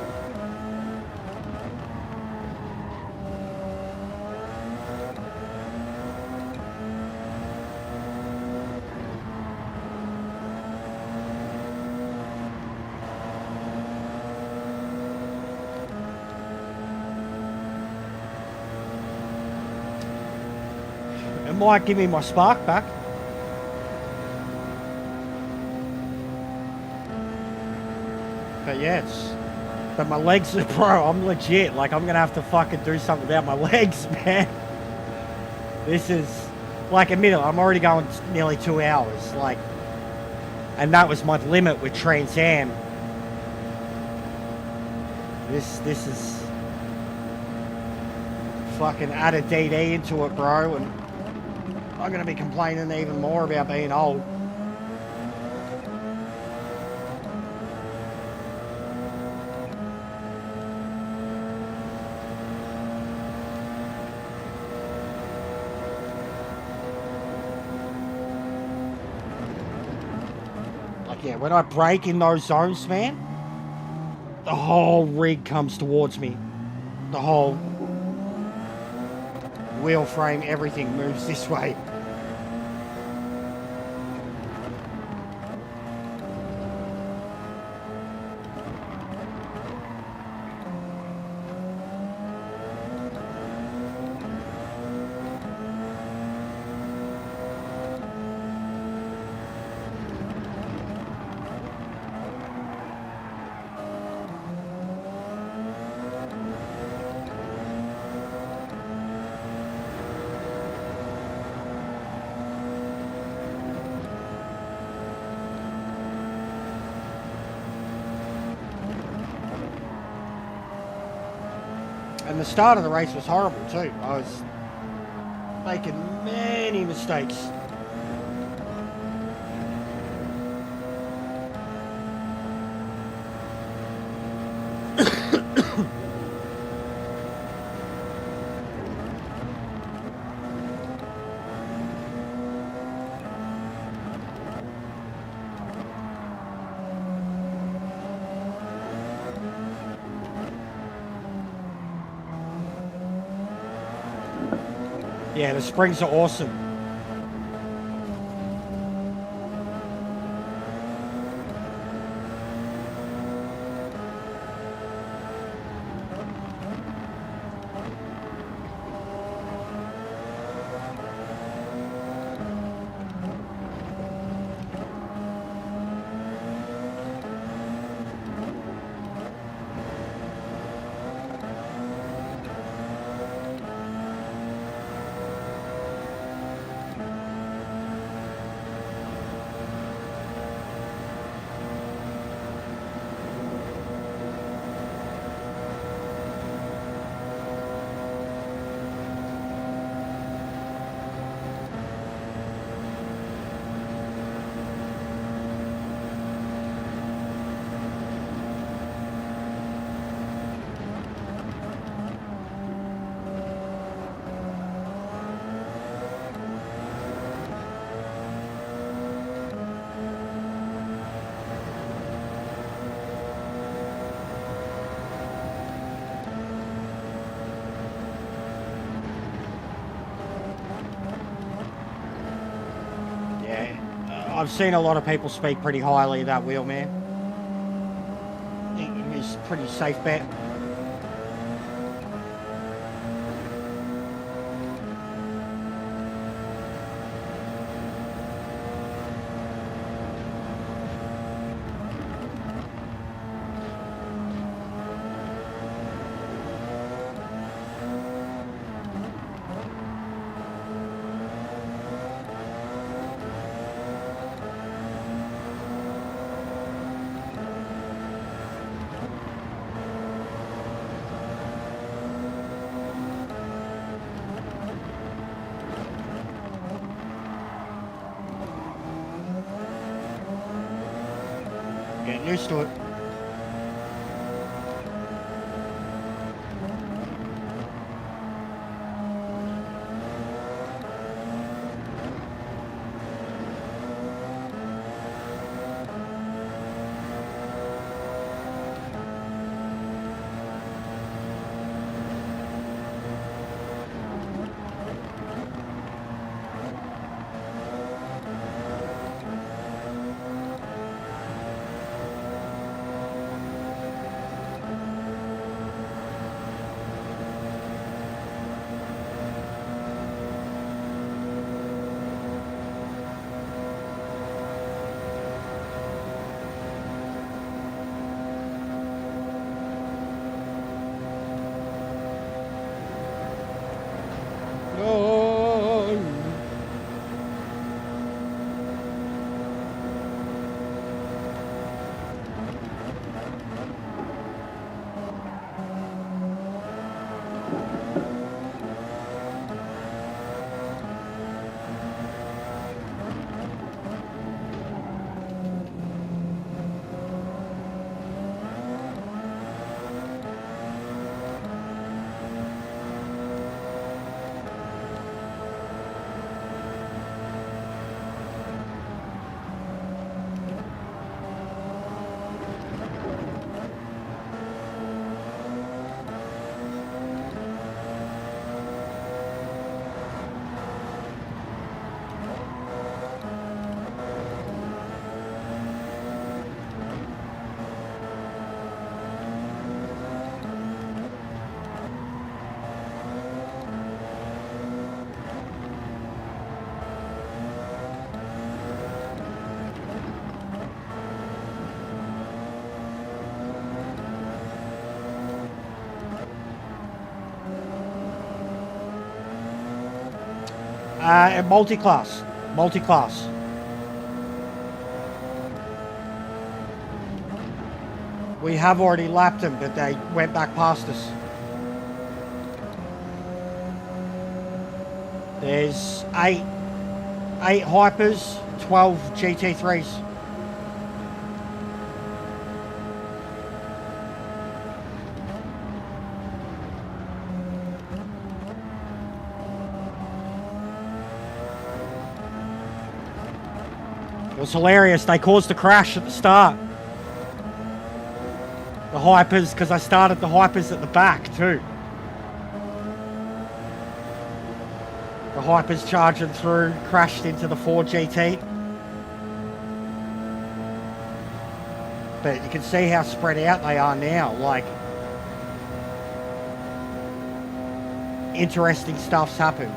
A: It might give me my spark back. But yeah, but my legs are, bro, I'm legit. Like, I'm gonna have to fucking do something about my legs, man. This is, like, admit it, I'm already going nearly 2 hours. Like, and that was my limit with Trans Am. This is fucking add a DD into it, bro, and I'm gonna be complaining even more about being old. Yeah, when I brake in those zones, man, the whole rig comes towards me. The whole wheel frame, everything moves this way. And the start of the race was horrible too. I was making many mistakes. Yeah, the springs are awesome. I've seen a lot of people speak pretty highly of that wheel, man. I think it's a pretty safe bet. Getting used to it. Multi-class. Multi-class. We have already lapped them, but they went back past us. There's 8 Hypers, 12 GT3s. It was hilarious. They caused a crash at the start. The Hypers, because I started the Hypers at the back too. The Hypers charging through, crashed into the Ford GT. But you can see how spread out they are now. Like, interesting stuff's happened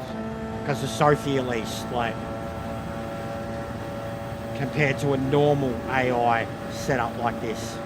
A: because of Sophie, at least. Like, compared to a normal AI setup like this.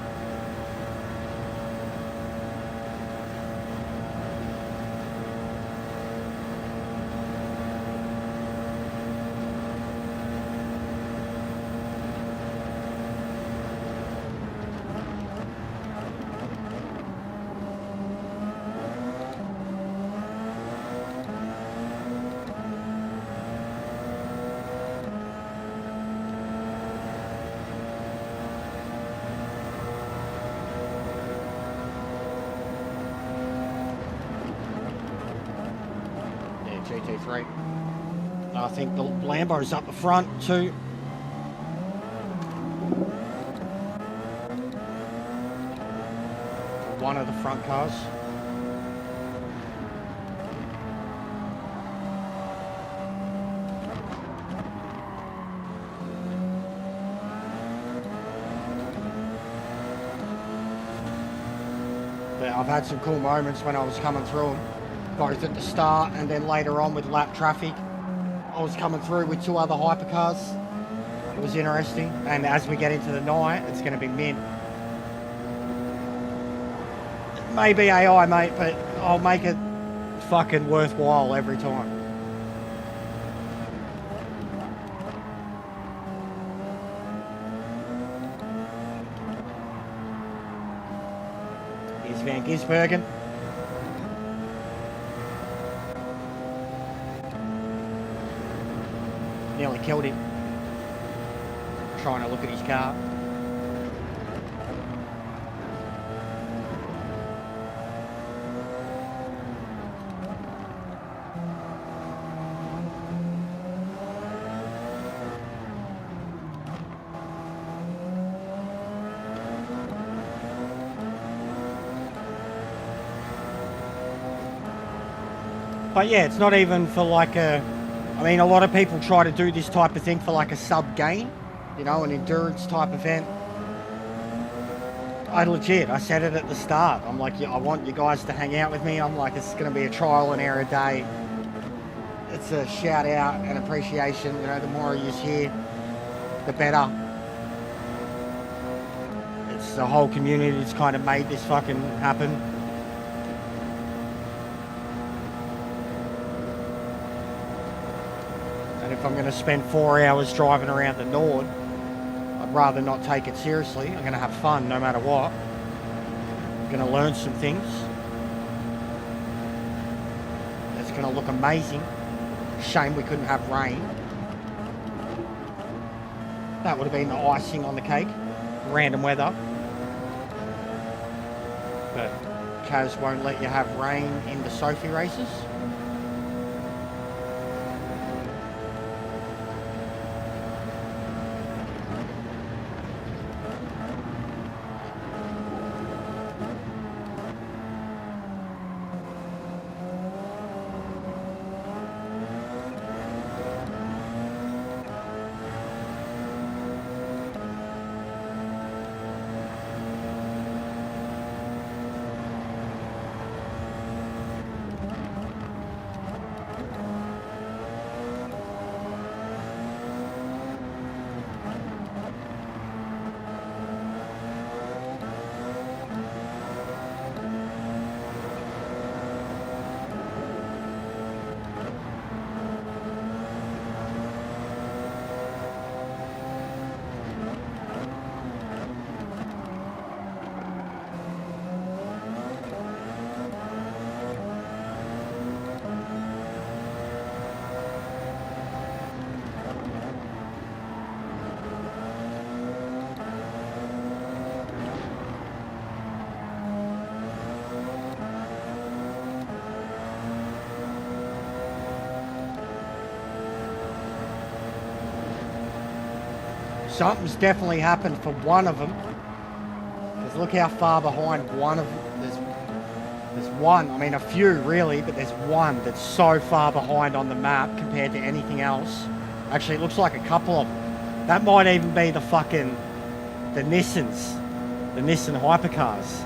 A: GT3. I think the Lambo's up the front too. One of the front cars. But I've had some cool moments when I was coming through them. Both at the start and then later on with lap traffic. I was coming through with 2 other hypercars. It was interesting, and as we get into the night, it's going to be mint. It may be AI, mate, but I'll make it fucking worthwhile every time. Here's Van Gisbergen. Nearly killed him. Trying to look at his car. But yeah, it's not even for like a... I mean, a lot of people try to do this type of thing for like a sub-gain, you know, an endurance type event. I said it at the start. I'm like, yeah, I want you guys to hang out with me. I'm like, it's going to be a trial and error day. It's a shout out and appreciation. You know, the more you here, the better. It's the whole community that's kind of made this fucking happen. And if I'm going to spend 4 hours driving around the Nord, I'd rather not take it seriously. I'm going to have fun no matter what. I'm going to learn some things. It's going to look amazing. Shame we couldn't have rain. That would have been the icing on the cake. Random weather. But Kaz won't let you have rain in the Sophie races. Something's definitely happened for one of them. Because look how far behind one of them. There's one, I mean a few really, but there's one that's so far behind on the map compared to anything else. Actually, it looks like a couple of them. That might even be the fucking, the Nissans. The Nissan hypercars.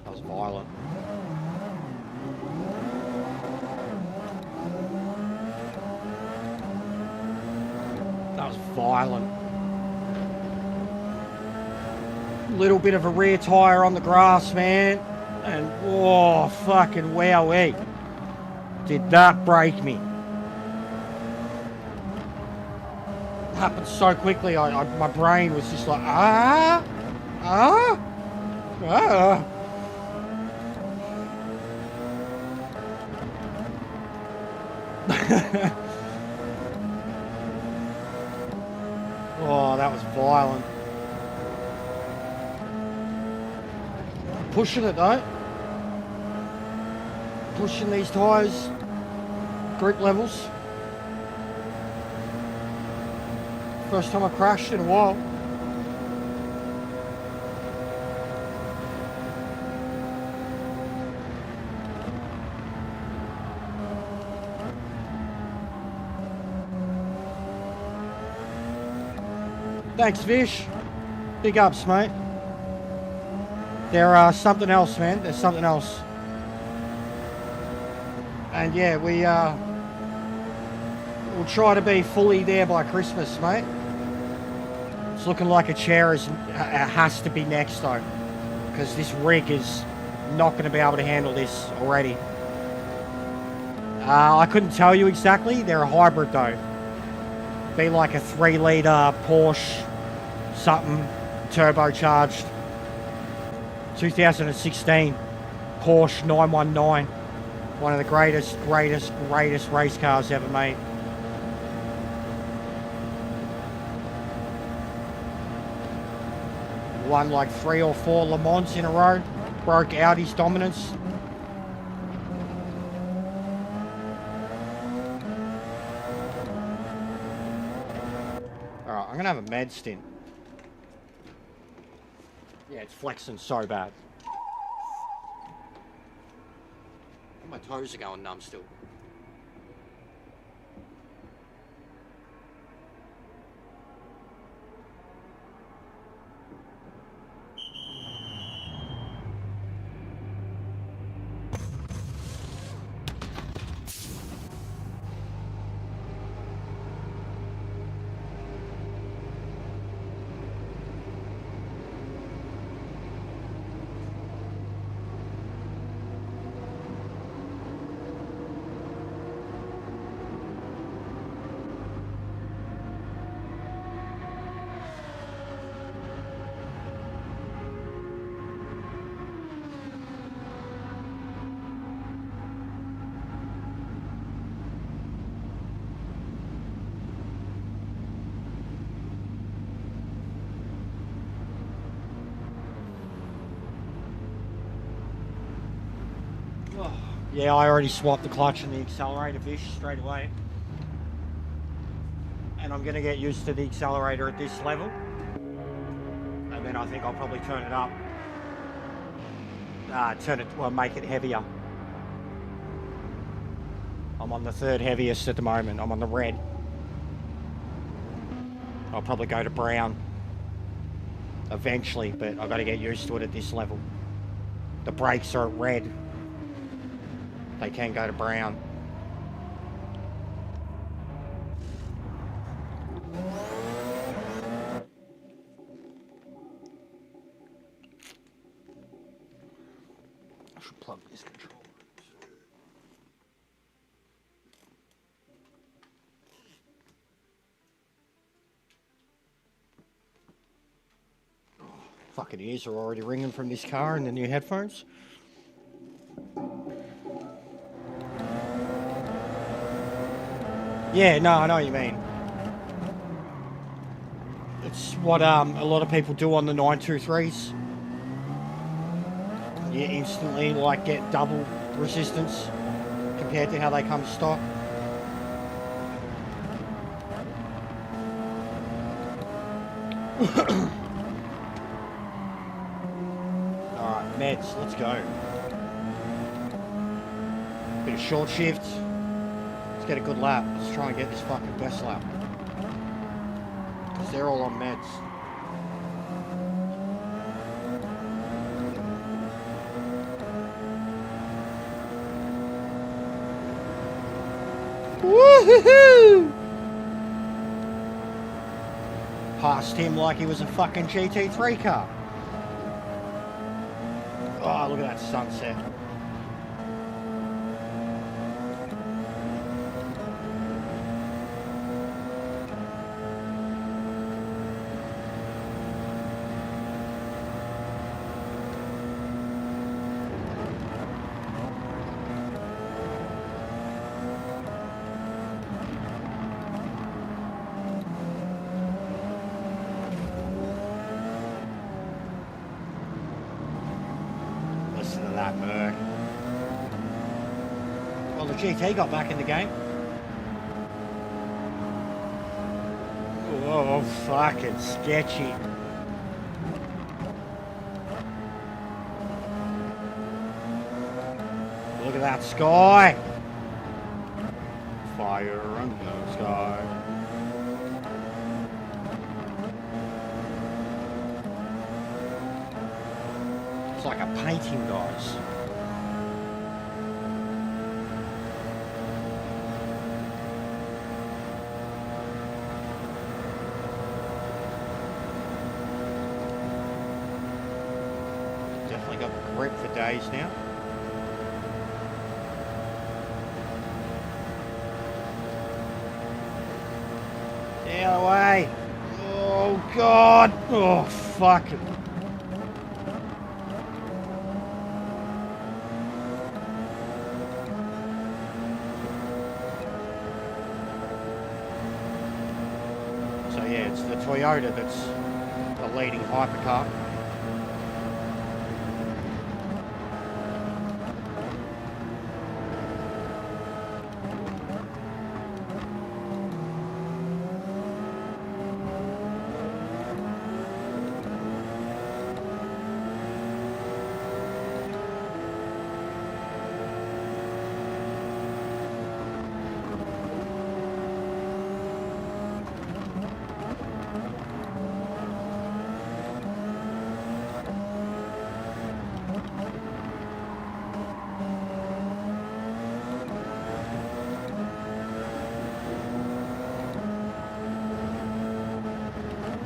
A: That was violent. That was violent. Little bit of a rear tyre on the grass, man. And, oh, fucking wowee. Did that break me. It happened so quickly, my brain was just like, ah. Oh, that was violent. Pushing it though. Pushing these tyres. Grip levels. First time I crashed in a while. Thanks, Vish. Big ups, mate. There are something else, man. There's something else. And yeah, we'll try to be fully there by Christmas, mate. It's looking like a chair has to be next though, because this rig is not going to be able to handle this already. I couldn't tell you exactly. They're a hybrid though. Be like a 3-litre Porsche something turbocharged 2016 Porsche 919. One of the greatest race cars ever made. Won like 3 or 4 Le Mans in a row. Broke Audi's dominance. Alright, I'm gonna have a med stint. Yeah, it's flexing so bad. My toes are going numb still. Yeah, I already swapped the clutch and the accelerator fish straight away. And I'm going to get used to the accelerator at this level. And then I think I'll probably turn it up. Make it heavier. I'm on the 3rd heaviest at the moment. I'm on the red. I'll probably go to brown eventually, but I've got to get used to it at this level. The brakes are at red. They can go to brown. I should plug this controller. Oh, fucking ears are already ringing from this car and the new headphones. Yeah, no, I know what you mean. It's what a lot of people do on the 923s. You instantly like get double resistance compared to how they come stock. Alright, meds, let's go. Bit of short shift. Let's get a good lap. Let's try and get this fucking best lap. Because they're all on meds. Woohoo! Passed him like he was a fucking GT3 car. Oh, look at that sunset. Well, the GT got back in the game. Oh, fucking sketchy. Look at that sky. Fire under the sky. It's like a painting, guys. got grip for days now. Get out of the way. Oh, God. Oh, fuck it. So, yeah, it's the Toyota that's the leading hypercar.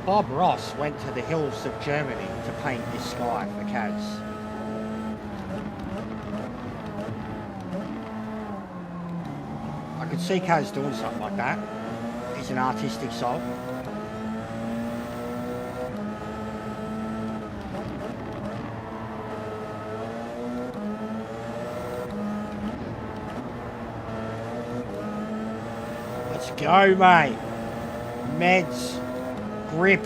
A: Bob Ross went to the hills of Germany to paint this sky for Kaz. I could see Kaz doing something like that. He's an artistic soul. Let's go, mate. Meds. Grip.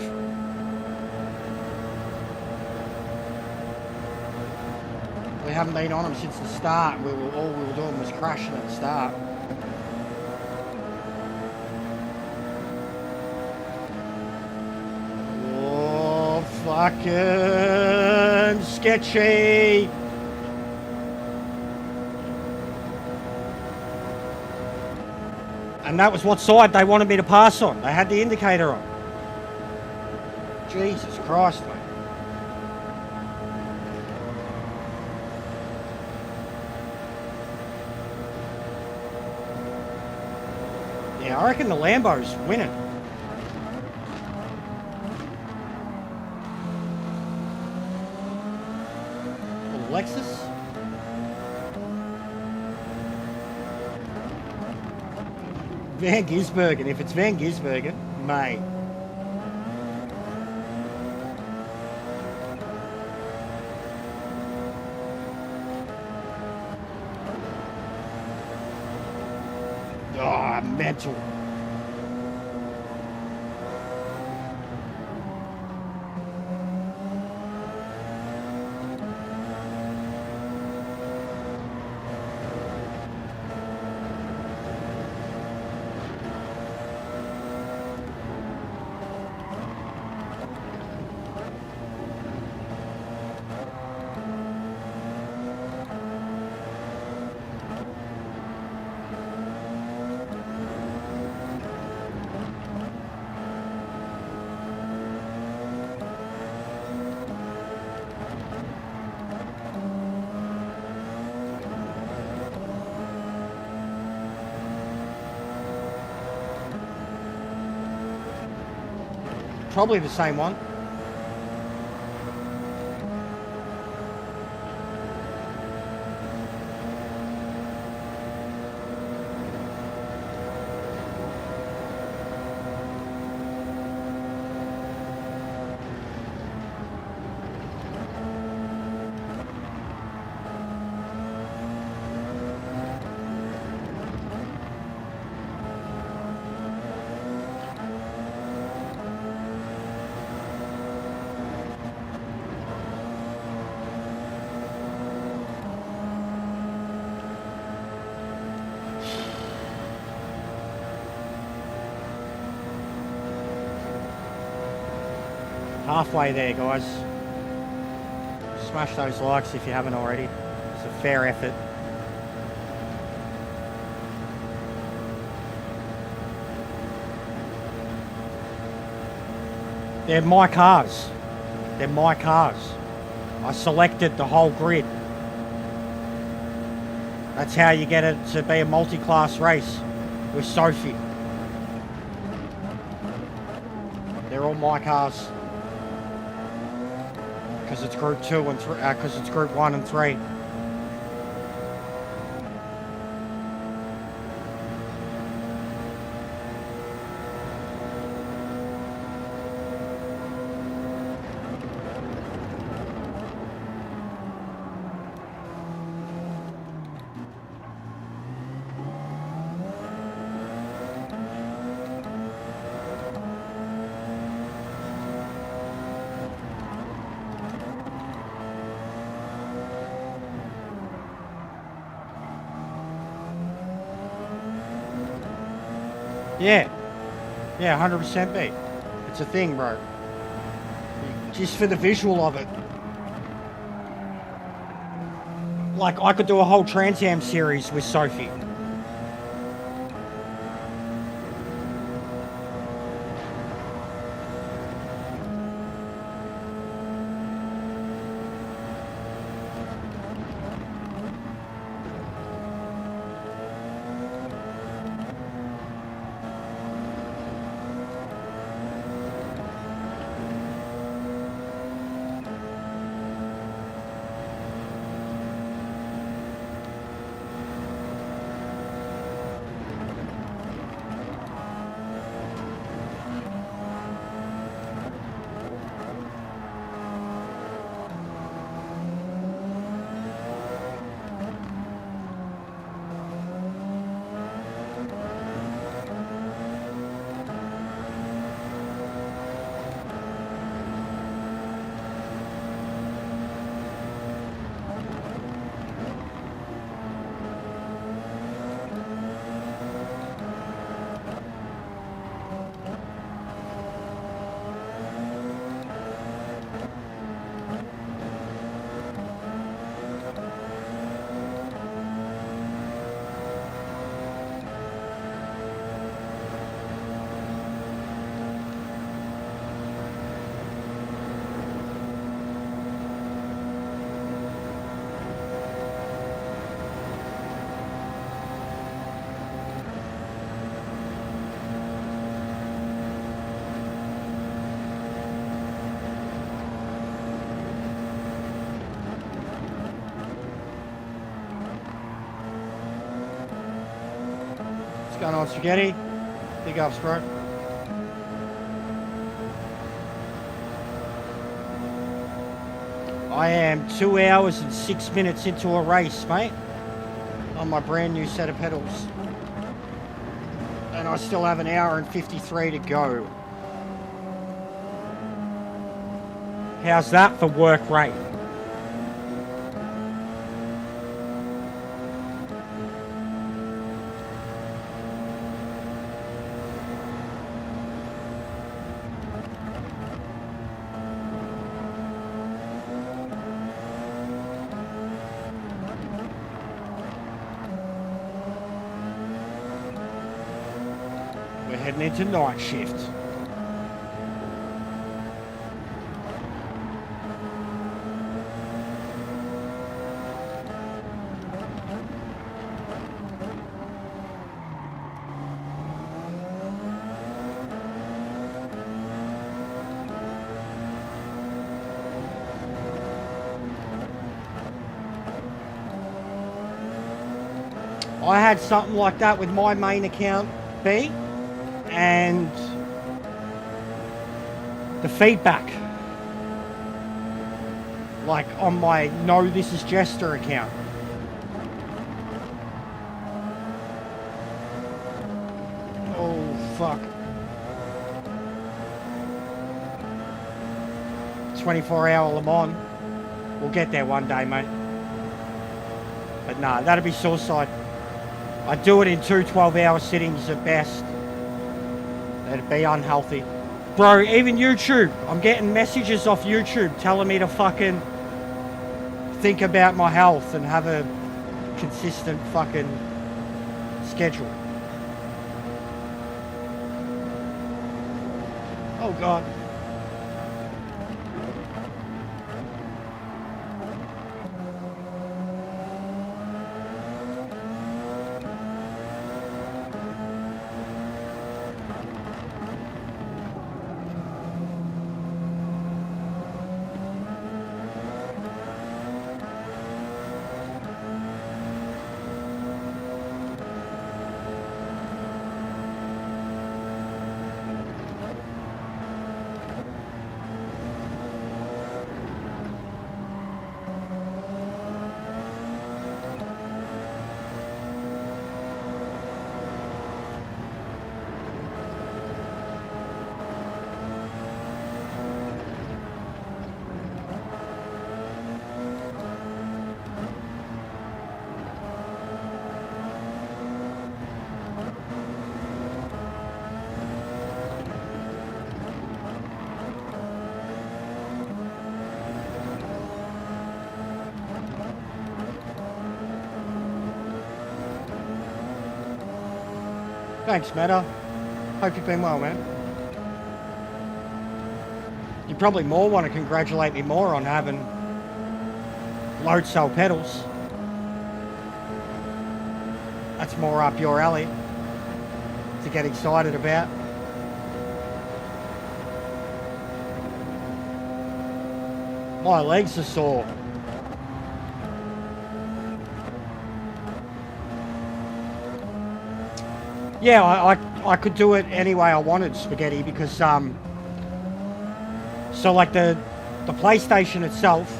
A: We haven't been on them since the start. All we were doing was crashing at the start. Oh, fucking sketchy. And that was what side they wanted me to pass on. They had the indicator on. Jesus Christ, mate. Yeah, I reckon the Lambo's winning. Or Lexus? Van Gisbergen. If it's Van Gisbergen, mate. Oh, mental. Probably the same one. Halfway there, guys. Smash those likes if you haven't already. It's a fair effort. They're my cars. They're my cars. I selected the whole grid. That's how you get it to be a multi-class race with Sophie. They're all my cars. because it's group 2 and 3, because it's group 1 and 3. Yeah. Yeah, 100% B. It's a thing, bro. Just for the visual of it. Like, I could do a whole Trans Am series with Sophie. What's going on, Spaghetti? Big ups, bro. I am 2 hours and 6 minutes into a race, mate, on my brand new set of pedals. And I still have an hour and 53 to go. How's that for work rate? We're heading into night shift. I had something like that with my main account, B, and the feedback, like on my No This Is Jester account. Oh, fuck. 24-hour Le Mans. We'll get there one day, mate. But nah, that'd be suicide. I do it in 2 12-hour sittings at best. That'd be unhealthy. Bro, even YouTube. I'm getting messages off YouTube telling me to fucking think about my health and have a consistent fucking schedule. Oh, God. Thanks, Meta. Hope you've been well, man. You probably more want to congratulate me more on having load cell pedals. That's more up your alley to get excited about. My legs are sore. Yeah, I could do it any way I wanted, Spaghetti, because so like the PlayStation itself,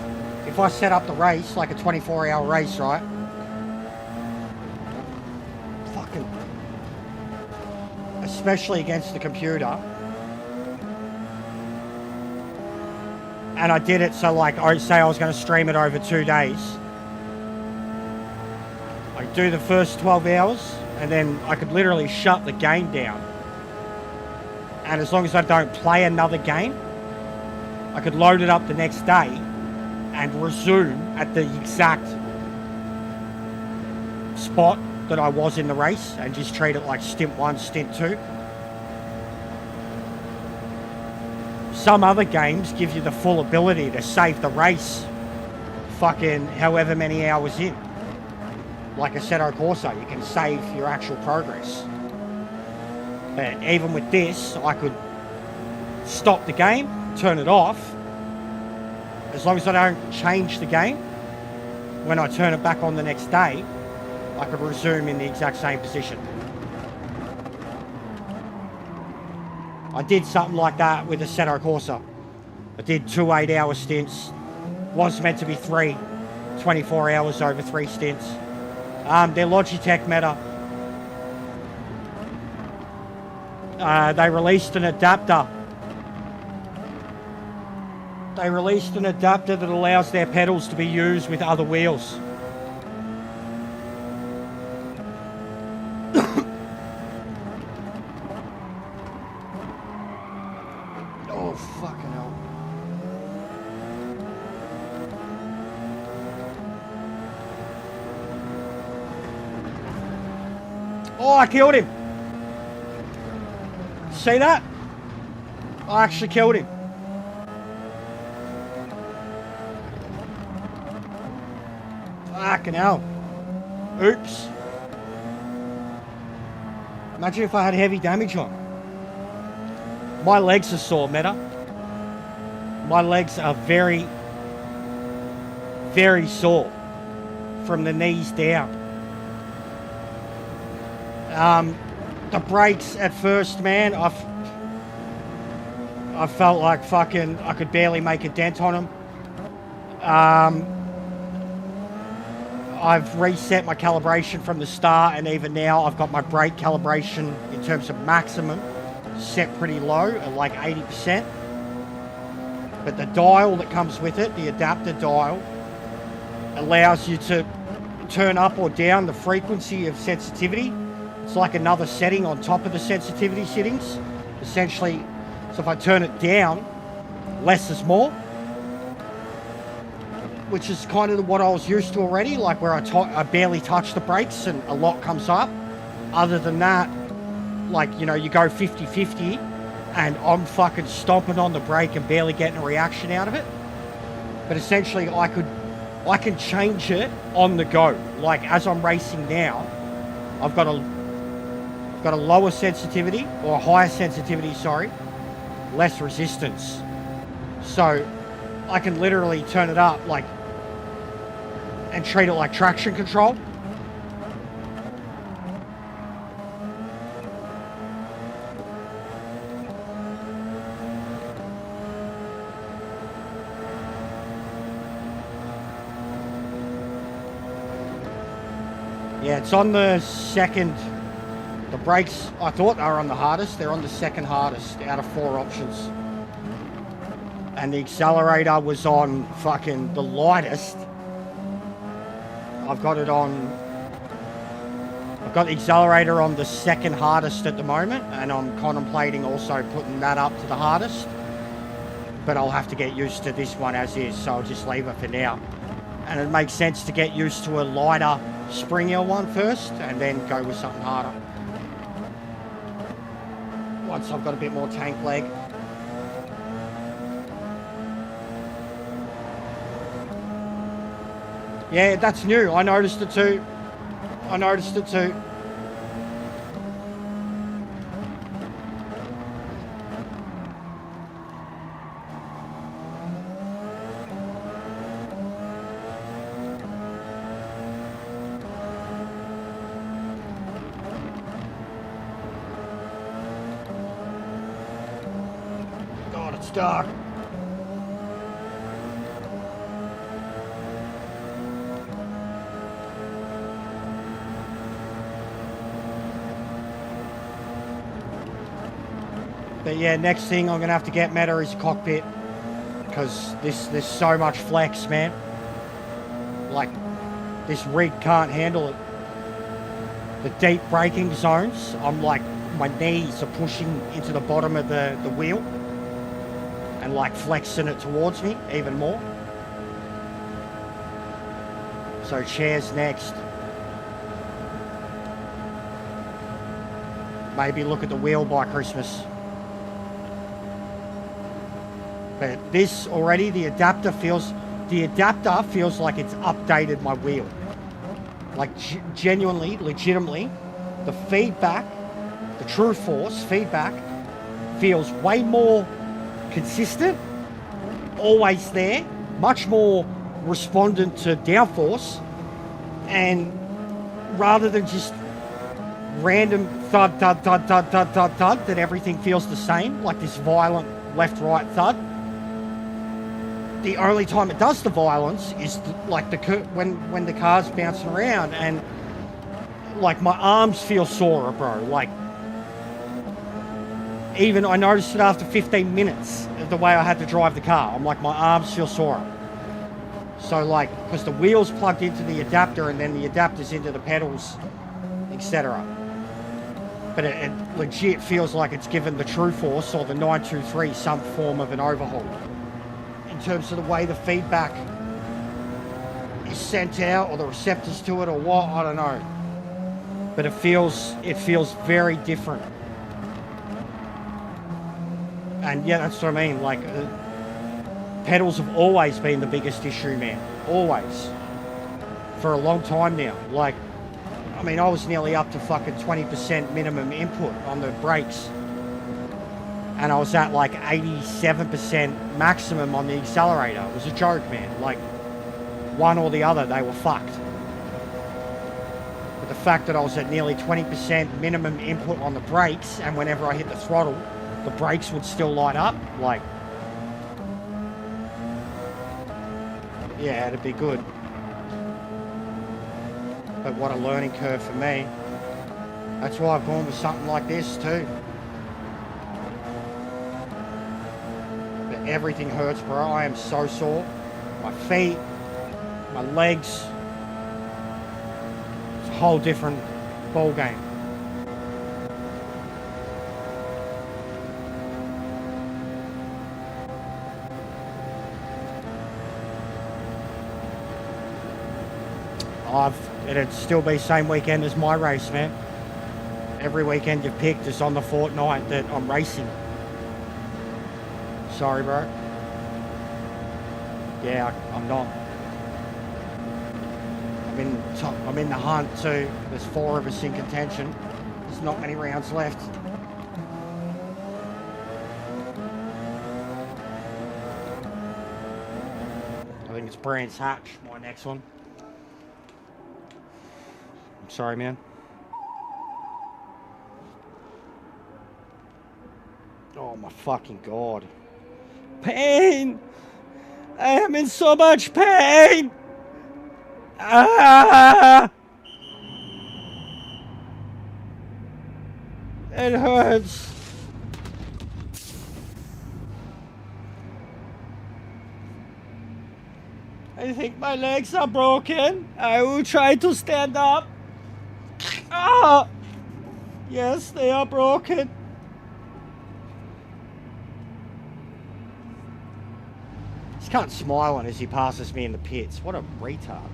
A: if I set up the race, like a 24-hour race, right? Fucking, especially against the computer. And I did it so like, I say I was going to stream it over 2 days. I do the first 12 hours. And then I could literally shut the game down. And as long as I don't play another game, I could load it up the next day and resume at the exact spot that I was in the race and just treat it like stint 1, stint 2. Some other games give you the full ability to save the race fucking however many hours in. Like Assetto Corsa, you can save your actual progress. But even with this, I could stop the game, turn it off. As long as I don't change the game, when I turn it back on the next day, I could resume in the exact same position. I did something like that with Assetto Corsa. I did 2 8-hour stints. Was meant to be 3, 24 hours over 3 stints. They're Logitech, Meta. They released an adapter. They released an adapter that allows their pedals to be used with other wheels. Oh, fucking hell. Oh, I killed him. See that? I actually killed him. Fucking hell. Oops. Imagine if I had heavy damage on. My legs are sore, Meta. My legs are very, very sore from the knees down. The brakes at first, man, I felt like fucking, I could barely make a dent on them. I've reset my calibration from the start, and even now I've got my brake calibration in terms of maximum set pretty low at like 80%. But the dial that comes with it, the adapter dial, allows you to turn up or down the frequency of sensitivity. It's like another setting on top of the sensitivity settings. Essentially, so if I turn it down, less is more. Which is kind of what I was used to already, like where I barely touch the brakes and a lot comes up. Other than that, like, you know, you go 50-50 and I'm fucking stomping on the brake and barely getting a reaction out of it. But essentially I can change it on the go. Like as I'm racing now, I've got a lower sensitivity, or a higher sensitivity, sorry, less resistance. So I can literally turn it up like, and treat it like traction control. Yeah, it's on the second. The brakes, I thought they were on the hardest. They're on the second hardest out of 4 options. And the accelerator was on fucking the lightest. I've got the accelerator on the second hardest at the moment, and I'm contemplating also putting that up to the hardest. But I'll have to get used to this one as is, so I'll just leave it for now. And it makes sense to get used to a lighter, springier one first, and then go with something harder. once I've got a bit more tank leg. Yeah, that's new. I noticed it too. I noticed it too. God, it's dark. But yeah, next thing I'm gonna have to get meta is a cockpit, because there's so much flex, man. Like, this rig can't handle it. The deep braking zones, I'm like, my knees are pushing into the bottom of the wheel and like flexing it towards me even more. So chairs next. Maybe look at the wheel by Christmas. But this already, the adapter feels like it's updated my wheel. Like genuinely, legitimately, the feedback, the true force feedback feels way more consistent, always there, much more respondent to downforce, and rather than just random thud, thud, thud, thud, thud, thud, thud, that everything feels the same, like this violent left-right thud. The only time it does the violence is like when the car's bouncing around, and like my arms feel sore, bro. Like, even I noticed it after 15 minutes of the way I had to drive the car. I'm like, my arms feel sore. So like, because the wheel's plugged into the adapter and then the adapter's into the pedals, etc. But it legit feels like it's given the True Force or the 923 some form of an overhaul. In terms of the way the feedback is sent out, or the receptors to it, or what, I don't know. But it feels very different. And yeah, that's what I mean. Like, pedals have always been the biggest issue, man. Always. For a long time now. Like, I mean, I was nearly up to fucking 20% minimum input on the brakes. And I was at like 87% maximum on the accelerator. It was a joke, man. Like, one or the other, they were fucked. But the fact that I was at nearly 20% minimum input on the brakes, and whenever I hit the throttle, the brakes would still light up, like, yeah, it'd be good. But what a learning curve for me. That's why I've gone with something like this too. But everything hurts, bro. I am so sore. My feet, my legs. It's a whole different ball game. It'd still be same weekend as my race, man. Every weekend you've picked is on the fortnight that I'm racing. Sorry, bro. Yeah, I'm not. I'm in the hunt too. There's 4 of us in contention. There's not many rounds left. I think it's Brands Hatch, my next one. Sorry, man. Oh my fucking God. Pain! I am in so much pain! Ah! It hurts. I think my legs are broken. I will try to stand up. Ah! Yes, they are broken. Just can't smile on as he passes me in the pits. What a retard.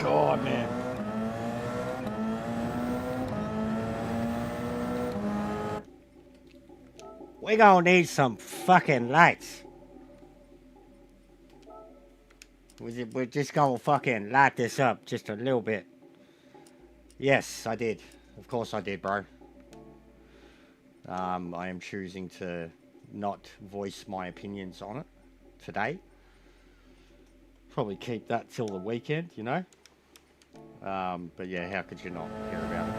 A: God, man. We're gonna need some fucking lights. We're just gonna fucking light this up just a little bit. Yes, I did. Of course I did, bro. I am choosing to not voice my opinions on it today. Probably keep that till the weekend, you know. But yeah, how could you not hear about it?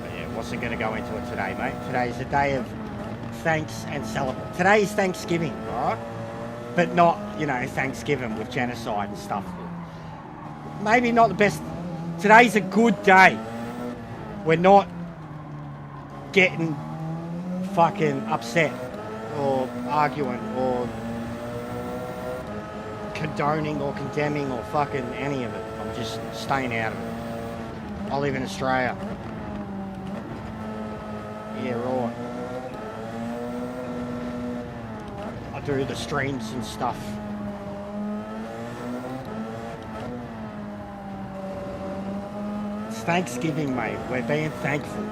A: But yeah, wasn't going to go into it today, mate. Today is a day of thanks and celebrate. Today is Thanksgiving, alright? But not, you know, Thanksgiving with genocide and stuff. Maybe not the best. Today's a good day. We're not getting fucking upset or arguing or condoning or condemning or fucking any of it. I'm just staying out of it. I live in Australia. Yeah, right. I do the streams and stuff. It's Thanksgiving, mate. We're being thankful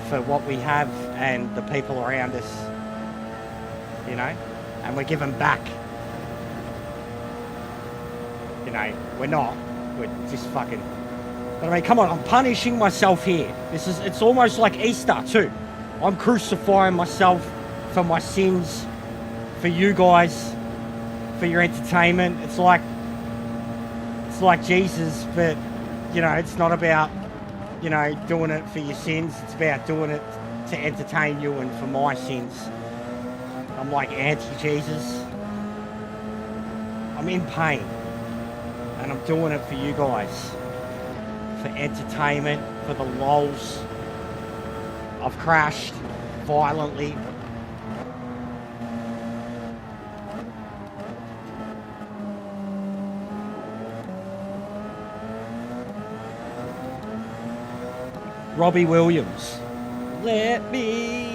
A: for what we have and the people around us, you know, and we're giving back. You know, we're not. We're just fucking. But I mean, come on, I'm punishing myself here. It's almost like Easter too. I'm crucifying myself for my sins, for you guys, for your entertainment. It's like Jesus, but you know, it's not about, you know, doing it for your sins. It's about doing it to entertain you and for my sins. I'm like anti-Jesus. I'm in pain. And I'm doing it for you guys. For entertainment, for the lols. I've crashed violently. Robbie Williams. Let me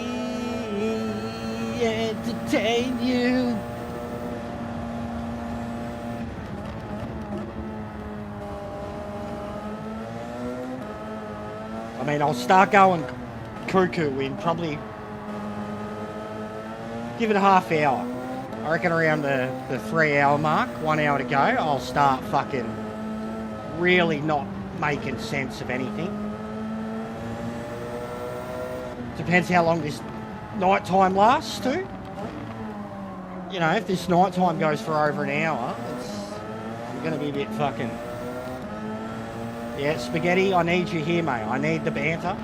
A: entertain you. I mean, I'll start going cuckoo in probably, give it a half hour. I reckon around the 3 hour mark, 1 hour to go, I'll start fucking really not making sense of anything. Depends how long this nighttime lasts too. You know, if this nighttime goes for over an hour, I'm going to be a bit fucking... Yeah, Spaghetti, I need you here, mate. I need the banter.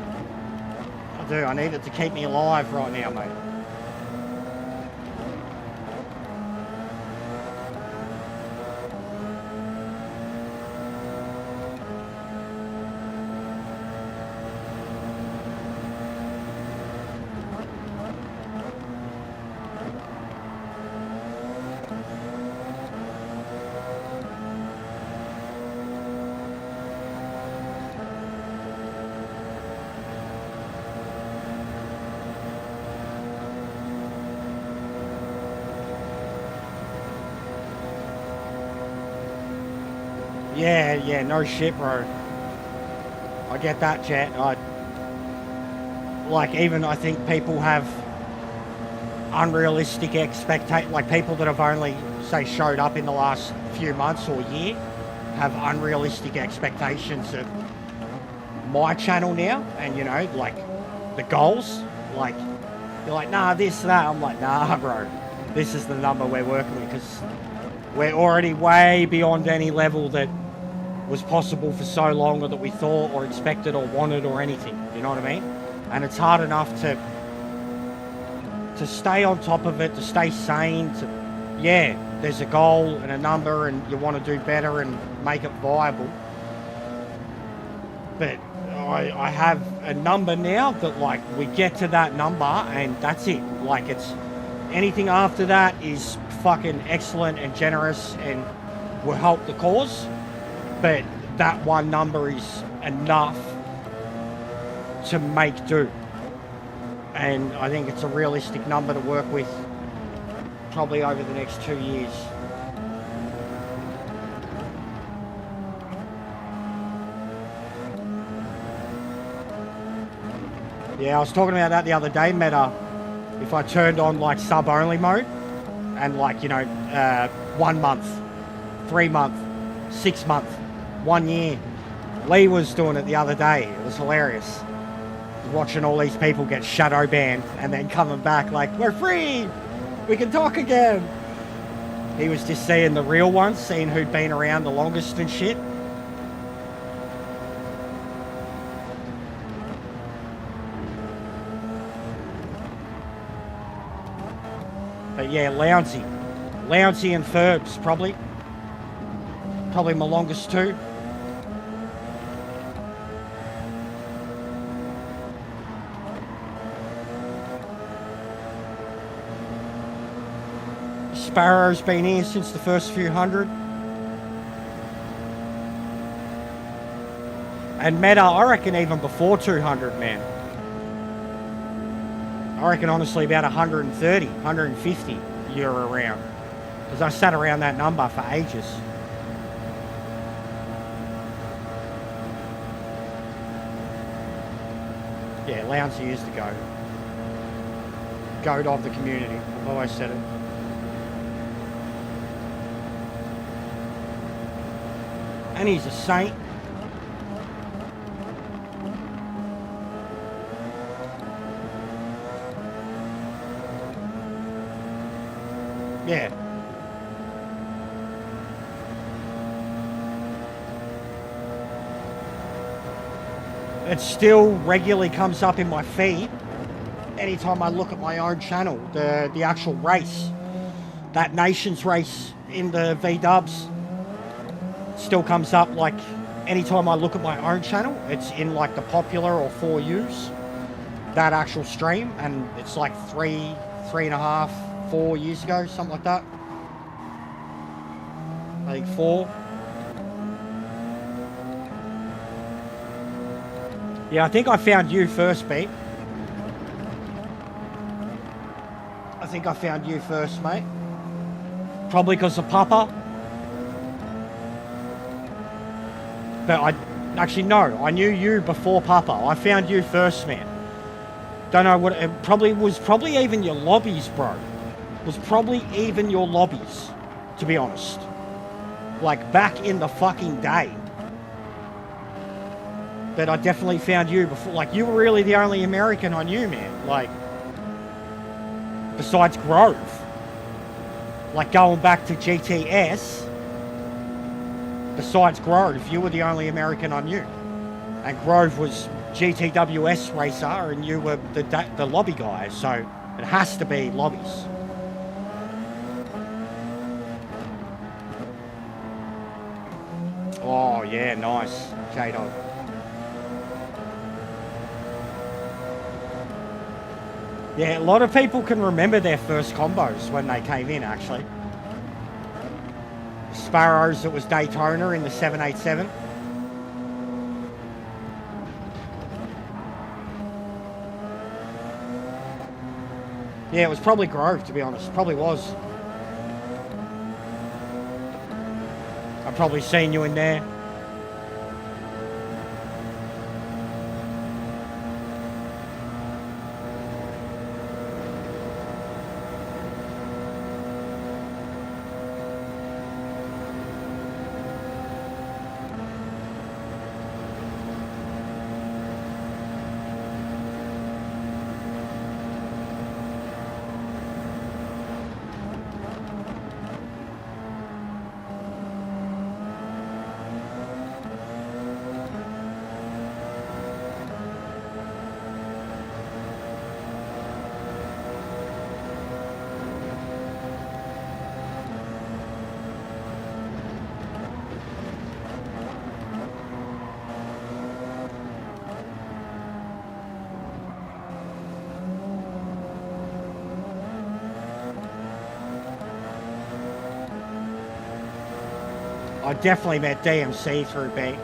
A: I do. I need it to keep me alive right now, mate. Yeah, no shit, bro. I get that, Jet. I think people have unrealistic expectations, like people that have only, say, showed up in the last few months or year, have unrealistic expectations of my channel now, and, you know, like, the goals, like, you're like, nah, this, that. I'm like, nah, bro, this is the number we're working with, because we're already way beyond any level that was possible for so long, or that we thought or expected or wanted or anything, you know what I mean? And it's hard enough to stay on top of it, to stay sane, yeah, there's a goal and a number and you want to do better and make it viable. But I have a number now that, like, we get to that number and that's it. Like, it's anything after that is fucking excellent and generous and will help the cause. But that one number is enough to make do. And I think it's a realistic number to work with probably over the next 2 years. Yeah, I was talking about that the other day, Meta. If I turned on like sub-only mode and like, you know, 1 month, 3 month, 6 month, 1 year. Lee was doing it the other day. It was hilarious. Watching all these people get shadow banned and then coming back like, we're free! We can talk again! He was just seeing the real ones, seeing who'd been around the longest and shit. But yeah, Lounsey. Lounsey and Ferbs, probably. Probably my longest two. Sparrow's been here since the first few hundred. And Meta, I reckon even before 200, man. I reckon honestly about 130, 150 you're around. Because I sat around that number for ages. Yeah, Lounsey is the GOAT. GOAT of the community. I've always said it. And he's a saint. Yeah. It still regularly comes up in my feed anytime I look at my own channel, the actual race. That Nations race in the V-dubs still comes up like anytime I look at my own channel. It's in like the popular or 4Us, that actual stream, and it's like 3.5, 4 years ago, something like that. I think 4. Yeah, I think I found you first, Pete. I think I found you first, mate. Probably because of Papa. But I actually, no, I knew you before Papa. I found you first, man. Don't know what, it was probably even your lobbies, bro. It was probably even your lobbies, to be honest. Like back in the fucking day. But I definitely found you before. Like, you were really the only American I knew, man. Like, besides Grove. Like, going back to GTS, besides Grove, you were the only American I knew. And Grove was GTWS racer, and you were the lobby guy. So, it has to be lobbies. Oh, yeah, nice. J-Dog. Yeah, a lot of people can remember their first combos when they came in, actually. Sparrows, it was Daytona in the 787. Yeah, it was probably Grove, to be honest. Probably was. I've probably seen you in there. I definitely met DMC through B.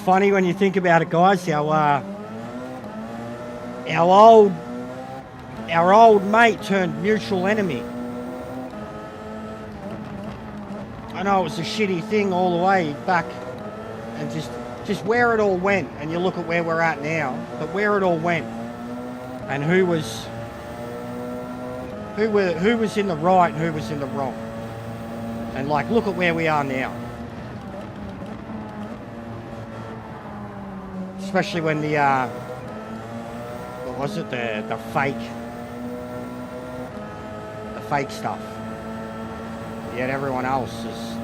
A: funny when you think about it, guys. Our old mate turned mutual enemy. I know it was a shitty thing all the way back, and just where it all went, and you look at where we're at now, but where it all went, and who was in the right and who was in the wrong, and like look at where we are now. Especially when the what was it, the fake stuff. Yet everyone else is,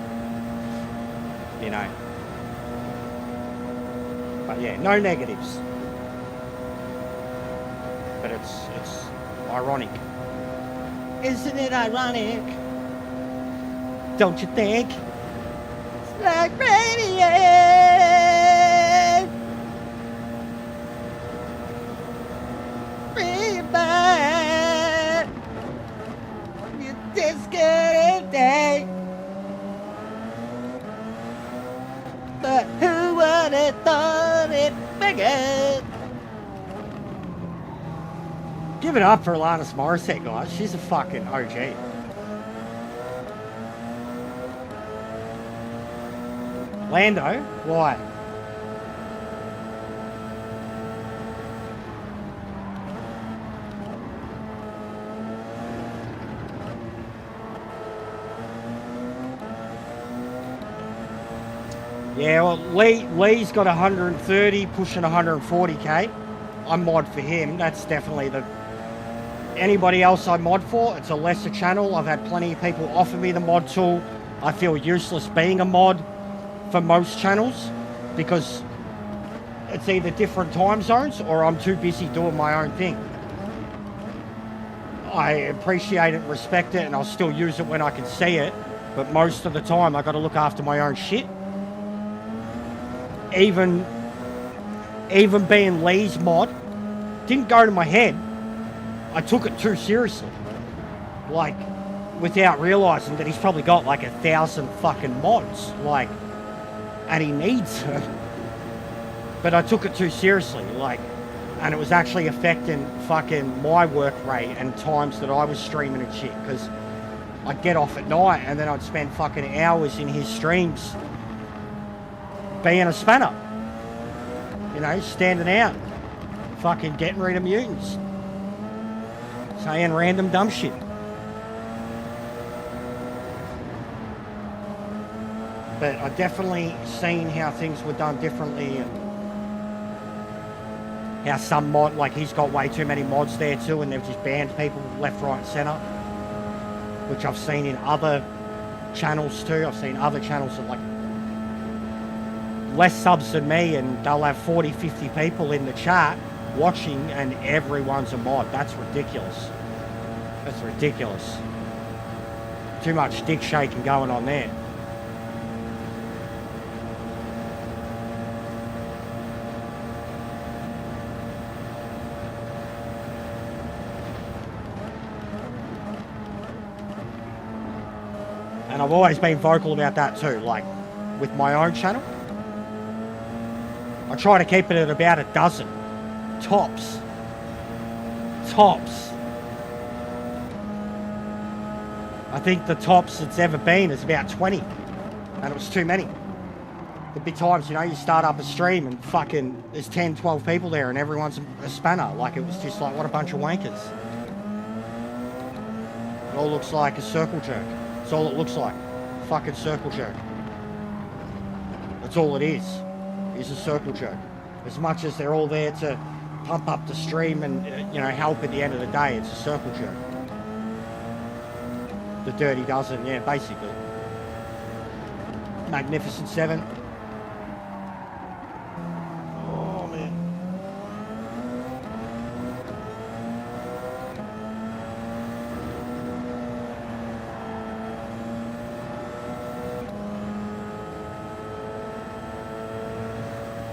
A: you know. But yeah, no negatives. But it's ironic. Isn't it ironic? Don't you think? It's like radiation. Rebirth. You disconnect day. But who would have thought it bigger? Give it up for Alanis Morissette, guys. She's a fucking OG. Lando? Why? Yeah, well, Lee's got 130, pushing 140k. I mod for him. That's definitely the... Anybody else I mod for, it's a lesser channel. I've had plenty of people offer me the mod tool. I feel useless being a mod for most channels because it's either different time zones or I'm too busy doing my own thing. I appreciate it, respect it, and I'll still use it when I can see it, but most of the time I got to look after my own shit. Even being Lee's mod didn't go to my head. I took it too seriously, like without realizing that he's probably got like 1,000 fucking mods, like, and he needs it. But I took it too seriously, like, and it was actually affecting fucking my work rate and times that I was streaming and shit, because I'd get off at night and then I'd spend fucking hours in his streams being a spanner, you know, standing out, fucking getting rid of mutants, saying random dumb shit. But I definitely seen how things were done differently, and how some mod, like he's got way too many mods there too, and they've just banned people left, right and centre, which I've seen in other channels too. I've seen other channels that like less subs than me, and they'll have 40, 50 people in the chat watching and everyone's a mod. That's ridiculous. That's ridiculous. Too much dick shaking going on there. And I've always been vocal about that too, like with my own channel. I try to keep it at about 12, tops. Tops. I think the tops it's ever been is about 20, and it was too many. There'd be times, you know, you start up a stream and fucking there's 10, 12 people there and everyone's a spanner. Like, it was just like, what a bunch of wankers. It all looks like a circle jerk. That's all it looks like. Fucking circle jerk. That's all it is a circle jerk. As much as they're all there to pump up the stream and, you know, help at the end of the day, it's a circle jerk. The Dirty Dozen, yeah, basically. Magnificent Seven. Oh, man.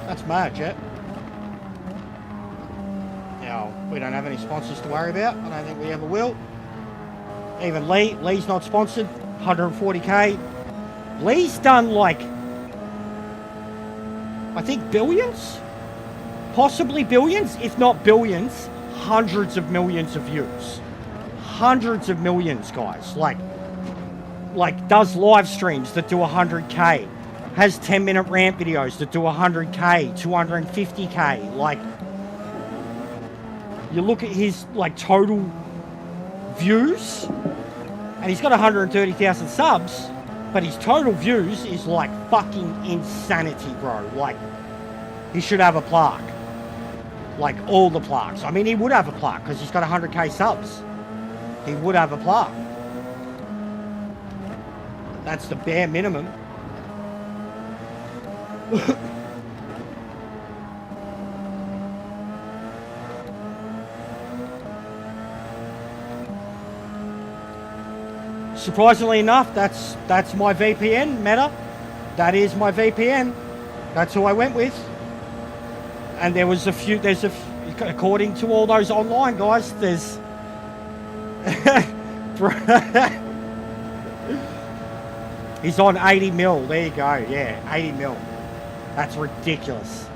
A: That's mad, Jet. Now, we don't have any sponsors to worry about. I don't think we ever will. Even Lee's not sponsored. 140k. Lee's done like I think billions, possibly billions, if not billions, hundreds of millions of views. Hundreds of millions, guys. Like does live streams that do 100K, has 10-minute rant videos that do 100K, 250K. Like, you look at his like total views, and he's got 130,000 subs, but his total views is like fucking insanity, bro. Like, he should have a plaque. Like, all the plaques. I mean, he would have a plaque because he's got 100K subs. He would have a plaque. That's the bare minimum. Surprisingly enough, that's my VPN, Meta. That is my VPN. That's who I went with. And there's according to all those online guys, there's he's on 80 mil. There you go. Yeah, 80 mil. That's ridiculous.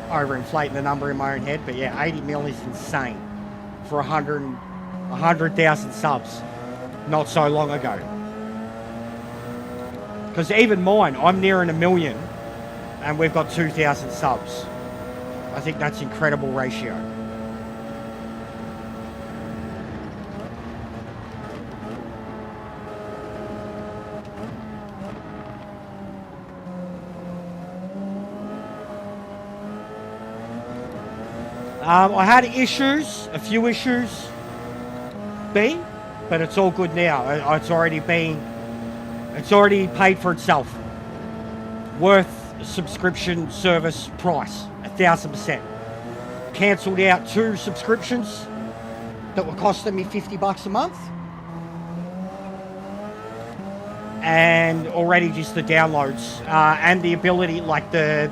A: Overinflating the number in my own head, but yeah, 80 mil is insane for 100,000 subs not so long ago. Because even mine, I'm nearing 1 million and we've got 2,000 subs. I think that's incredible ratio. I had issues, a few issues, but it's all good now. It's already paid for itself. Worth subscription service price, 1,000%. Cancelled out 2 subscriptions that were costing me $50 a month. And already just the downloads and the ability, like the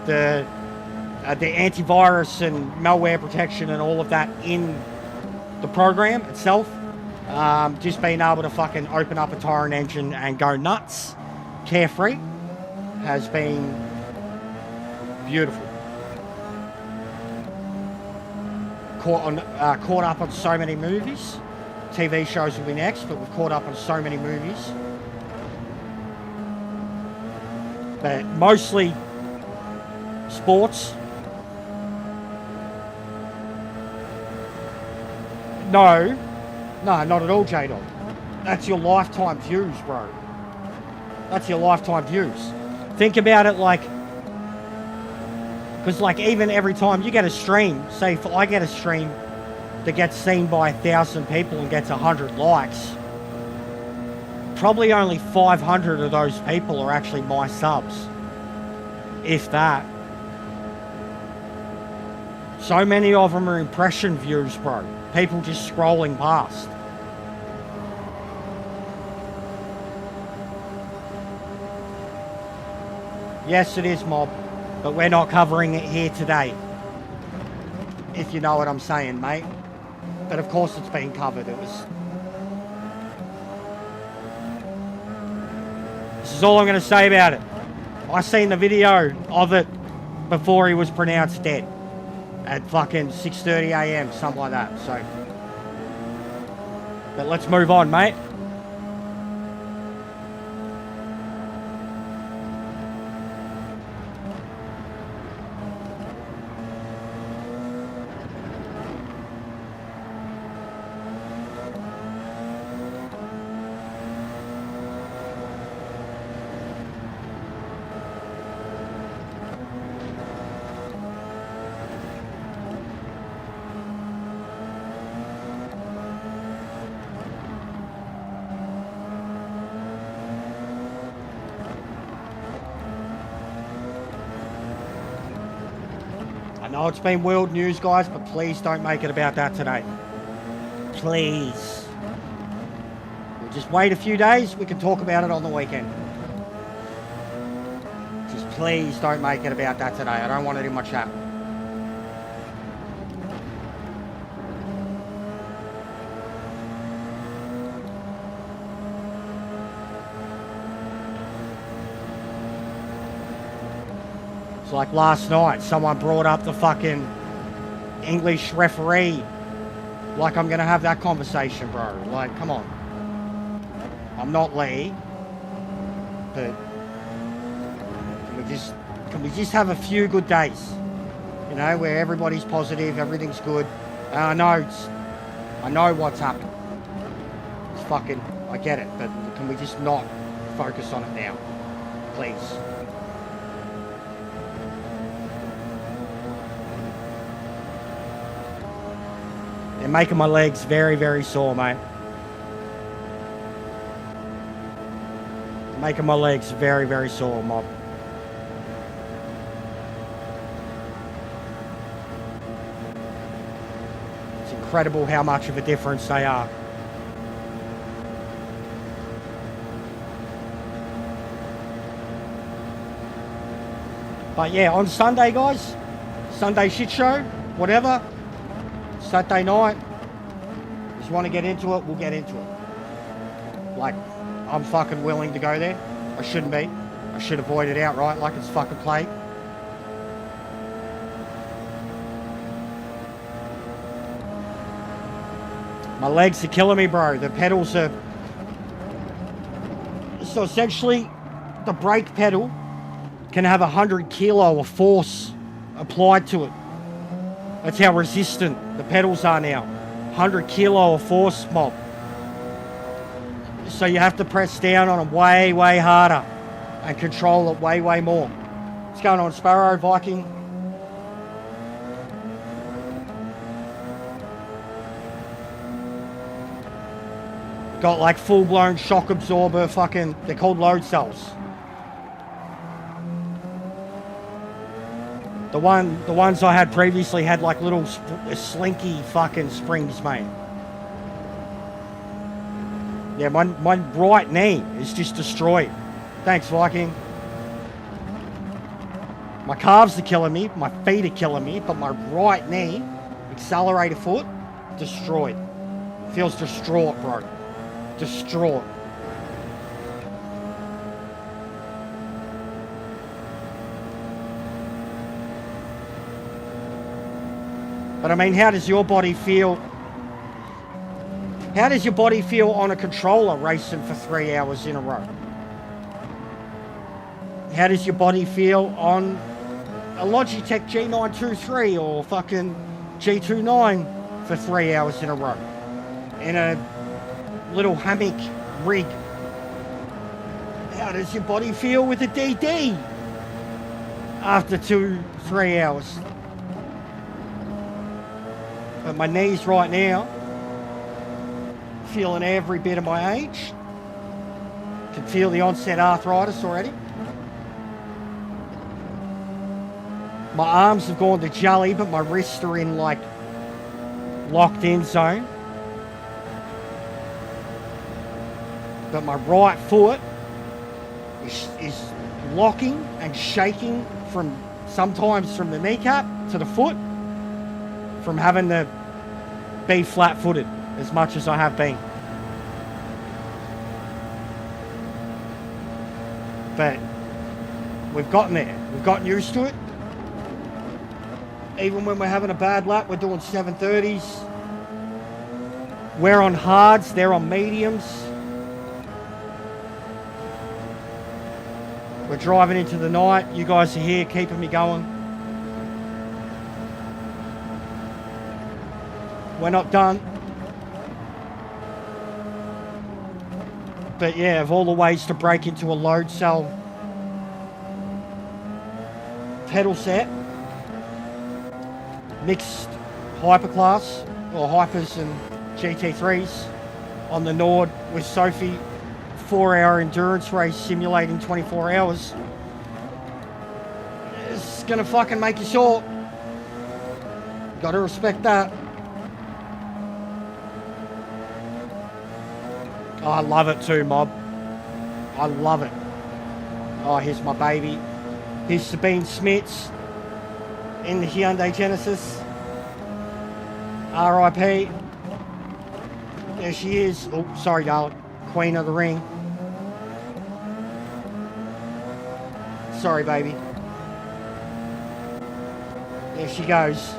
A: antivirus and malware protection and all of that in the program itself. Just being able to fucking open up a torrent engine and go nuts, carefree, has been beautiful. Caught up on so many movies. TV shows will be next, but we've caught up on so many movies. But mostly sports. No, not at all, J-Dog. That's your lifetime views, bro. That's your lifetime views. Think about it like, because like even every time you get a stream, say if I get a stream that gets seen by 1,000 people and gets 100 likes, probably only 500 of those people are actually my subs, if that. So many of them are impression views, bro. People just scrolling past. Yes, it is, Mob, but we're not covering it here today, if you know what I'm saying, mate. But of course it's been covered. This is all I'm going to say about it. I seen the video of it before he was pronounced dead at fucking 6:30 a.m, something like that. So, but let's move on, mate. I know it's been world news, guys, but please don't make it about that today. Please. We'll just wait a few days. We can talk about it on the weekend. Just please don't make it about that today. I don't want it in my chat. As like last night, someone brought up the fucking English referee. Like I'm gonna have that conversation, bro. Like, come on. I'm not Lee, but can we just have a few good days? You know, where everybody's positive, everything's good. And I know what's happened. It's fucking, I get it, but can we just not focus on it now, please? They're making my legs very, very sore, mate. Making my legs very, very sore, mob. It's incredible how much of a difference they are. But yeah, on Sunday, guys, Sunday shit show, whatever, Saturday night, just want to get into it, we'll get into it. Like, I'm fucking willing to go there. I shouldn't be. I should avoid it outright like it's fucking plague. My legs are killing me, bro. The pedals are... So essentially, the brake pedal can have 100 kilo of force applied to it. That's how resistant the pedals are now. 100 kilo of force, mob. So you have to press down on them way, way harder and control it way, way more. What's going on, Sparrow, Viking? Got like full-blown shock absorber fucking, they're called load cells. The ones I had previously had like little slinky fucking springs, mate. Yeah, my right knee is just destroyed. Thanks, Viking. My calves are killing me, my feet are killing me, but my right knee, accelerator foot, destroyed. Feels distraught, bro. Distraught. But I mean, how does your body feel? How does your body feel on a controller racing for 3 hours in a row? How does your body feel on a Logitech G923 or fucking G29 for 3 hours in a row? In a little hammock rig. How does your body feel with a DD after 2-3 hours? But my knees right now, feeling every bit of my age. Can feel the onset arthritis already. My arms have gone to jelly, but my wrists are in like locked in zone. But my right foot is locking and shaking from sometimes from the kneecap to the foot, from having to be flat-footed as much as I have been. But we've gotten there. We've gotten used to it. Even when we're having a bad lap, we're doing 730s. We're on hards, they're on mediums. We're driving into the night. You guys are here keeping me going. We're not done. But yeah, of all the ways to break into a load cell pedal set, mixed hyperclass or hypers and GT3s on the NORD with Sophie, 4-hour endurance race simulating 24 hours. It's gonna fucking make you sore. Gotta respect that. Oh, I love it too, mob. I love it. Oh, here's my baby. Here's Sabine Smits in the Hyundai Genesis. RIP. There she is. Oh, sorry, darling. Queen of the ring. Sorry, baby. There she goes.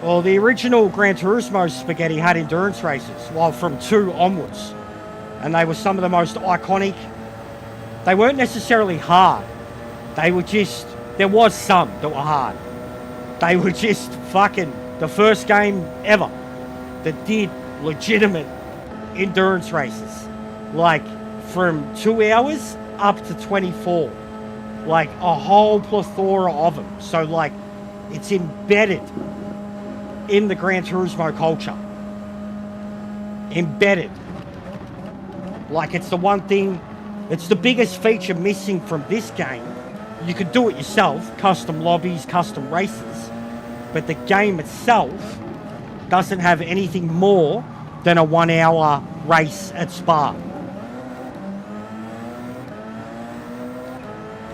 A: Well, the original Gran Turismo spaghetti had endurance races, well, from 2 onwards. And they were some of the most iconic. They weren't necessarily hard. They were just, there was some that were hard. They were just fucking the first game ever that did legitimate endurance races. Like from 2 hours up to 24. Like a whole plethora of them. So like it's embedded in the Gran Turismo culture. Embedded. Like it's the one thing, it's the biggest feature missing from this game. You could do it yourself, custom lobbies, custom races, but the game itself doesn't have anything more than a 1 hour race at Spa.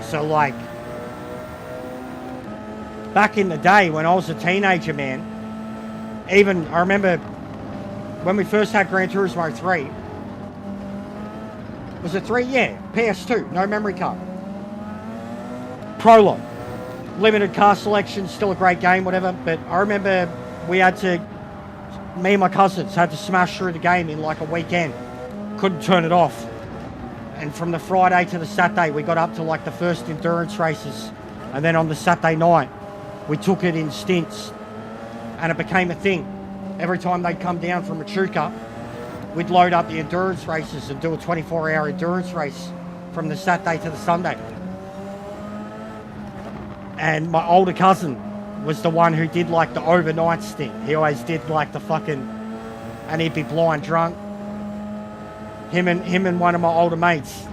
A: So like, back in the day when I was a teenager, man, even, I remember when we first had Gran Turismo 3. Was it 3? Yeah, PS2, no memory card. Prologue. Limited car selection, still a great game, whatever. But I remember we had to, me and my cousins had to smash through the game in like a weekend. Couldn't turn it off. And from the Friday to the Saturday, we got up to like the first endurance races. And then on the Saturday night, we took it in stints. And it became a thing. Every time they'd come down from Echuca, we'd load up the endurance races and do a 24-hour endurance race from the Saturday to the Sunday. And my older cousin was the one who did like the overnight stint. He always did like the fucking, and he'd be blind drunk. Him and one of my older mates,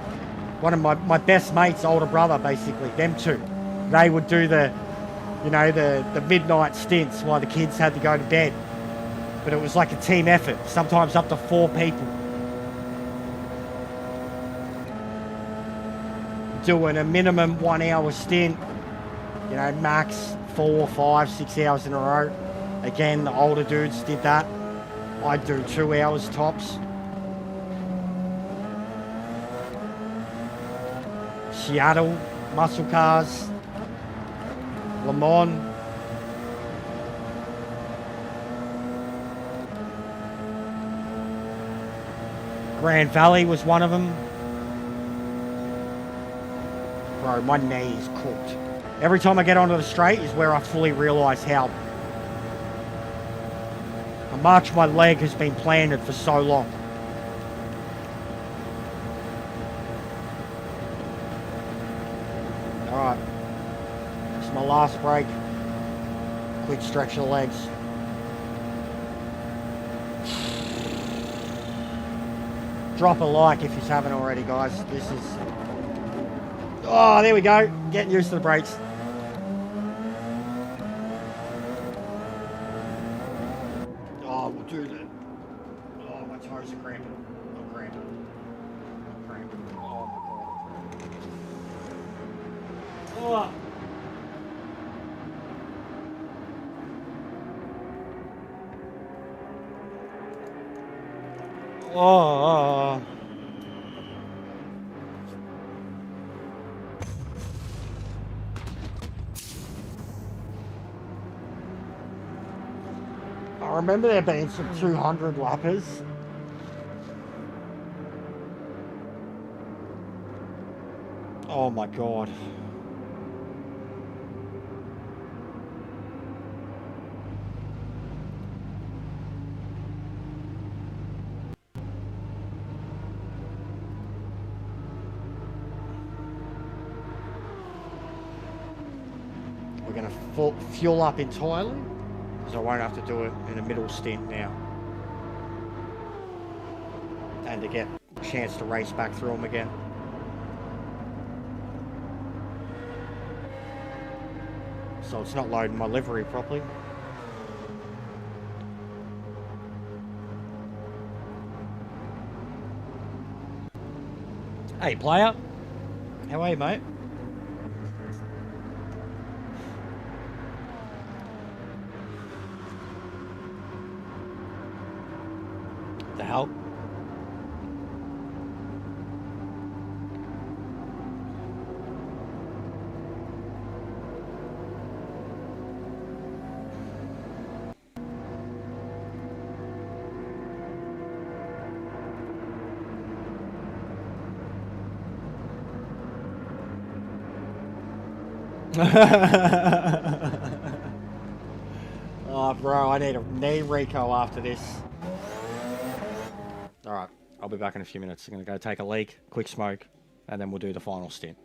A: one of my best mates' older brother, basically, them two, they would do the, you know, the midnight stints while the kids had to go to bed. But it was like a team effort, sometimes up to 4 people. Doing a minimum 1 hour stint, you know, max 4, 5, 6 hours in a row. Again, the older dudes did that. I'd do 2 hours tops. Seattle, muscle cars, Le Mans. Grand Valley was one of them. Bro, my knee is cooked. Every time I get onto the straight is where I fully realise how much my leg has been planted for so long. Alright. This is my last break. Quick stretch of the legs. Drop a like if you haven't already, guys. This is... Oh, there we go. Getting used to the brakes. Oh, we'll do that. Oh, my toes are cramping. I'm cramping. I'm cramping. Oh, my God. Oh. Oh. I remember there being some 200 lappers. Oh my God. We're going to fuel up entirely, because I won't have to do it in a middle stint now. And to get a chance to race back through them again. So it's not loading my livery properly. Hey, player. How are you, mate? The hell? Oh, bro, I need a knee Rico after this. Alright, I'll be back in a few minutes. I'm going to go take a leak, quick smoke, and then we'll do the final stint.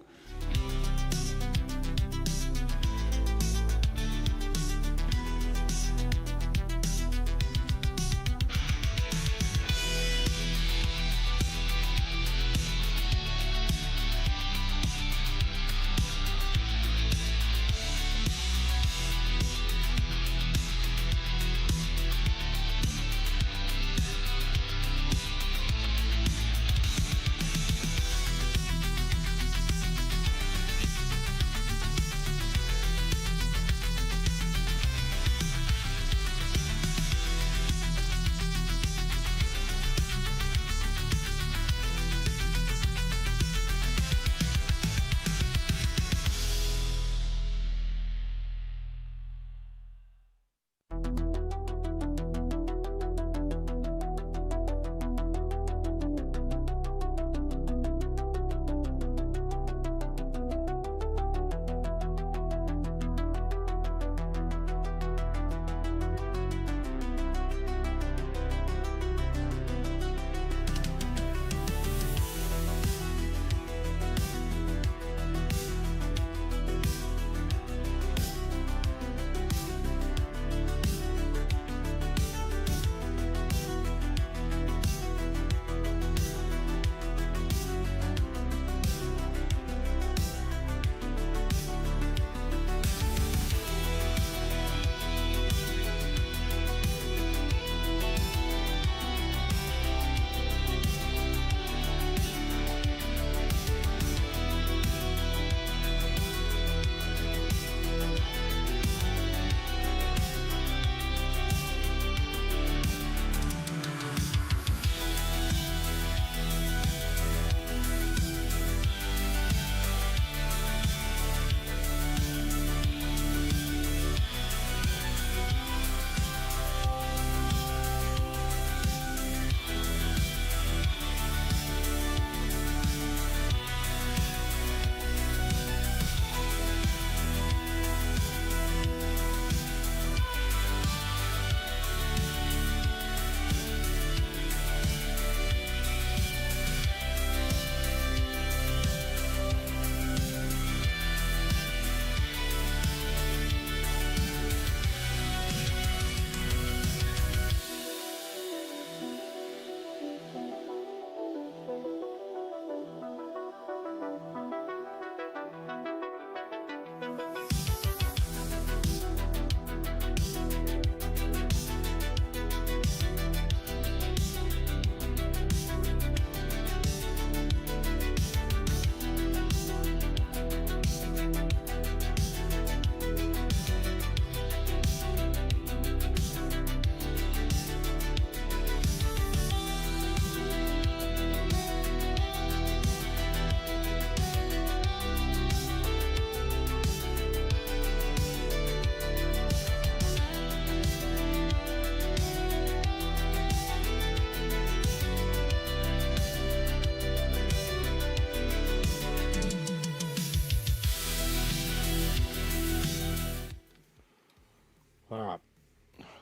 A: Alright,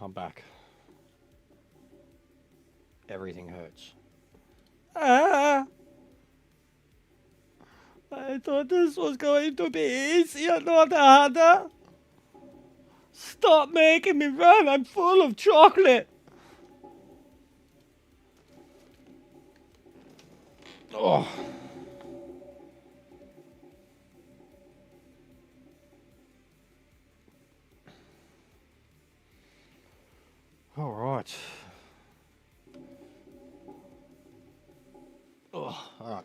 A: I'm back. Everything hurts. Ah! I thought this was going to be easier, not harder. Stop making me run, I'm full of chocolate. Oh. All right. Oh, all right.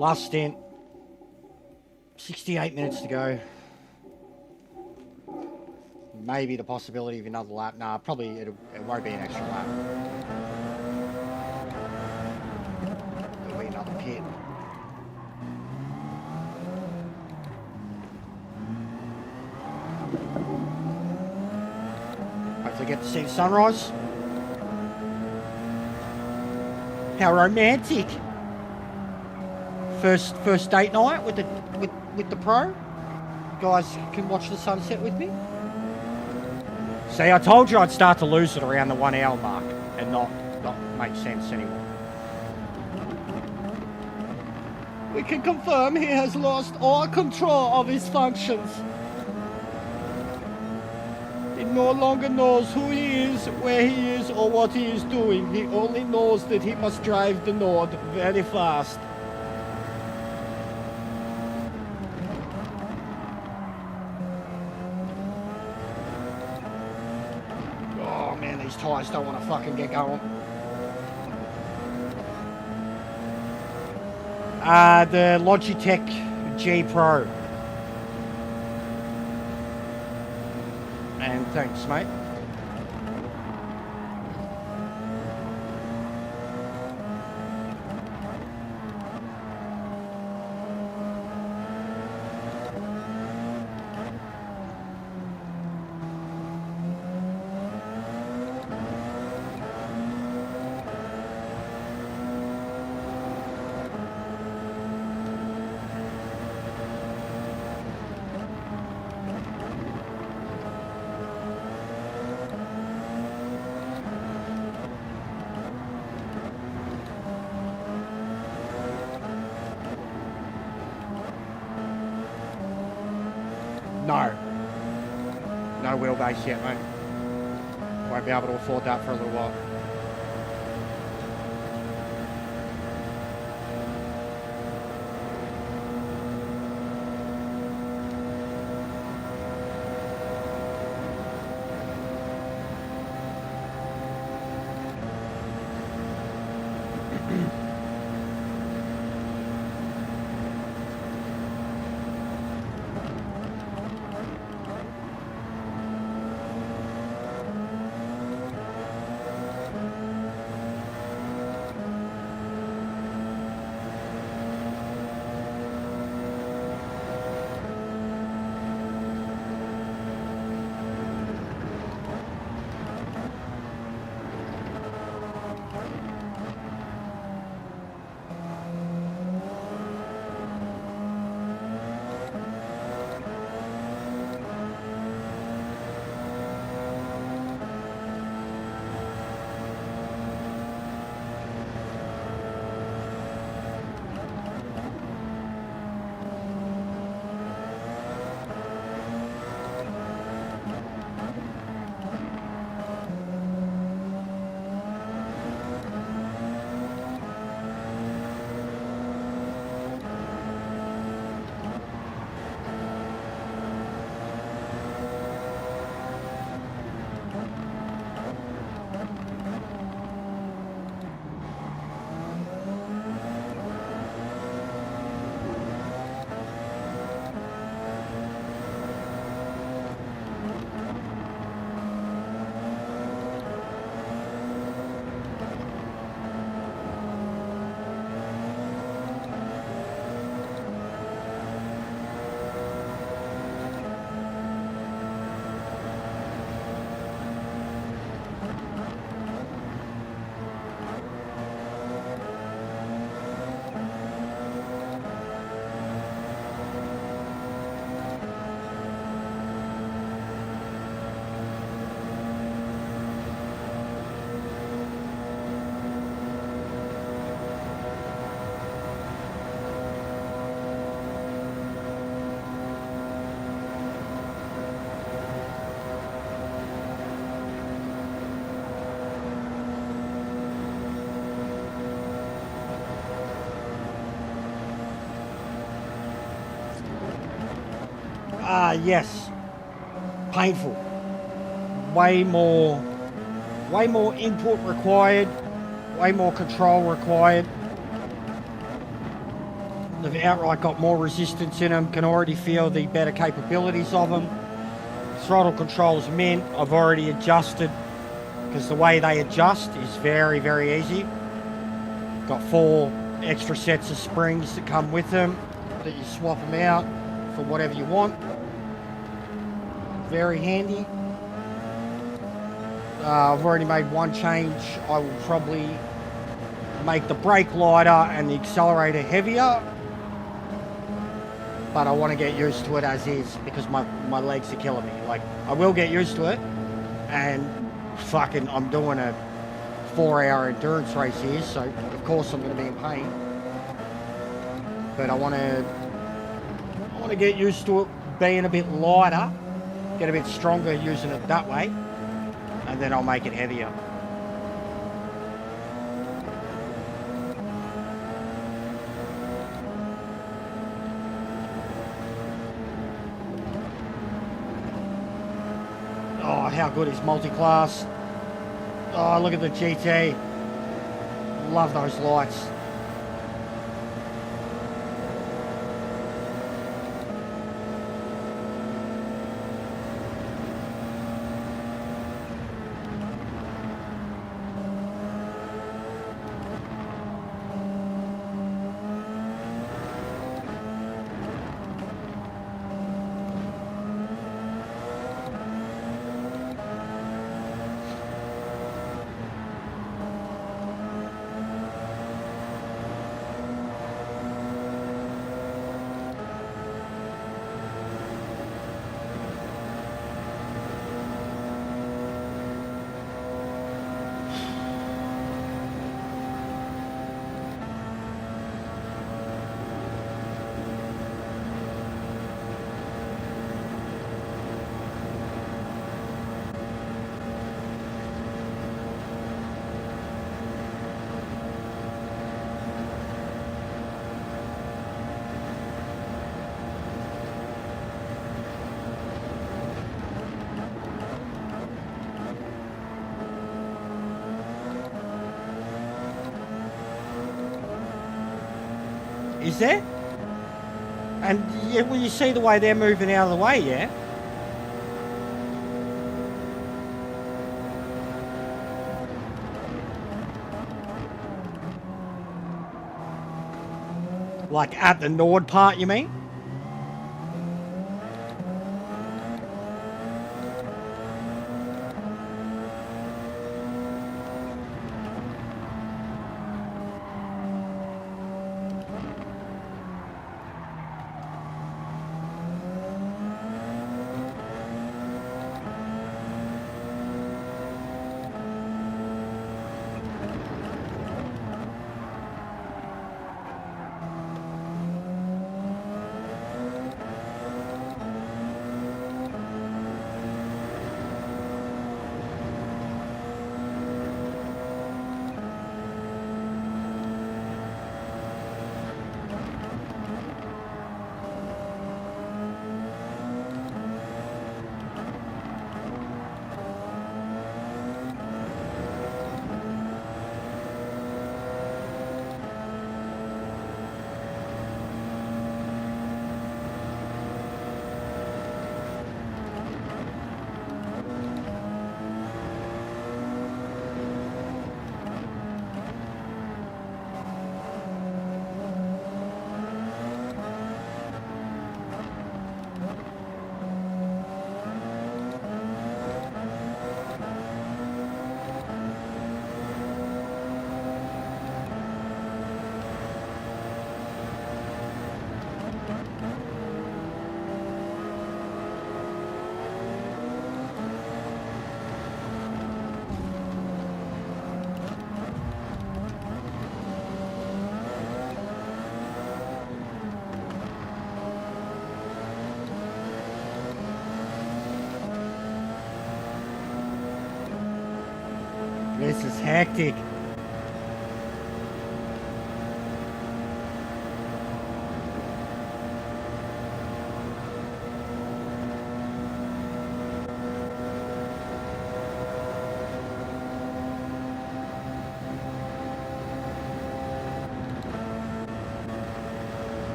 A: Last stint. 68 minutes to go. Maybe the possibility of another lap. Nah, probably it won't be an extra lap. There'll be another pit. Hopefully get to see the sunrise. How romantic! First date night with the pro. Guys can watch the sunset with me. See, I told you I'd start to lose it around the 1 hour mark and not make sense anymore. We can confirm he has lost all control of his functions. He no longer knows who he is, where he is, or what he is doing. He only knows that he must drive the Nord very fast. Oh man, these tyres don't want to fucking get going. The Logitech G Pro. And thanks, mate. No wheelbase yet, mate. Won't be able to afford that for a little while. Yes. Painful. Way more input required, way more control required. They've outright got more resistance in them. Can already feel the better capabilities of them. Throttle control's mint. I've already adjusted because the way they adjust is very, very easy. Got 4 extra sets of springs that come with them that you swap them out for whatever you want. Very handy. I've already made one change. I will probably make the brake lighter and the accelerator heavier, but I want to get used to it as is because my legs are killing me. Like, I will get used to it, and fucking I'm doing a 4-hour endurance race here, so of course I'm going to be in pain, but I want to get used to it being a bit lighter, get a bit stronger using it that way, and then I'll make it heavier. Oh, how good is multi-class? Oh, look at the GT. Love those lights. Is there? And yeah, well, you see the way they're moving out of the way, yeah? Like at the NORD part, you mean? This is hectic.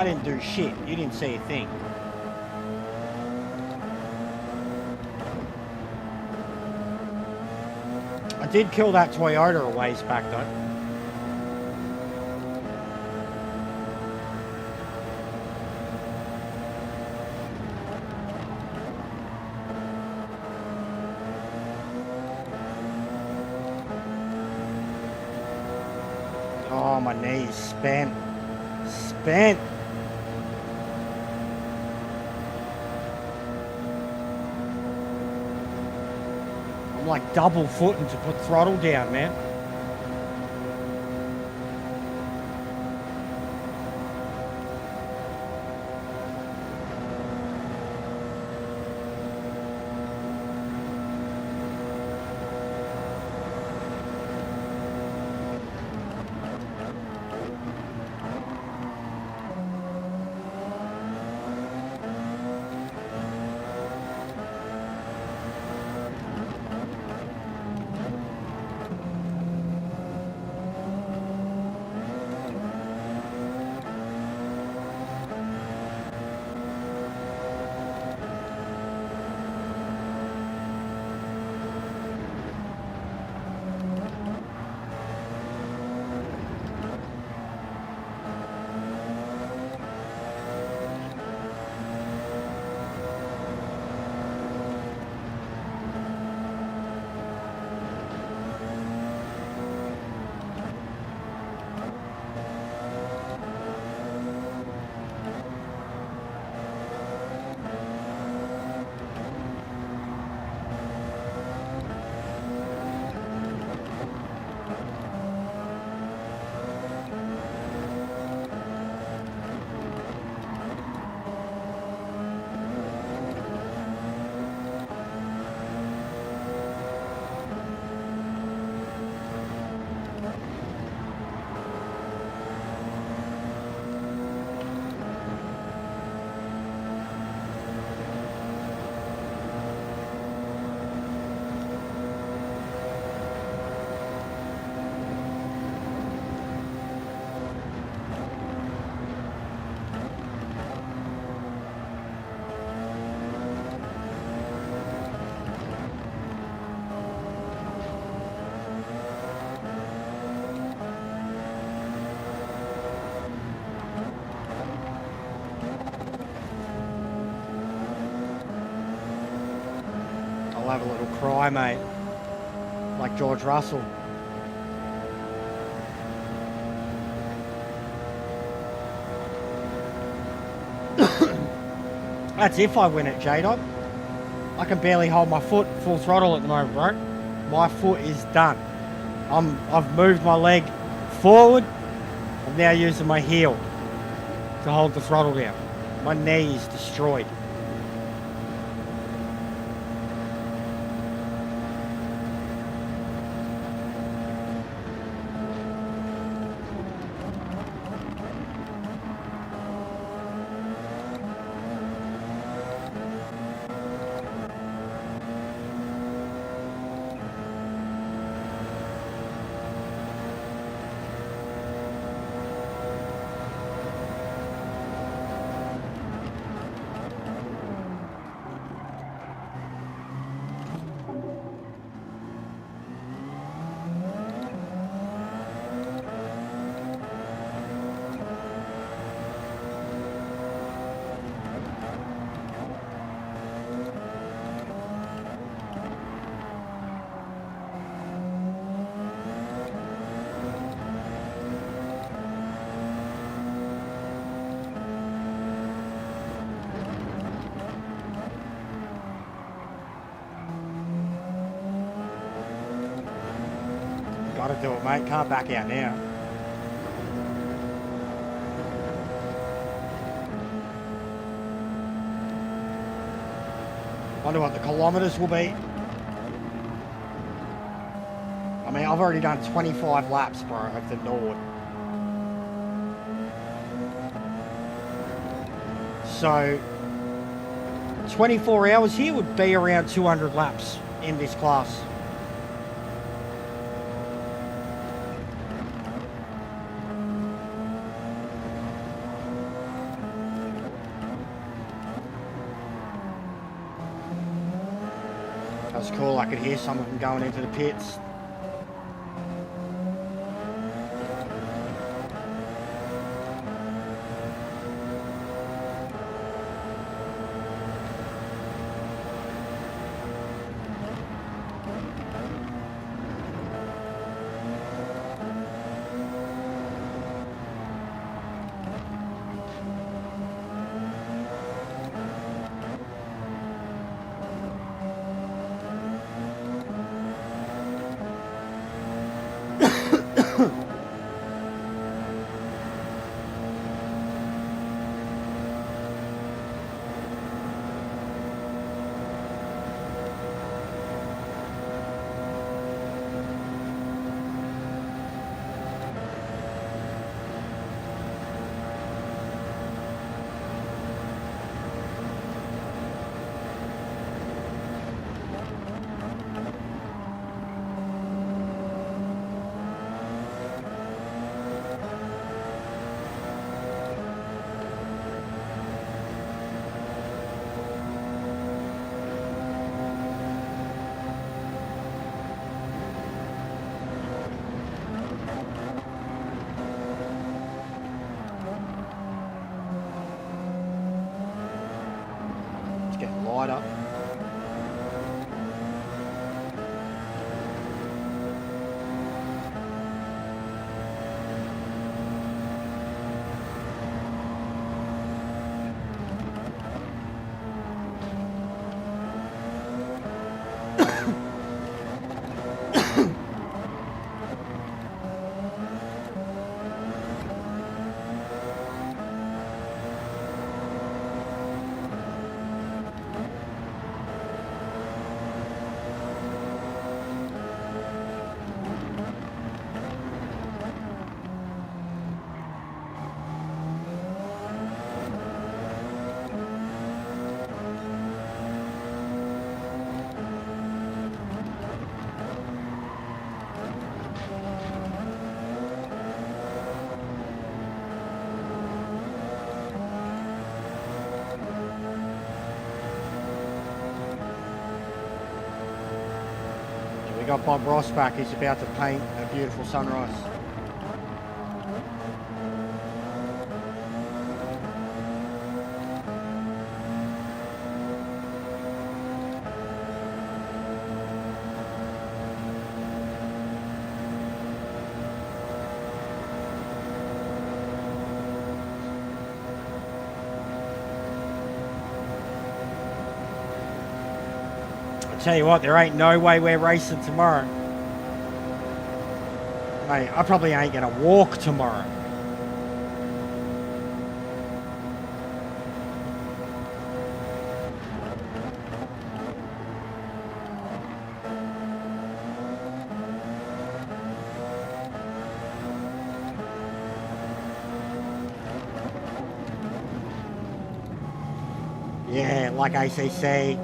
A: I didn't do shit. You didn't see a thing. I did kill that Toyota a ways back though. Oh, my knees spent. Spent. I'm like double footing to put throttle down, man. I'll have a little cry, mate. Like George Russell. That's if I win it, J-Dog. I can barely hold my foot full throttle at the moment, bro. My foot is done. I've moved my leg forward. I'm now using my heel to hold the throttle down. My knee is destroyed. Gotta do it, mate. Can't back out now. Wonder what the kilometers will be. I mean, I've already done 25 laps, bro, of the NORD. So, 24 hours here would be around 200 laps in this class. was cool. I could hear some of them going into the pits. Getting lighter. We got Bob Ross back. He's about to paint a beautiful sunrise. Tell you what, there ain't no way we're racing tomorrow. Mate, I probably ain't gonna walk tomorrow. Yeah, like ACC.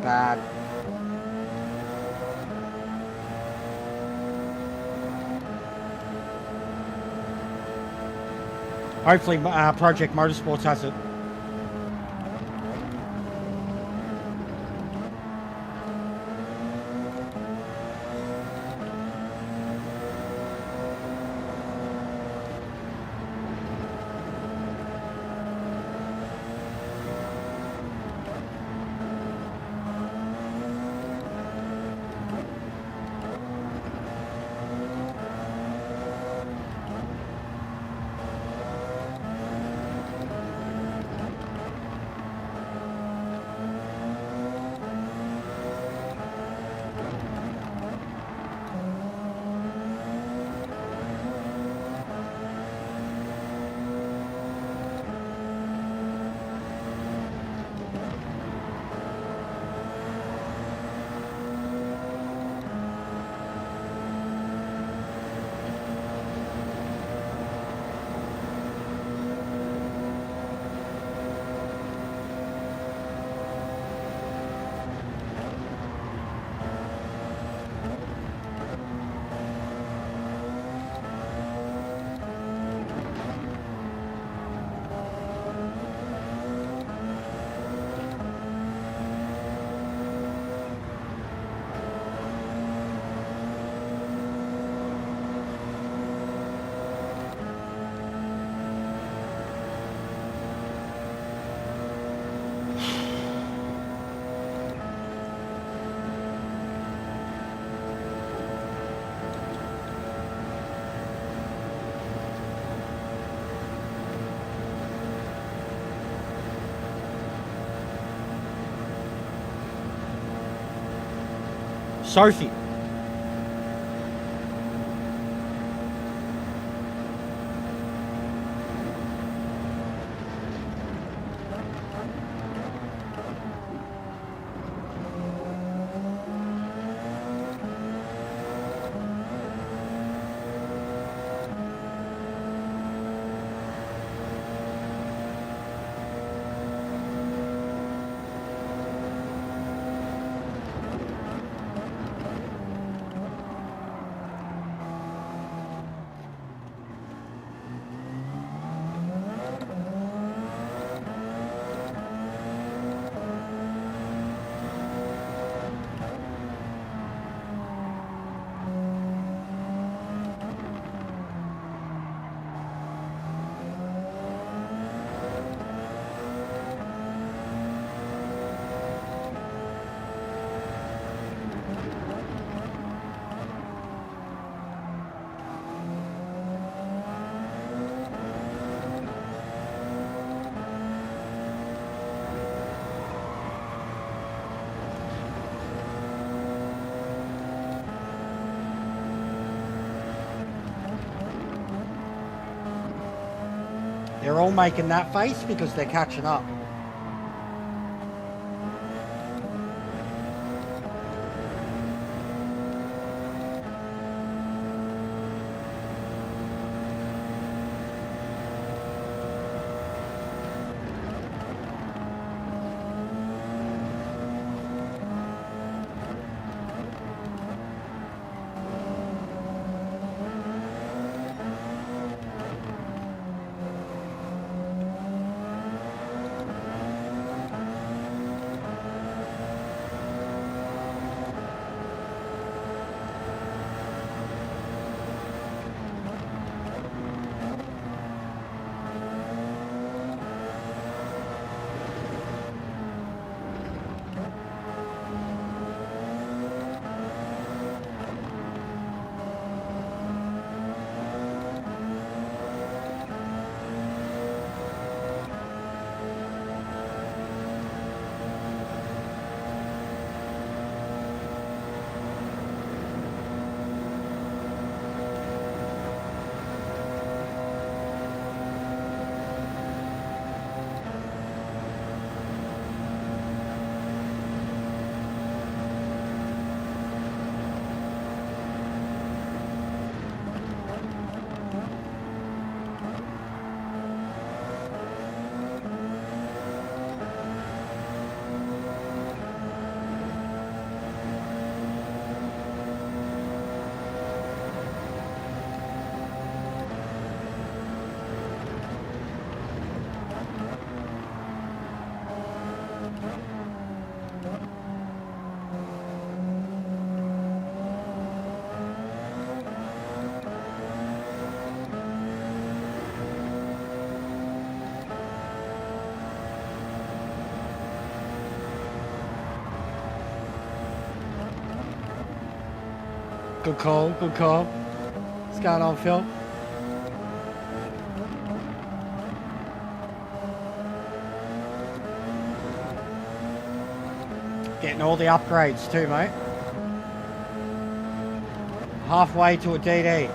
A: Bad. Hopefully Project Motorsports has it. Sophie. They're all making that face because they're catching up. Good call, good call. What's going on, Phil? Getting all the upgrades too, mate. Halfway to a DD.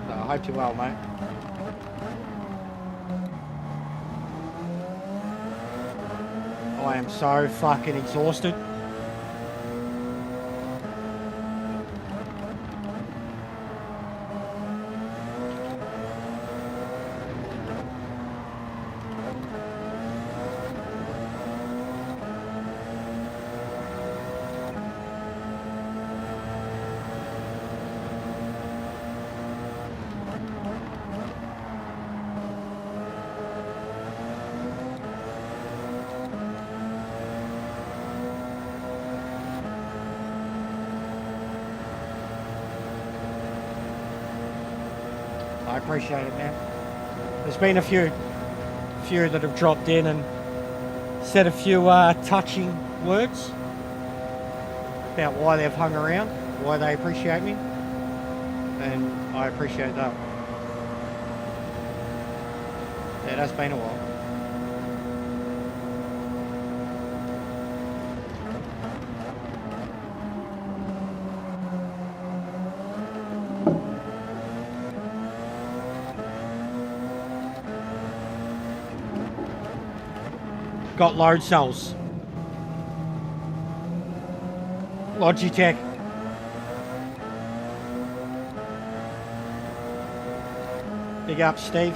A: I hope you're well, mate. I am so fucking exhausted. I appreciate it, man. There's been a few that have dropped in and said a few touching words about why they've hung around, why they appreciate me, and I appreciate that. Yeah, that's been a while. Got load cells. Logitech. Big up, Steve.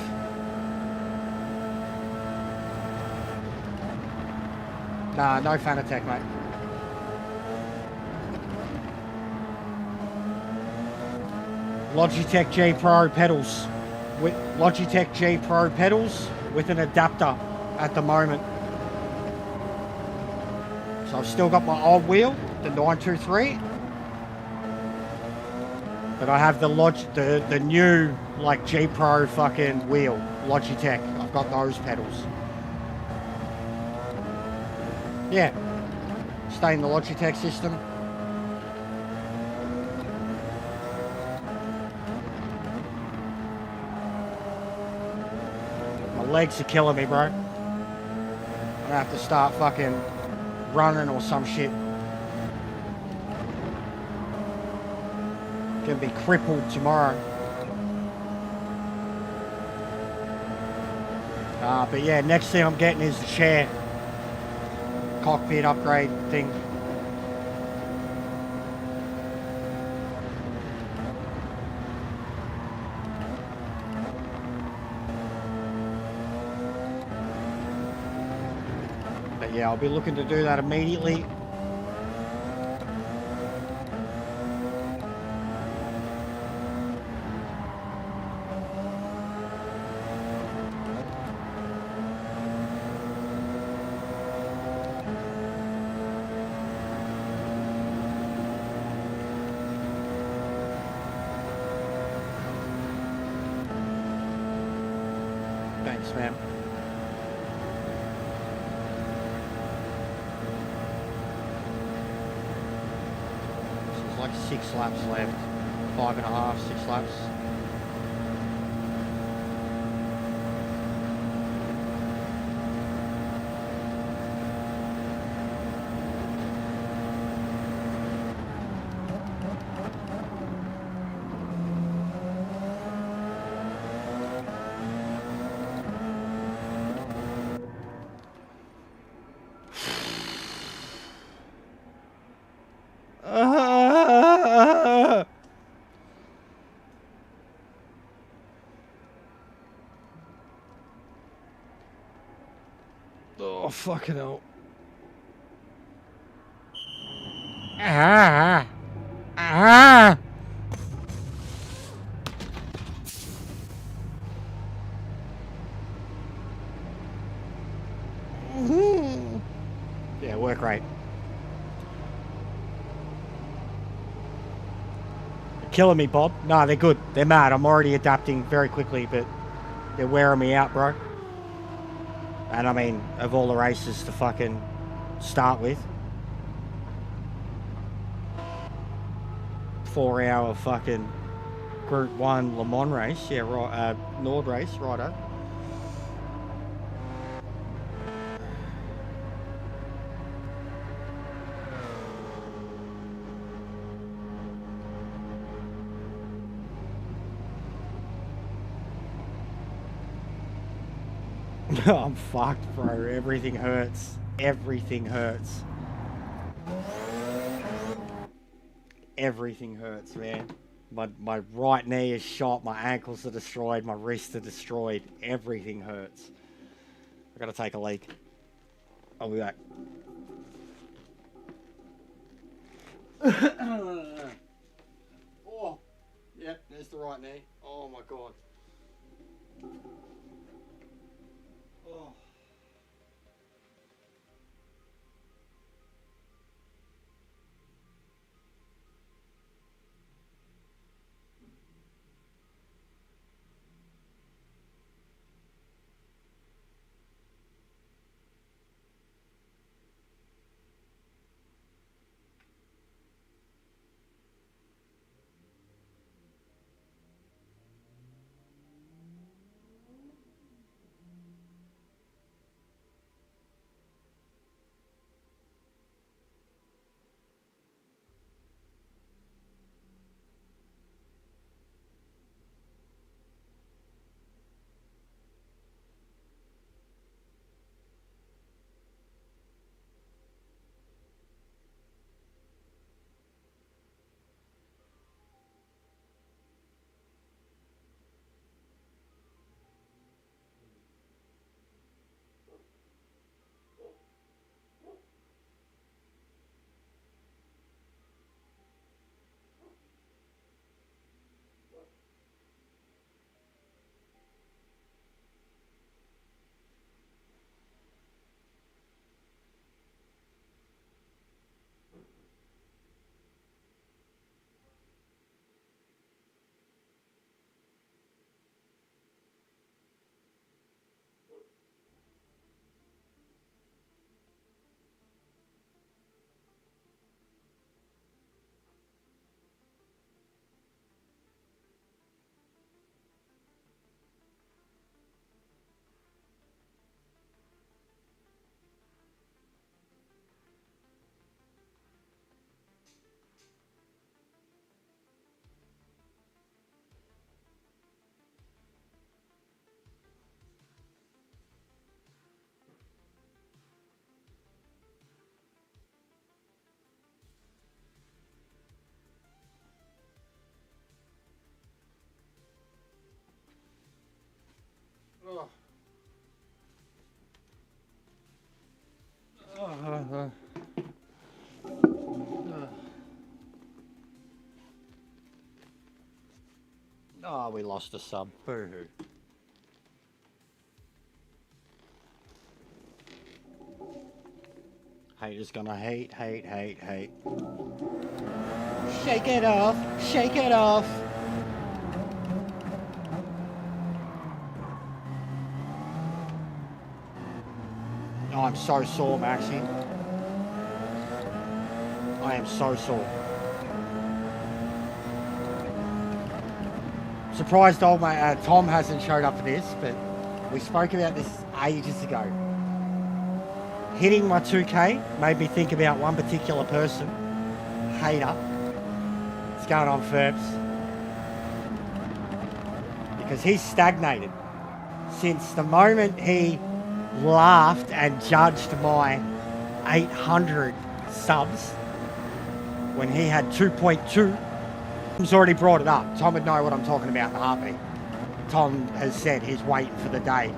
A: Nah, no Fanatec, mate. Logitech G Pro pedals. With Logitech G Pro pedals with an adapter at the moment. So I've still got my old wheel, the 923. But I have the new like G Pro fucking wheel, Logitech. I've got those pedals. Yeah. Stay in the Logitech system. My legs are killing me, bro. I'm gonna have to start fucking running or some shit. Gonna be crippled tomorrow. But yeah, next thing I'm getting is the chair. Cockpit upgrade thing. But yeah, I'll be looking to do that immediately. Thanks, man. So there's like 6 laps left. 5.5, 6 laps. Oh, fucking hell. Ah! Ah! Yeah, work rate. They're killing me, Bob. No, they're good. They're mad. I'm already adapting very quickly, but they're wearing me out, bro. And I mean, of all the races to fucking start with. 4-hour fucking Group 1 Le Mans race. Yeah, right. Nord race, righto. I'm fucked, bro. Everything hurts. Everything hurts. Everything hurts, man. My right knee is shot. My ankles are destroyed. My wrists are destroyed. Everything hurts. I gotta take a leak. I'll be back. Oh, yep, there's the right knee. Oh my god. Oh. Oh, we lost a sub. Boo-hoo. Haters gonna hate, hate, hate, hate. Shake it off, shake it off. Oh, I'm so sore, Maxie. I am so sore. Surprised old mate Tom hasn't showed up for this, but we spoke about this ages ago. Hitting my 2K made me think about one particular person, hater. It's going on, Ferbs. Because he's stagnated since the moment he laughed and judged my 800 subs when he had 2.2. Tom's already brought it up. Tom would know what I'm talking about in a heartbeat. Tom has said he's waiting for the day.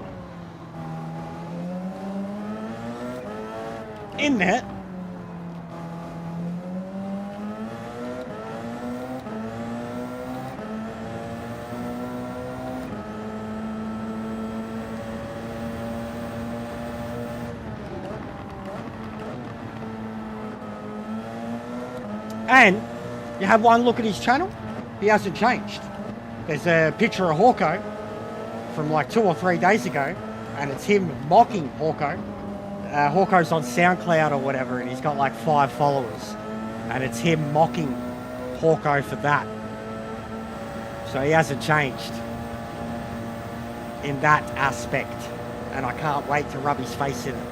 A: In there. And you have one look at his channel, he hasn't changed. There's a picture of Hawko from like 2 or 3 days ago, and it's him mocking Hawko. Hawko's on SoundCloud or whatever, and he's got like 5 followers, and it's him mocking Hawko for that. So he hasn't changed in that aspect, and I can't wait to rub his face in it.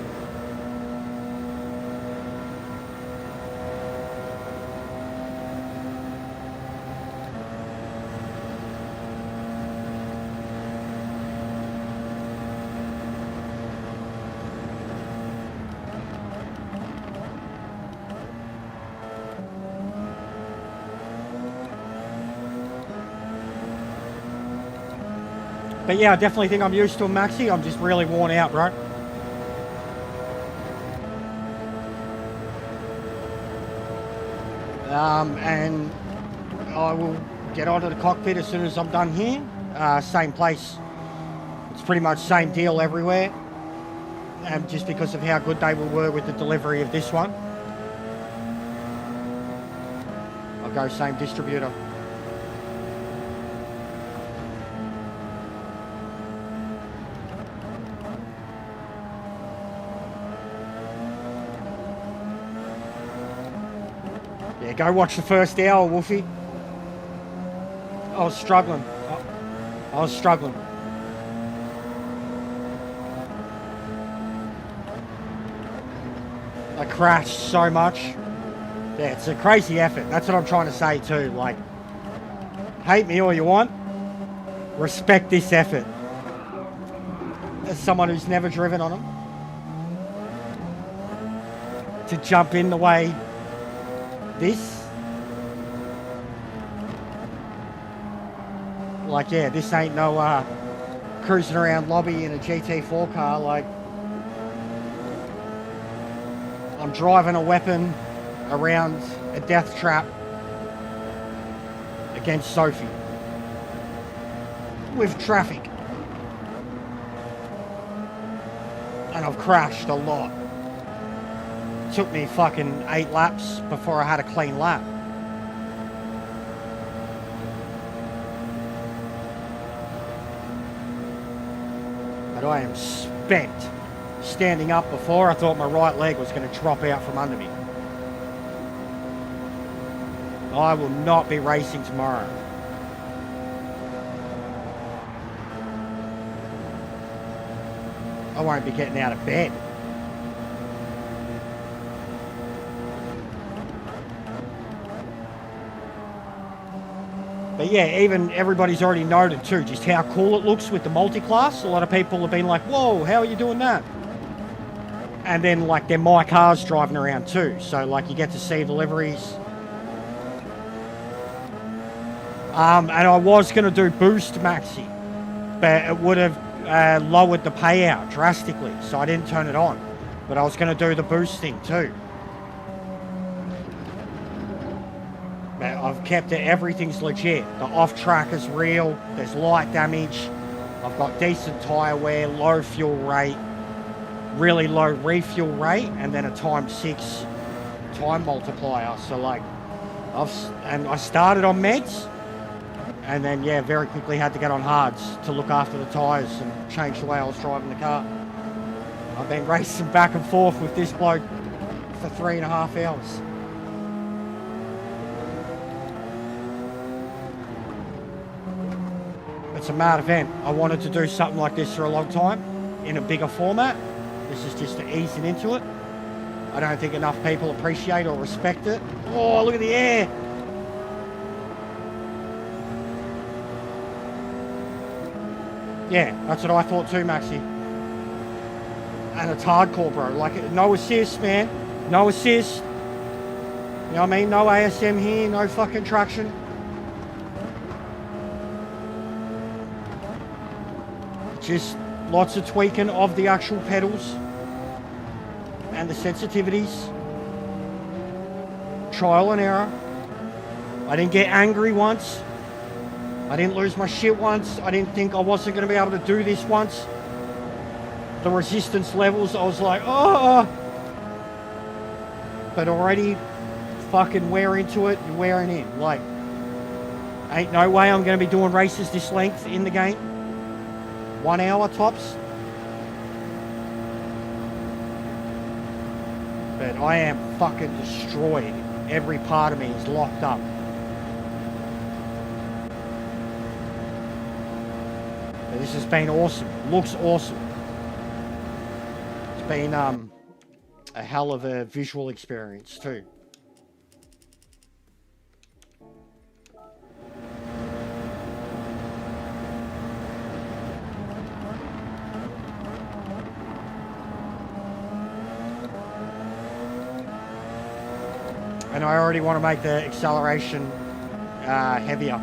A: But yeah, I definitely think I'm used to him, Maxi. I'm just really worn out, bro. And I will get onto the cockpit as soon as I'm done here. Same place. It's pretty much same deal everywhere. And just because of how good they were with the delivery of this one, I'll go same distributor. Yeah, go watch the first hour, Wolfie. I was struggling. I was struggling. I crashed so much. Yeah, it's a crazy effort. That's what I'm trying to say too. Like, hate me all you want. Respect this effort. As someone who's never driven on them, to jump in the way this, like, yeah, this ain't no cruising around lobby in a GT4 car. Like, I'm driving a weapon around a death trap against Sophie with traffic, and I've crashed a lot. Took me fucking 8 laps before I had a clean lap. But I am spent. Standing up before, I thought my right leg was going to drop out from under me. I will not be racing tomorrow. I won't be getting out of bed. But yeah, even everybody's already noted too, just how cool it looks with the multi-class. A lot of people have been like, whoa, how are you doing that? And then like they're my cars driving around too. So like you get to see the liveries. And I was going to do boost maxi, but it would have lowered the payout drastically. So I didn't turn it on. But I was going to do the boost thing too. But I've kept it, everything's legit. The off track is real, there's light damage, I've got decent tyre wear, low fuel rate, really low refuel rate, and then a ×6 time multiplier. So like, I started on meds, and then yeah, very quickly had to get on hards to look after the tyres and change the way I was driving the car. I've been racing back and forth with this bloke for 3.5 hours. It's a mad event. I wanted to do something like this for a long time in a bigger format. This is just easing into it. I don't think enough people appreciate or respect it. Oh, look at the air. Yeah, that's what I thought too, Maxi. And it's hardcore, bro. Like, no assist, man. No assist. You know what I mean? No ASM here, no fucking traction. Just lots of tweaking of the actual pedals and the sensitivities. Trial and error. I didn't get angry once. I didn't lose my shit once. I didn't think I wasn't going to be able to do this once. The resistance levels, I was like, oh. But already fucking wear into it, you're wearing in. Like, ain't no way I'm going to be doing races this length in the game. 1 hour tops. But I am fucking destroyed. Every part of me is locked up. But this has been awesome. Looks awesome. It's been a hell of a visual experience too. And I already want to make the acceleration heavier.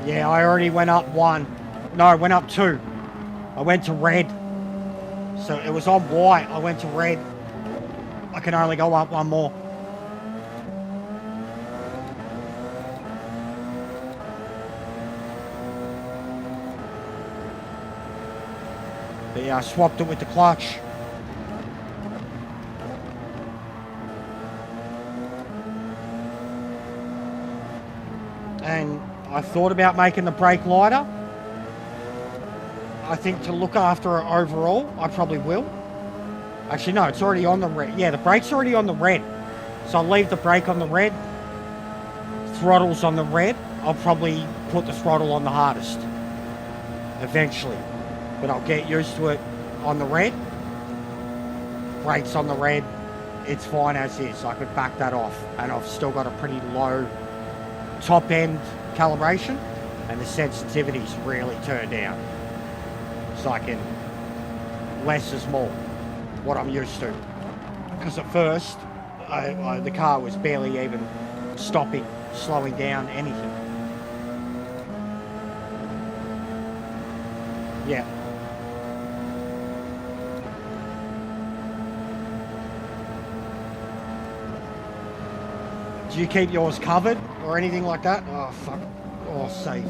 A: Yeah, I already went up 1. No, I went up 2. I went to red. So it was on white. I went to red. I can only go up 1 more. But yeah, I swapped it with the clutch. And I thought about making the brake lighter. I think to look after it overall, I probably will. Actually, no, it's already on the red. Yeah, the brake's already on the red. So I'll leave the brake on the red. Throttle's on the red. I'll probably put the throttle on the hardest eventually. But I'll get used to it on the red. Brakes on the red. It's fine as is. I could back that off. And I've still got a pretty low top end calibration, and the sensitivity's really turned down, so I can less is more, what I'm used to. Because at first the car was barely even stopping, slowing down, anything. Yeah. Do you keep yours covered or anything like that? Oh, fuck. Oh, safe.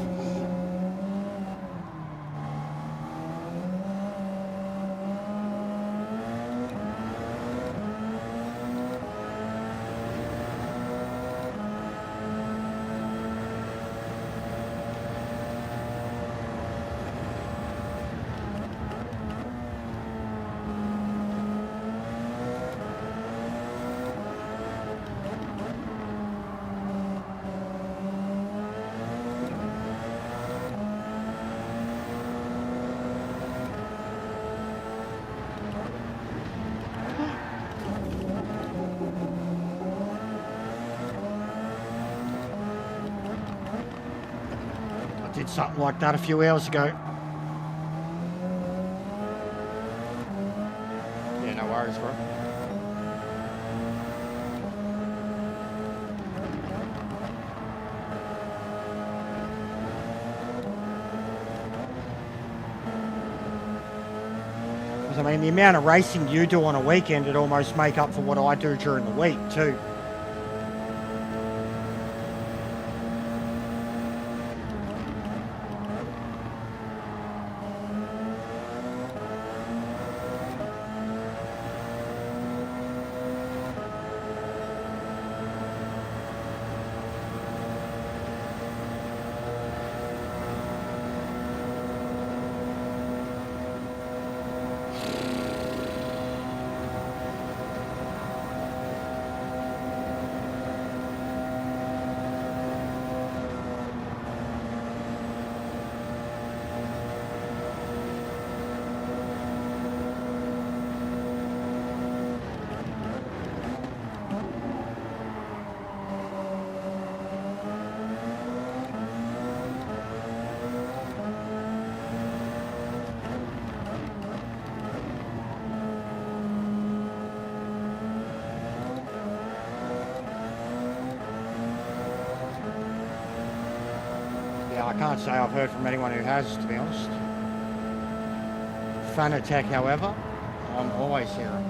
A: Did something like that a few hours ago. Yeah, no worries, bro. Because I mean, the amount of racing you do on a weekend, it almost make up for what I do during the week too. I can't say I've heard from anyone who has, to be honest. Fanatec, however, I'm always hearing.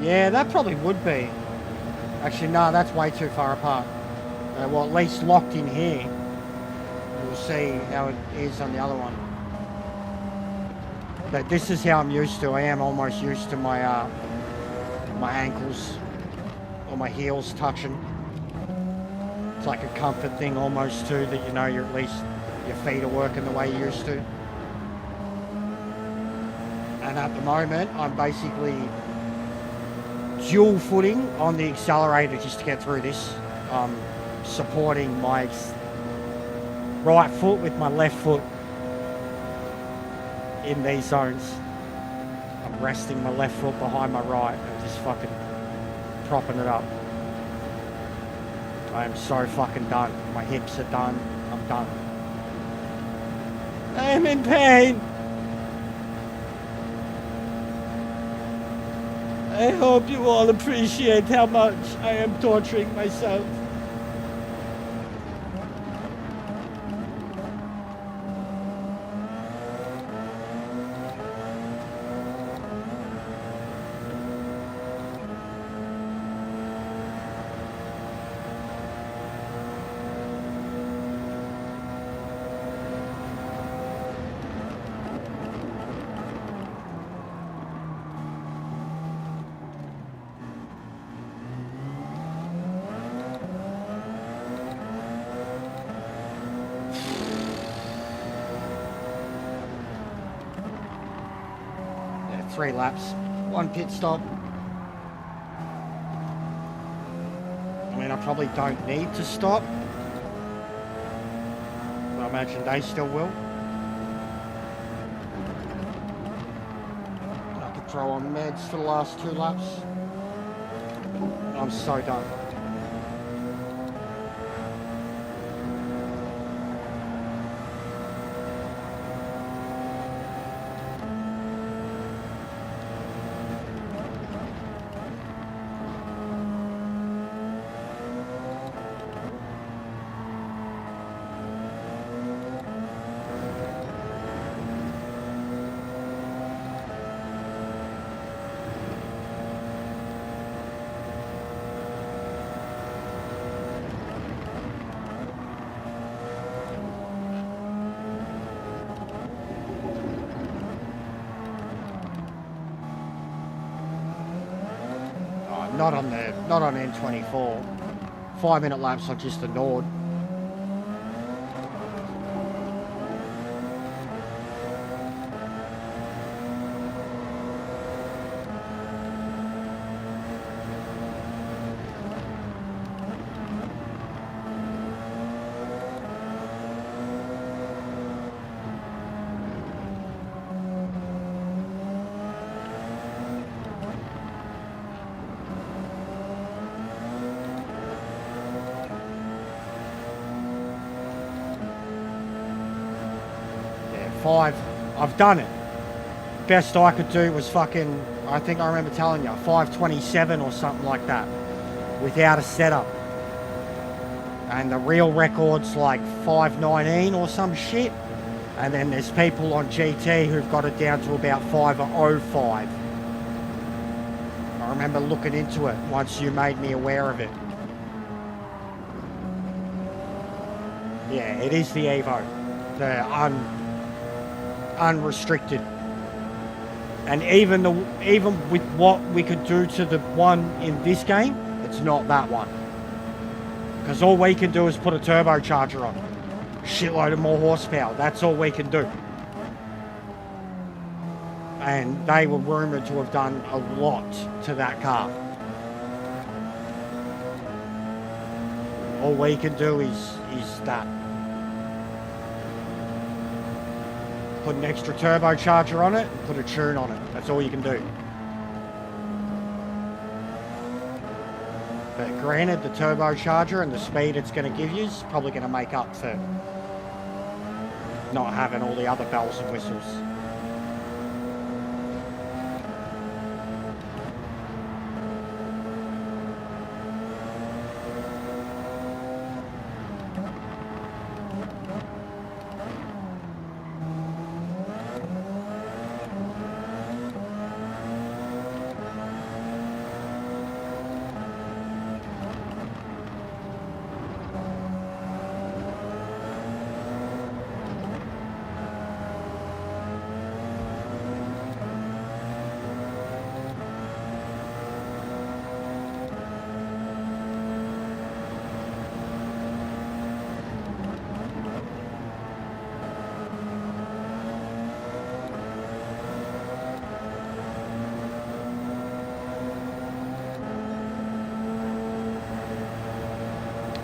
A: Yeah, that probably would be. Actually, no, that's way too far apart. Well, at least locked in here. We'll see how it is on the other one. But this is how I'm used to. I am almost used to my my ankles or my heels touching. It's like a comfort thing almost too, that you know you're at least your feet are working the way you used to. And at the moment, I'm basically dual footing on the accelerator just to get through this. Supporting my right foot with my left foot in these zones. I'm resting my left foot behind my right and just fucking propping it up. I am so fucking done. My hips are done. I'm done. I am in pain. I hope you all appreciate how much I am torturing myself. 3 laps, 1 pit stop. I mean, I probably don't need to stop. I imagine they still will. I could throw on meds for the last 2 laps. I'm so done. Not on N24. 5-minute laps on just the NORD. I've done it. Best I could do was fucking, I think I remember telling you, 5:27 or something like that, without a setup. And the real record's like 5:19 or some shit. And then there's people on GT who've got it down to about 5:05. I remember looking into it once you made me aware of it. Yeah, it is the Evo. The unrestricted. And even with what we could do to the one in this game, it's not that one. Because all we can do is put a turbocharger on. Shitload of more horsepower. That's all we can do. And they were rumoured to have done a lot to that car. All we can do is that. Put an extra turbocharger on it and put a tune on it. That's all you can do. But granted, the turbocharger and the speed it's going to give you is probably going to make up for not having all the other bells and whistles.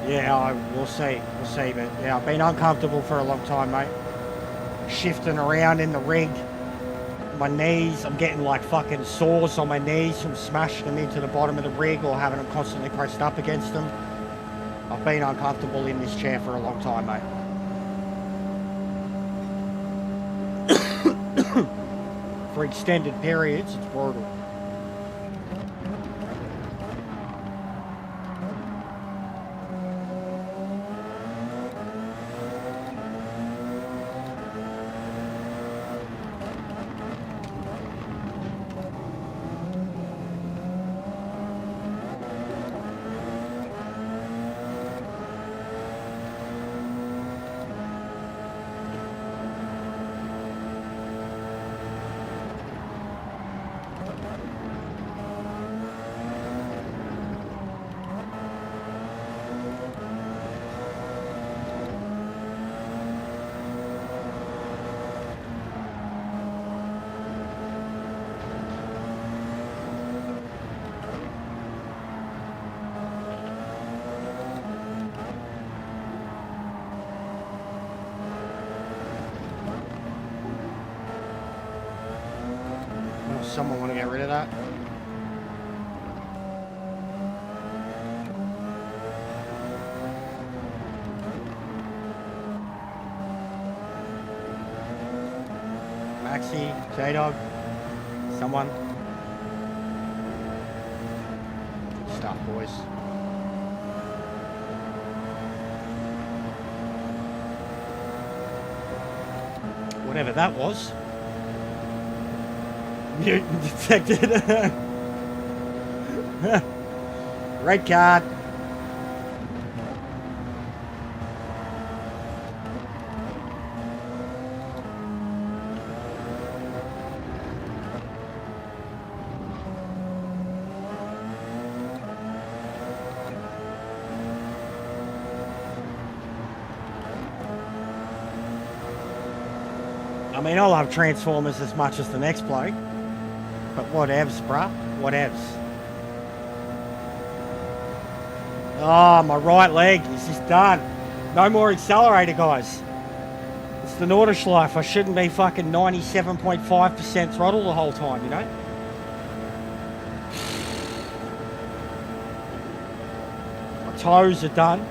A: Yeah, we'll see, but yeah, I've been uncomfortable for a long time, mate. Shifting around in the rig, my knees, I'm getting like fucking sores on my knees from smashing them into the bottom of the rig or having them constantly pressed up against them. I've been uncomfortable in this chair for a long time, mate. For extended periods, it's brutal. Someone want to get rid of that? Maxi, J-Dog, someone. Good stuff, boys. Whatever that was. Mutant detected. Red card. I mean, I love Transformers as much as the next bloke. But whatevs, bruh. Whatevs. Oh, my right leg is just done. No more accelerator, guys. It's the Nordish life. I shouldn't be fucking 97.5% throttle the whole time, you know? My toes are done.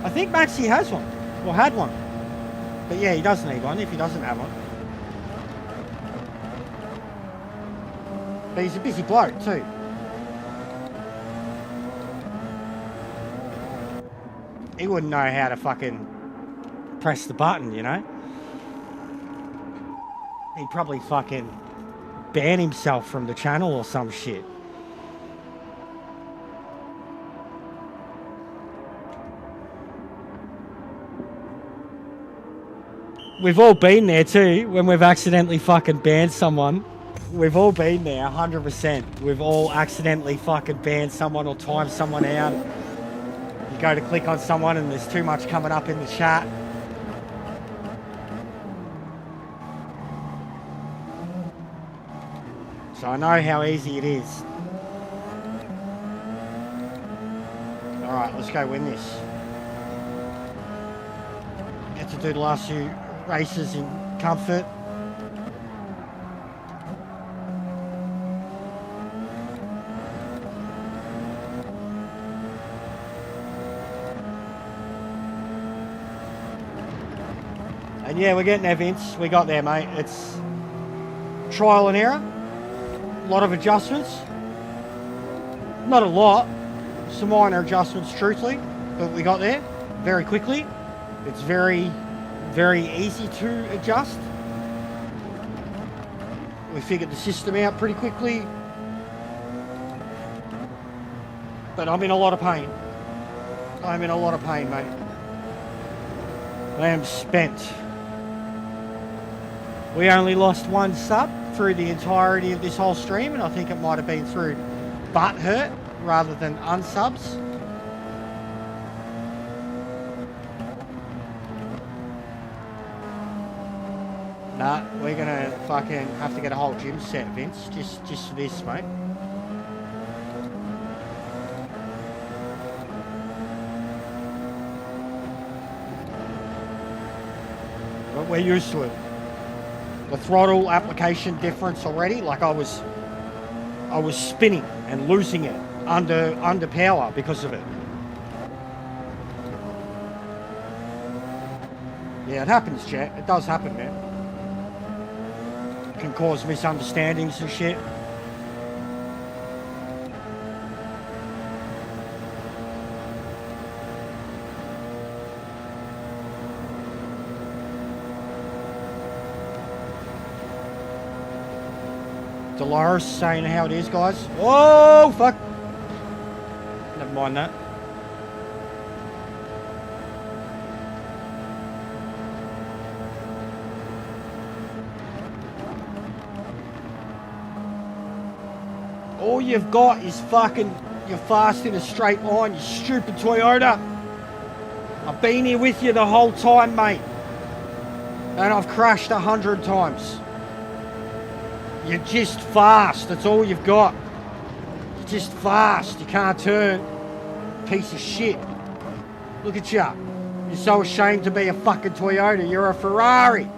A: I think Maxi has one. Or had one. But yeah, he does need one if he doesn't have one. But he's a busy bloke too. He wouldn't know how to fucking press the button, you know? He'd probably fucking ban himself from the channel or some shit. We've all been there too, when we've accidentally fucking banned someone. We've all been there, 100%. We've all accidentally fucking banned someone or timed someone out. You go to click on someone and there's too much coming up in the chat. So I know how easy it is. Alright, let's go win this. Get to do the last few races in comfort. And yeah, we're getting there, Vince. We got there, mate. It's trial and error. A lot of adjustments. Not a lot. Some minor adjustments, truthfully. But we got there very quickly. It's very easy to adjust. We figured the system out pretty quickly. But I'm in a lot of pain. I'm in a lot of pain, mate. I am spent. We only lost one sub through the entirety of this whole stream, and I think it might have been through butt hurt rather than unsubs. Nah, we're gonna fucking have to get a whole gym set, Vince, just for this, mate. But we're used to it. The throttle application difference already, like I was spinning and losing it under power because of it. Yeah, it happens, chat. It does happen, man. Can cause misunderstandings and shit. Dolores saying how it is, guys. Oh, fuck. Never mind that. All you've got is fucking, you're fast in a straight line, you stupid Toyota. I've been here with you the whole time, mate. And I've crashed 100 times. You're just fast, that's all you've got. You're just fast, you can't turn. Piece of shit. Look at ya. You're so ashamed to be a fucking Toyota. You're a Ferrari.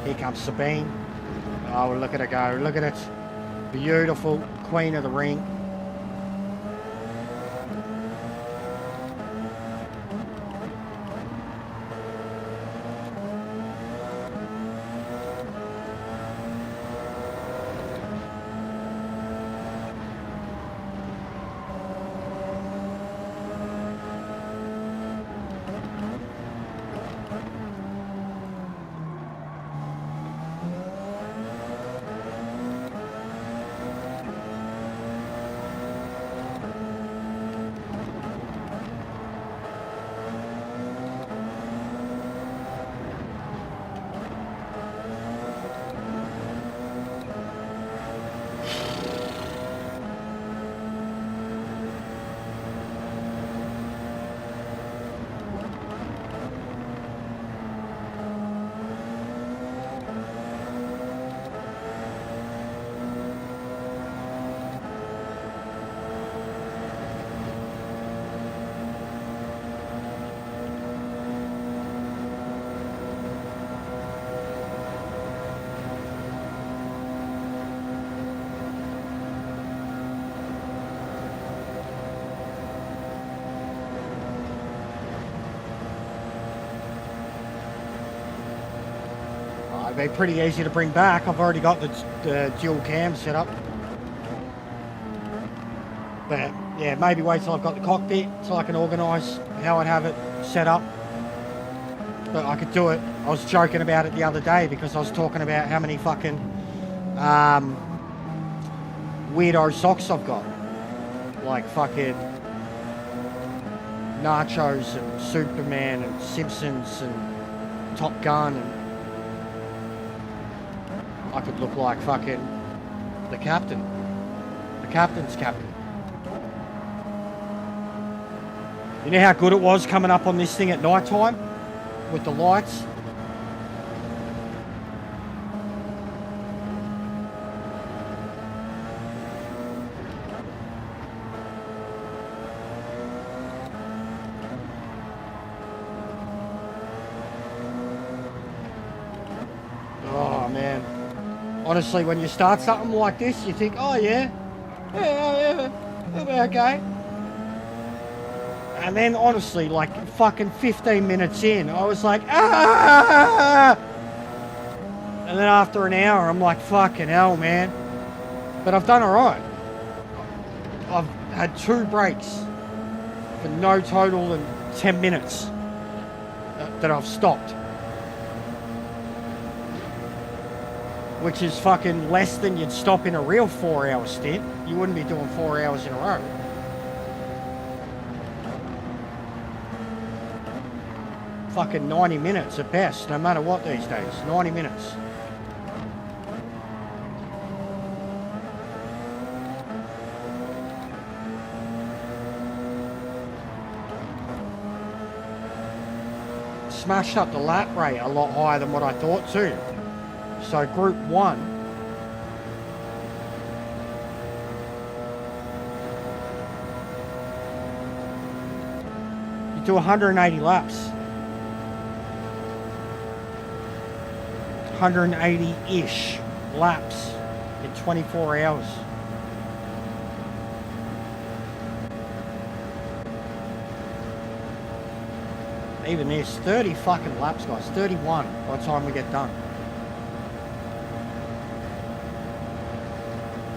A: Here comes Sabine. Oh, look at her go. Look at it. Beautiful. Queen of the ring. It'd be pretty easy to bring back. I've already got the dual cam set up. But yeah, maybe wait till I've got the cockpit so I can organise how I'd have it set up. But I could do it. I was joking about it the other day because I was talking about how many fucking weirdo socks I've got. Like fucking Nachos and Superman and Simpsons and Top Gun, and I could look like fucking the captain. The captain's captain. You know how good it was coming up on this thing at night time with the lights? Oh man. Honestly, when you start something like this, you think, oh yeah, it'll be okay. And then honestly, like fucking 15 minutes in, I was like, ah! And then after an hour, I'm like, fucking hell, man. But I've done all right. I've had 2 breaks for no total than 10 minutes that I've stopped. Which is fucking less than you'd stop in a real 4-hour stint. You wouldn't be doing 4 hours in a row. Fucking 90 minutes at best, no matter what these days. 90 minutes. Smashed up the lap rate a lot higher than what I thought too. So group 1, you do 180 laps. 180-ish laps in 24 hours. Even this, 30 fucking laps, guys. 31 by the time we get done.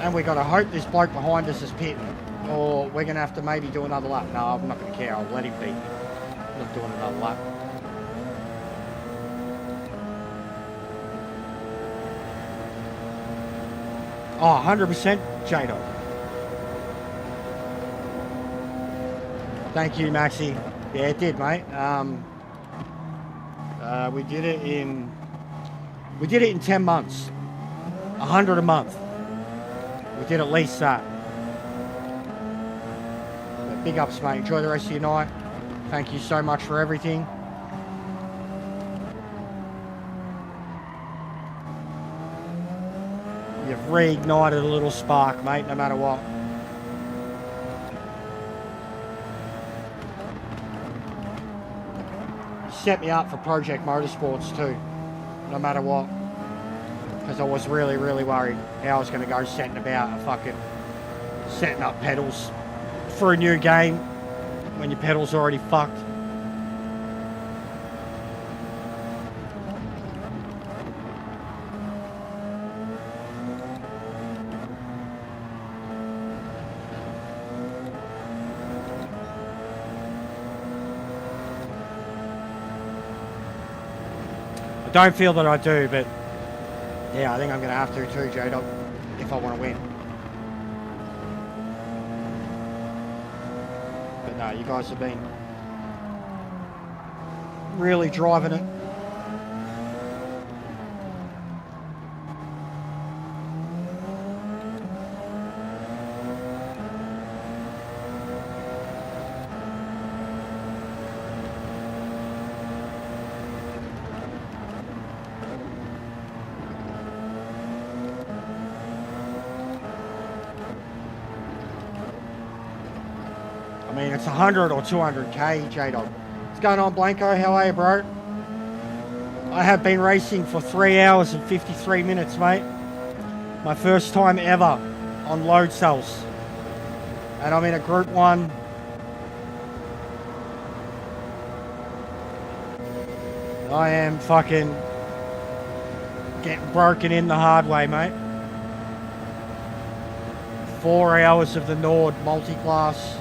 A: And we got to hope this bloke behind us is pitting, or we're going to have to maybe do another lap. No, I'm not going to care. I'll let him beat me. I'm not doing another lap. Oh, 100% J-Dog. Thank you, Maxi. Yeah, it did, mate. We did it in 10 months. 100 a month. We did at least that. But big ups, mate. Enjoy the rest of your night. Thank you so much for everything. You've reignited a little spark, mate, no matter what. Set me up for Project Motorsports too, no matter what. Because I was really, really worried how I was going to go setting about and fucking setting up pedals for a new game when your pedals are already fucked. I don't feel that I do, but yeah, I think I'm going to have to too, J-Dog, if I want to win. But no, you guys have been really driving it. I mean, it's 100 or 200k, J-Dog. What's going on, Blanco? How are you, bro? I have been racing for 3 hours and 53 minutes, mate. My first time ever on load cells. And I'm in a Group 1. I am fucking getting broken in the hard way, mate. 4 hours of the NORD multi-class.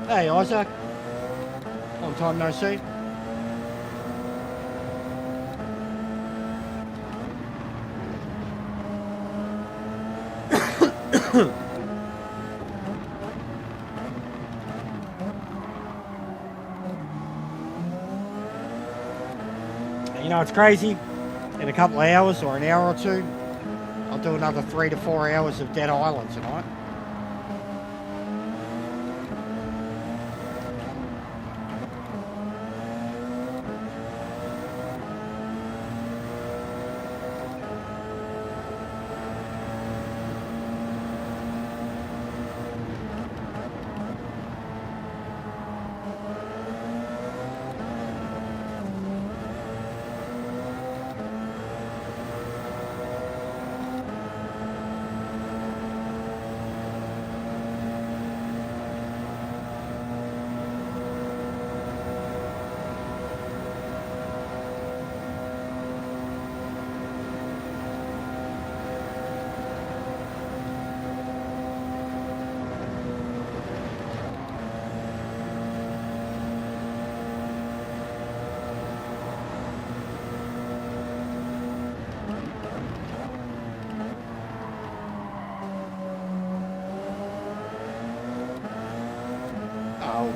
A: Hey, Isaac. Long time no see. You know, it's crazy. In a couple of hours or an hour or two, I'll do another 3 to 4 hours of Dead Island tonight.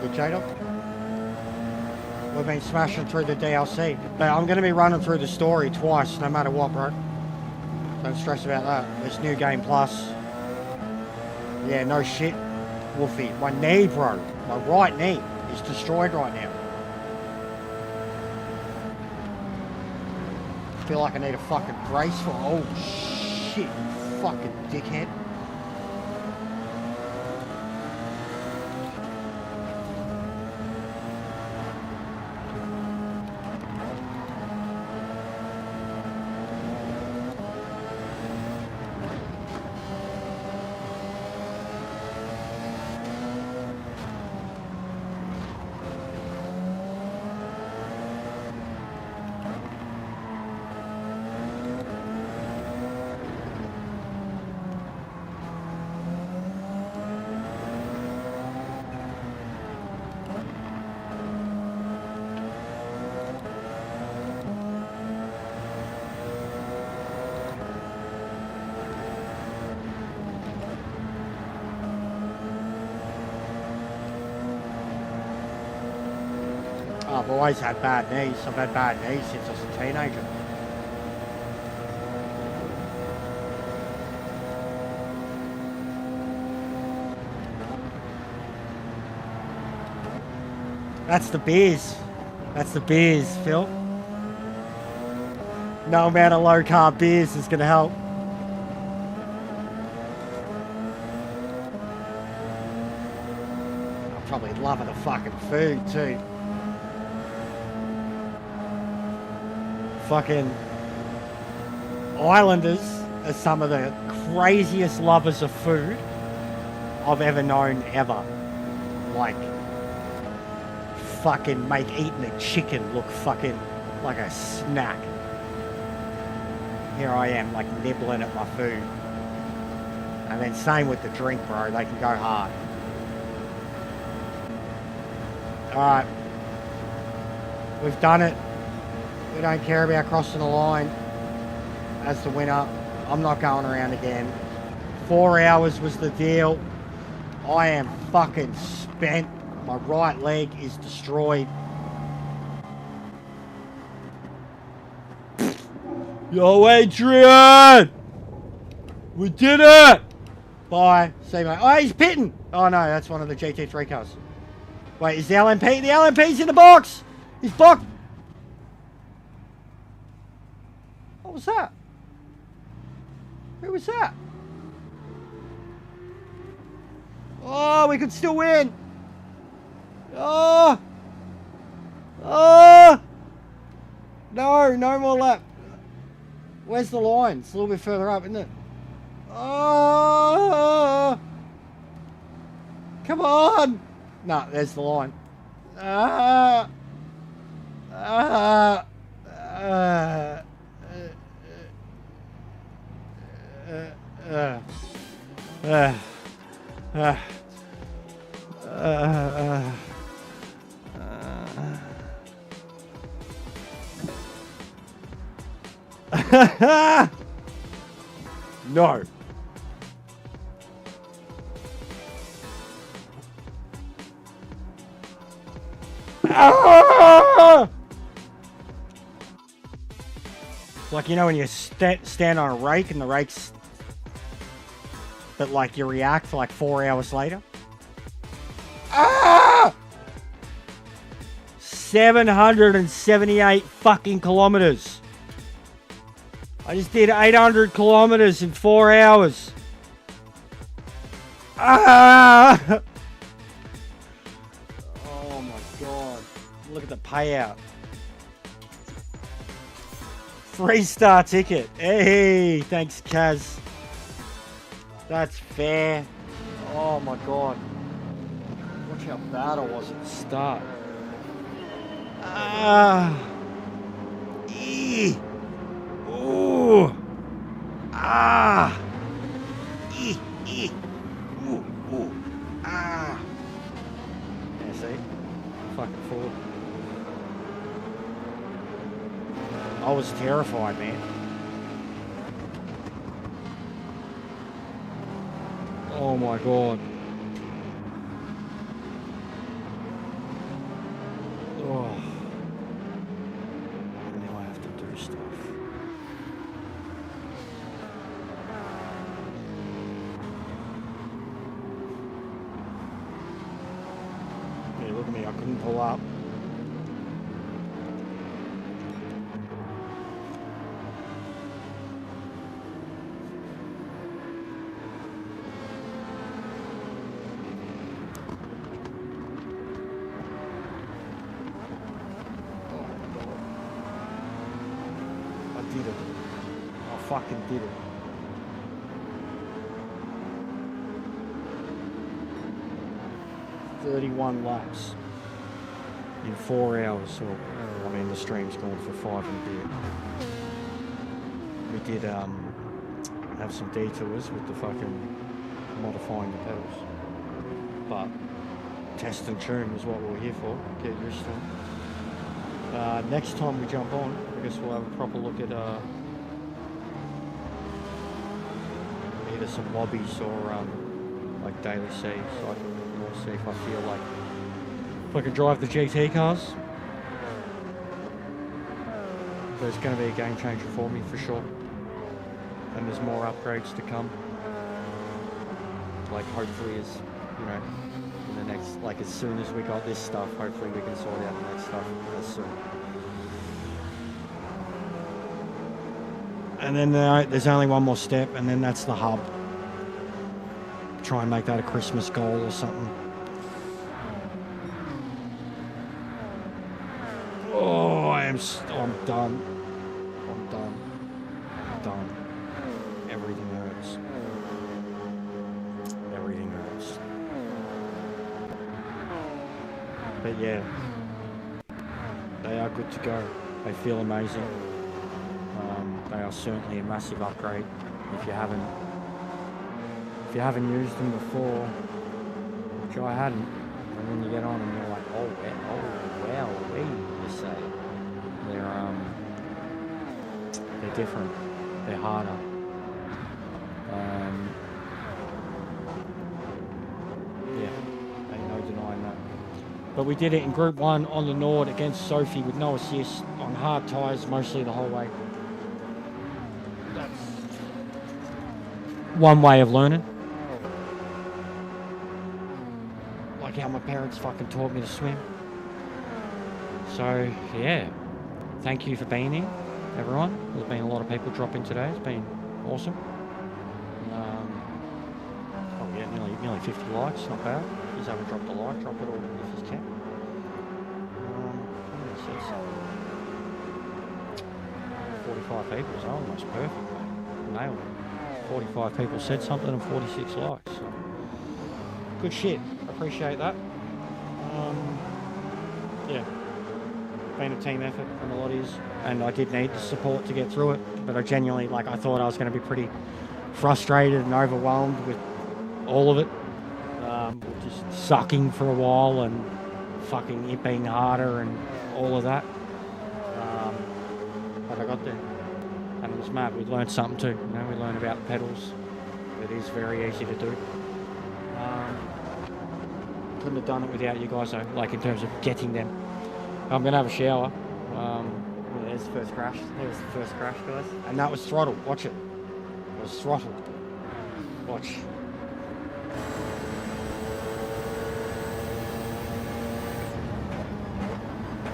A: Good, J-Dog. We've been smashing through the DLC, but I'm going to be running through the story twice, no matter what, bro. Don't stress about that. There's New Game Plus. Yeah, no shit, Wolfie. My knee, bro. My right knee is destroyed right now. I feel like I need a fucking brace for. Oh shit, you fucking dickhead. I've always had bad knees. I've had bad knees since I was a teenager. That's the beers. That's the beers, Phil. No amount of low carb beers is going to help. I'm probably loving the fucking food too. Fucking Islanders are some of the craziest lovers of food I've ever known ever. Like, fucking make eating a chicken look fucking like a snack. Here I am, like nibbling at my food. And then same with the drink, bro. They can go hard. Alright. We've done it. We don't care about crossing the line as the winner. I'm not going around again. 4 hours was the deal. I am fucking spent. My right leg is destroyed. Yo, Adrian! We did it! Bye. See you, mate. Oh, he's pitting! Oh, no, that's one of the GT3 cars. Wait, is the LMP? The LMP's in the box! He's blocked! What was that? Who was that? Oh, we could still win! Oh! Oh! No, no more lap. Where's the line? It's a little bit further up, isn't it? Oh! Come on! No, there's the line. Ah! Ah! No. Ah! Like, you know when you stand on a rake and the rake's... But, like, you react for, like, 4 hours later? Ah! 778 fucking kilometers. I just did 800 kilometers in 4 hours. Ah! Oh my god. Look at the payout. 3-star ticket. Hey, thanks, Kaz. That's fair. Oh my god. Watch how bad I was at the start. Ah. Ooh. Ah. Ooh. Ooh. Ah. Yeah, see? Fucking fool. I was terrified, man. Oh my god. Oh. Now I have to do stuff. Yeah, look at me, I couldn't pull up. Fucking did it. "31 laps in 4 hours." So, I mean, the stream's gone for 5 and a bit. We did have some detours with the fucking modifying the pedals, but test and tune is what we're here for. Get used to it. Next time we jump on, I guess we'll have a proper look at either some lobbies or like daily C, so I can more see if I feel like if I can drive the GT cars. But it's going to be a game changer for me for sure. And there's more upgrades to come. Like hopefully as, you know, in the next, like as soon as we got this stuff, hopefully we can sort out the next stuff as soon. And then there's only one more step, and then that's the hub. Try and make that a Christmas goal or something. Oh, I'm done. I'm done. I'm done. Everything hurts. Everything hurts. But yeah, they are good to go. They feel amazing. They are certainly a massive upgrade. If you haven't used them before, which I hadn't, and then you get on and you're like, oh wow, you say they're different, they're harder. Yeah, ain't no denying that. But we did it in Group 1 on the Nord against Sophie with no assist on hard tyres mostly the whole way. That's one way of learning. Like how my parents fucking taught me to swim. So, yeah. Thank you for being here, everyone. There's been a lot of people dropping today. It's been awesome. Oh yeah, nearly 50 likes. Not bad. If you haven't dropped a like, drop it all if you can. Let me see something. 45 people is almost perfect, mate. Nailed it. 45 people said something and 46 likes. So. Good shit. Appreciate that. Yeah. Been a team effort from a lot of yous, and I did need the support to get through it, but I genuinely, like, I thought I was going to be pretty frustrated and overwhelmed with all of it. Just sucking for a while and fucking it being harder and all of that. But I got there. And it was mad. We learned something too. You know, we learned about pedals. It is very easy to do. Couldn't have done it without you guys though, like in terms of getting them. I'm going to have a shower. There's the first crash. There's the first crash, guys. And that was throttle. Watch it. It was throttle. Watch.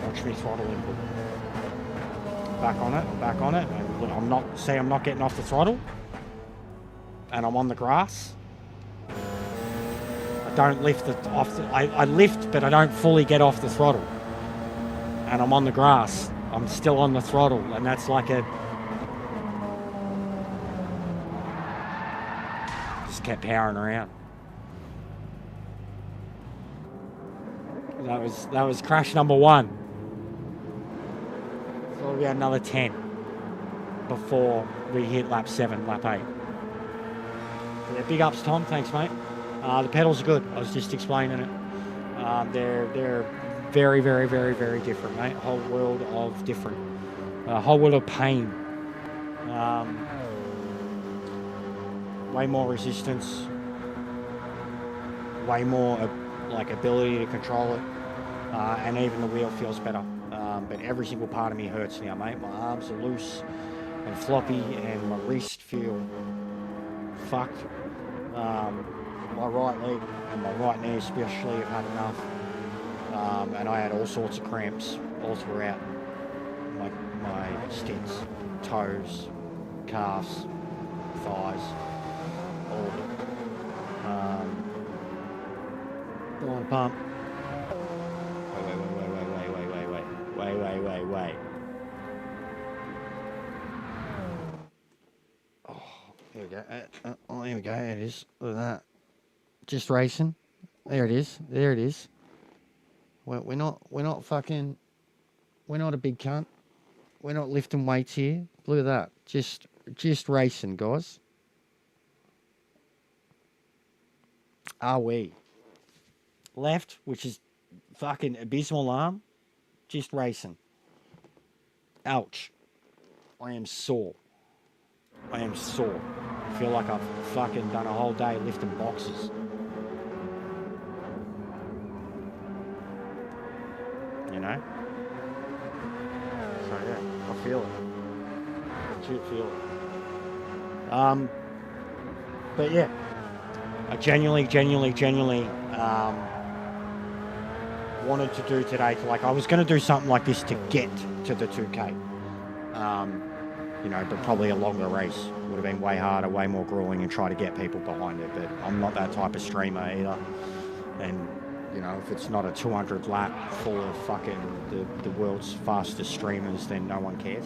A: Watch me throttle input. Back on it. Back on it. And I'm not getting off the throttle. And I'm on the grass. I don't lift I lift, but I don't fully get off the throttle. And I'm on the grass. I'm still on the throttle, and that's like a... Just kept powering around. That was crash number 1. So we had another 10 before we hit lap 7, lap 8. Yeah, big ups, Tom. Thanks, mate. The pedals are good. I was just explaining it. They're very, very, very, very different, mate. Whole world of different. Whole world of pain. Way more resistance. Way more like ability to control it. And even the wheel feels better. But every single part of me hurts now, mate. My arms are loose and floppy, and my wrist feel fucked. My right leg and my right knee especially have had enough. And I had all sorts of cramps all throughout my stints, toes, calves, thighs, all of it. Go on, pump. Wait. Oh, here we go. Here we go. It is. Look at that. Just racing. There it is. We're not a big cunt. We're not lifting weights here. Look at that. Just racing, guys. Are we? Left, which is fucking abysmal arm. Just racing. Ouch. I am sore. I feel like I've fucking done a whole day lifting boxes. You know? So yeah, I feel it. Legit feel it. But yeah, I genuinely wanted to do today. Like, I was going to do something like this to get to the 2K. You know, but probably a longer race would have been way harder, way more grueling, and try to get people behind it. But I'm not that type of streamer either. And you know, if it's not a 200 lap full of fucking the world's fastest streamers, then no one cares.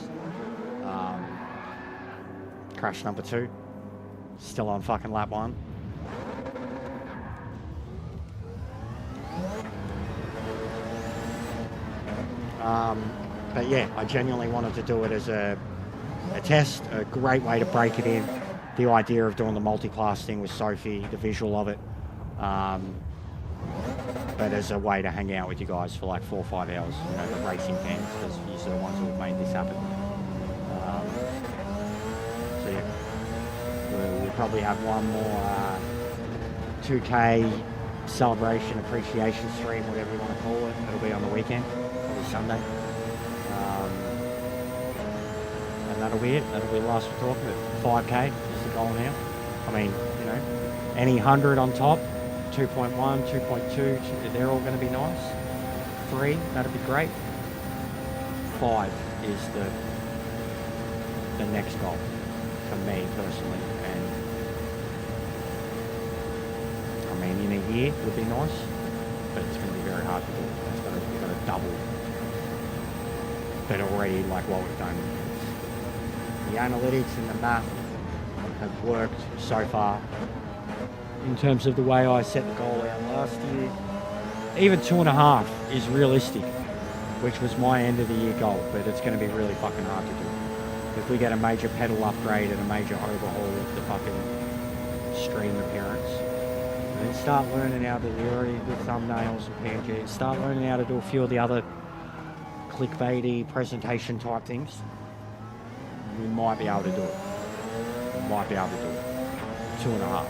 A: Crash number 2, still on fucking lap 1. But yeah, I genuinely wanted to do it as a test, a great way to break it in. The idea of doing the multi-class thing with Sophie, the visual of it. But as a way to hang out with you guys for like 4 or 5 hours, you know, the racing fans, because you're the ones who have made this happen. So yeah, we'll probably have one more 2K celebration, appreciation stream, whatever you want to call it. It'll be on the weekend, probably Sunday. And that'll be it. That'll be the last we're talking about. 5K is the goal now. I mean, you know, any 100 on top, 2.1, 2.2, they're all going to be nice. 3, that'd be great. 5 is the next goal for me personally. And I mean, in a year would be nice, but it's going to be very hard to do. You've got to double. But already, like what we've done, the analytics and the math have worked so far. In terms of the way I set the goal out last year, even 2.5 is realistic, which was my end of the year goal, but it's going to be really fucking hard to do. If we get a major pedal upgrade and a major overhaul of the fucking stream appearance, and then start learning how to do already the thumbnails and PNGs, start learning how to do a few of the other clickbaity presentation type things, we might be able to do it. We might be able to do it. 2.5.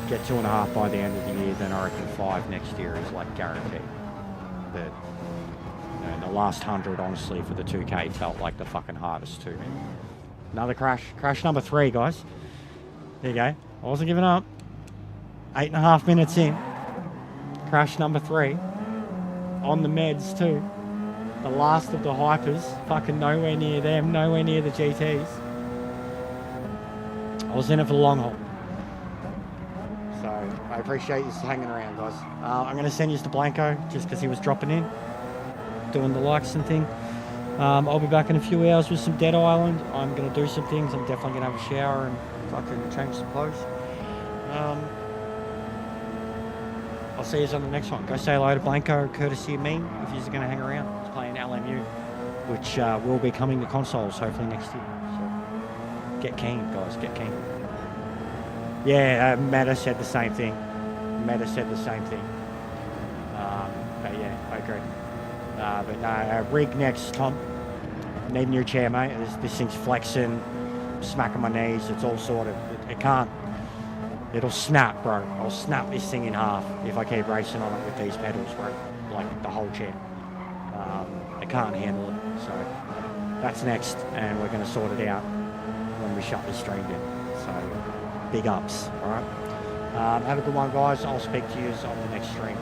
A: Get 2.5 by the end of the year, then I reckon 5 next year is like guaranteed. But you know, the last 100, honestly, for the 2K felt like the fucking hardest to me. Another crash. Crash number 3, guys. There you go. I wasn't giving up. 8.5 minutes in. Crash number 3. On the meds too. The last of the hypers. Fucking nowhere near them. Nowhere near the GTs. I was in it for the long haul. So I appreciate you hanging around, guys. I'm going to send you to Blanco just because he was dropping in, doing the likes and thing. I'll be back in a few hours with some Dead Island. I'm going to do some things. I'm definitely going to have a shower and fucking change some clothes. I'll see you on the next one. Go say hello to Blanco, courtesy of me, if you're going to hang around. He's playing LMU, which will be coming to consoles hopefully next year. So get keen, guys, get keen. Yeah, Meta said the same thing. But yeah, I agree. But no, rig next, Tom. Need a new chair, mate. This thing's flexing, smacking my knees. It's all sorted. It can't. It'll snap, bro. I'll snap this thing in half if I keep racing on it with these pedals, bro. Like the whole chair. I can't handle it. So that's next, and we're going to sort it out when we shut this stream down. So big ups, all right? Have a good one, guys. I'll speak to you on the next stream.